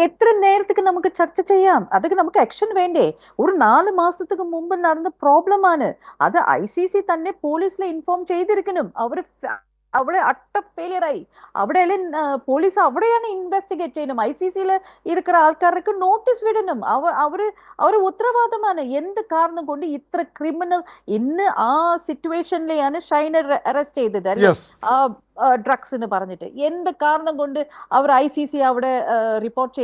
എത്ര നേരത്തേക്ക് നമുക്ക് ചർച്ച ചെയ്യാം? അതൊക്കെ നമുക്ക് ആക്ഷൻ വേണ്ടേ? ഒരു 4 മാസത്തേക്ക് മുമ്പ് നടന്ന പ്രോബ്ലമാണ് അത്. ICC തന്നെ പോലീസിലെ ഇൻഫോം ചെയ്തിരിക്കണം. അവിടെ അട്ട ഫെയിലിയർ ആയി. അവിടെ പോലീസ് അവിടെയാണ് ഇൻവെസ്റ്റിഗേറ്റ് ചെയ്യണം. ICC ഇരിക്കുന്ന ആൾക്കാർക്ക് നോട്ടീസ് വിടണം. അവർ ഉത്തരവാദിത്തമാണ്. എന്ത് കാരണം കൊണ്ട് ഇത്ര ക്രിമിനൽ ഇന്ന് ആ സിറ്റുവേഷനിലെയാണ് ഷൈനെ അറസ്റ്റ് ചെയ്തത് അല്ലേ, ആ ഡ്രഗ്സിന് പറഞ്ഞിട്ട്. എന്ത് കാരണം കൊണ്ട് അവർ ICC അവിടെ റിപ്പോർട്ട്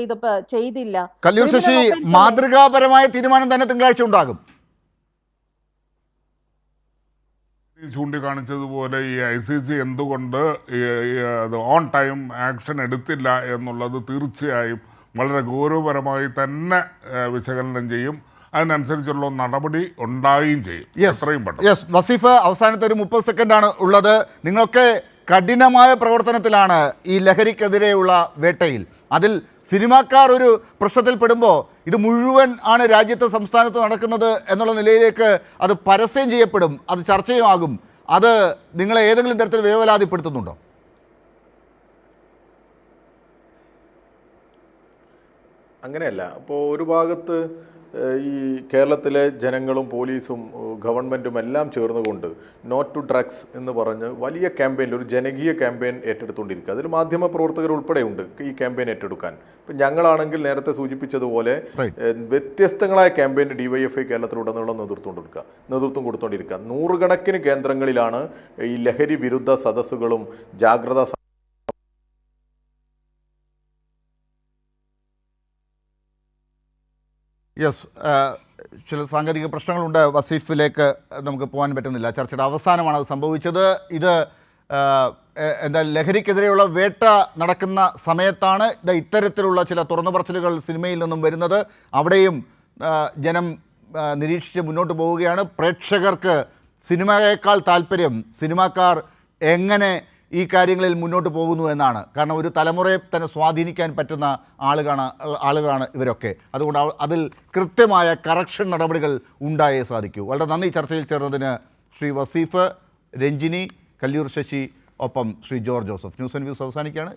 ചെയ്തില്ല? കല്ലൂർ ശശി, മാതൃകാപരമായ തീരുമാനം തന്നെ തിങ്കളാഴ്ച ഉണ്ടാകും. ചൂണ്ടിക്കാണിച്ചതുപോലെ ഈ ICC എന്തുകൊണ്ട് ഓൺ ടൈം ആക്ഷൻ എടുത്തില്ല എന്നുള്ളത് തീർച്ചയായും വളരെ ഗൗരവപരമായി തന്നെ വിശകലനം ചെയ്യും. അതിനനുസരിച്ചുള്ള നടപടി ഉണ്ടാവുകയും ചെയ്യും. എത്രയും പെട്ടെന്ന്. വസീഫ്, അവസാനത്തെ ഒരു 30 സെക്കൻഡാണ് ഉള്ളത്. നിങ്ങളൊക്കെ കഠിനമായ പ്രവർത്തനത്തിലാണ് ഈ ലഹരിക്കെതിരെയുള്ള വേട്ടയിൽ. അതിൽ സിനിമാക്കാർ ഒരു പ്രശ്നത്തിൽപ്പെടുമ്പോൾ ഇത് മുഴുവൻ ആണ് രാജ്യത്തെ സംസ്ഥാനത്ത് നടക്കുന്നത് എന്നുള്ള നിലയിലേക്ക് അത് പരസ്യം ചെയ്യപ്പെടും, അത് ചർച്ചയുമാകും. അത് നിങ്ങളെ ഏതെങ്കിലും തരത്തിൽ വേവലാതിപ്പെടുത്തുന്നുണ്ടോ? അങ്ങനെയല്ല. അപ്പോൾ ഒരു ഭാഗത്ത് ഈ കേരളത്തിലെ ജനങ്ങളും പോലീസും ഗവൺമെൻറ്റും എല്ലാം ചേർന്നുകൊണ്ട് നോട്ട് ടു ഡ്രഗ്സ് എന്ന് പറഞ്ഞ് വലിയ ക്യാമ്പയിൻ, ഒരു ജനകീയ ക്യാമ്പയിൻ ഏറ്റെടുത്തുകൊണ്ടിരിക്കുക. അതിൽ മാധ്യമ പ്രവർത്തകർ ഉൾപ്പെടെയുണ്ട് ഈ ക്യാമ്പയിൻ ഏറ്റെടുക്കാൻ. ഇപ്പം ഞങ്ങളാണെങ്കിൽ നേരത്തെ സൂചിപ്പിച്ചതുപോലെ വ്യത്യസ്തങ്ങളായ ക്യാമ്പയിൻ DYFI കേരളത്തിലുടനീളം നേതൃത്വം കൊടുത്തുകൊണ്ടിരിക്കുക. നൂറുകണക്കിന് കേന്ദ്രങ്ങളിലാണ് ഈ ലഹരി വിരുദ്ധ സദസ്സുകളും ജാഗ്രതാ യെസ്, ചില സാങ്കേതിക പ്രശ്നങ്ങളുണ്ട്. വസീഫിലേക്ക് നമുക്ക് പോകാൻ പറ്റുന്നില്ല. ചർച്ചയുടെ അവസാനമാണ് അത് സംഭവിച്ചത്. ഇത് എന്താ ലഹരിക്കെതിരെയുള്ള വേട്ട നടക്കുന്ന സമയത്താണ് ഇത്തരത്തിലുള്ള ചില തുറന്നുപറച്ചിലുകൾ സിനിമയിൽ നിന്നും വരുന്നത്. അവിടെയും ജനം നിരീക്ഷിച്ച് മുന്നോട്ട് പോവുകയാണ്. പ്രേക്ഷകർക്ക് സിനിമയേക്കാൾ താല്പര്യം സിനിമാക്കാർ എങ്ങനെ ഈ കാര്യങ്ങളിൽ മുന്നോട്ട് പോകുന്നു എന്നാണ്. കാരണം ഒരു തലമുറയെ തന്നെ സ്വാധീനിക്കാൻ പറ്റുന്ന ആളുകളാണ് ഇവരൊക്കെ. അതുകൊണ്ട് അതിൽ കൃത്യമായ കറക്ഷൻ നടപടികൾ ഉണ്ടായേ സാധിക്കൂ. വളരെ നന്ദി ചർച്ചയിൽ ചേർന്നതിന് ശ്രീ വസീഫ്, രഞ്ജിനി, കല്ലിയൂർ ശശി, ഒപ്പം Shri George Joseph. News and views അവസാനിക്കുകയാണ്.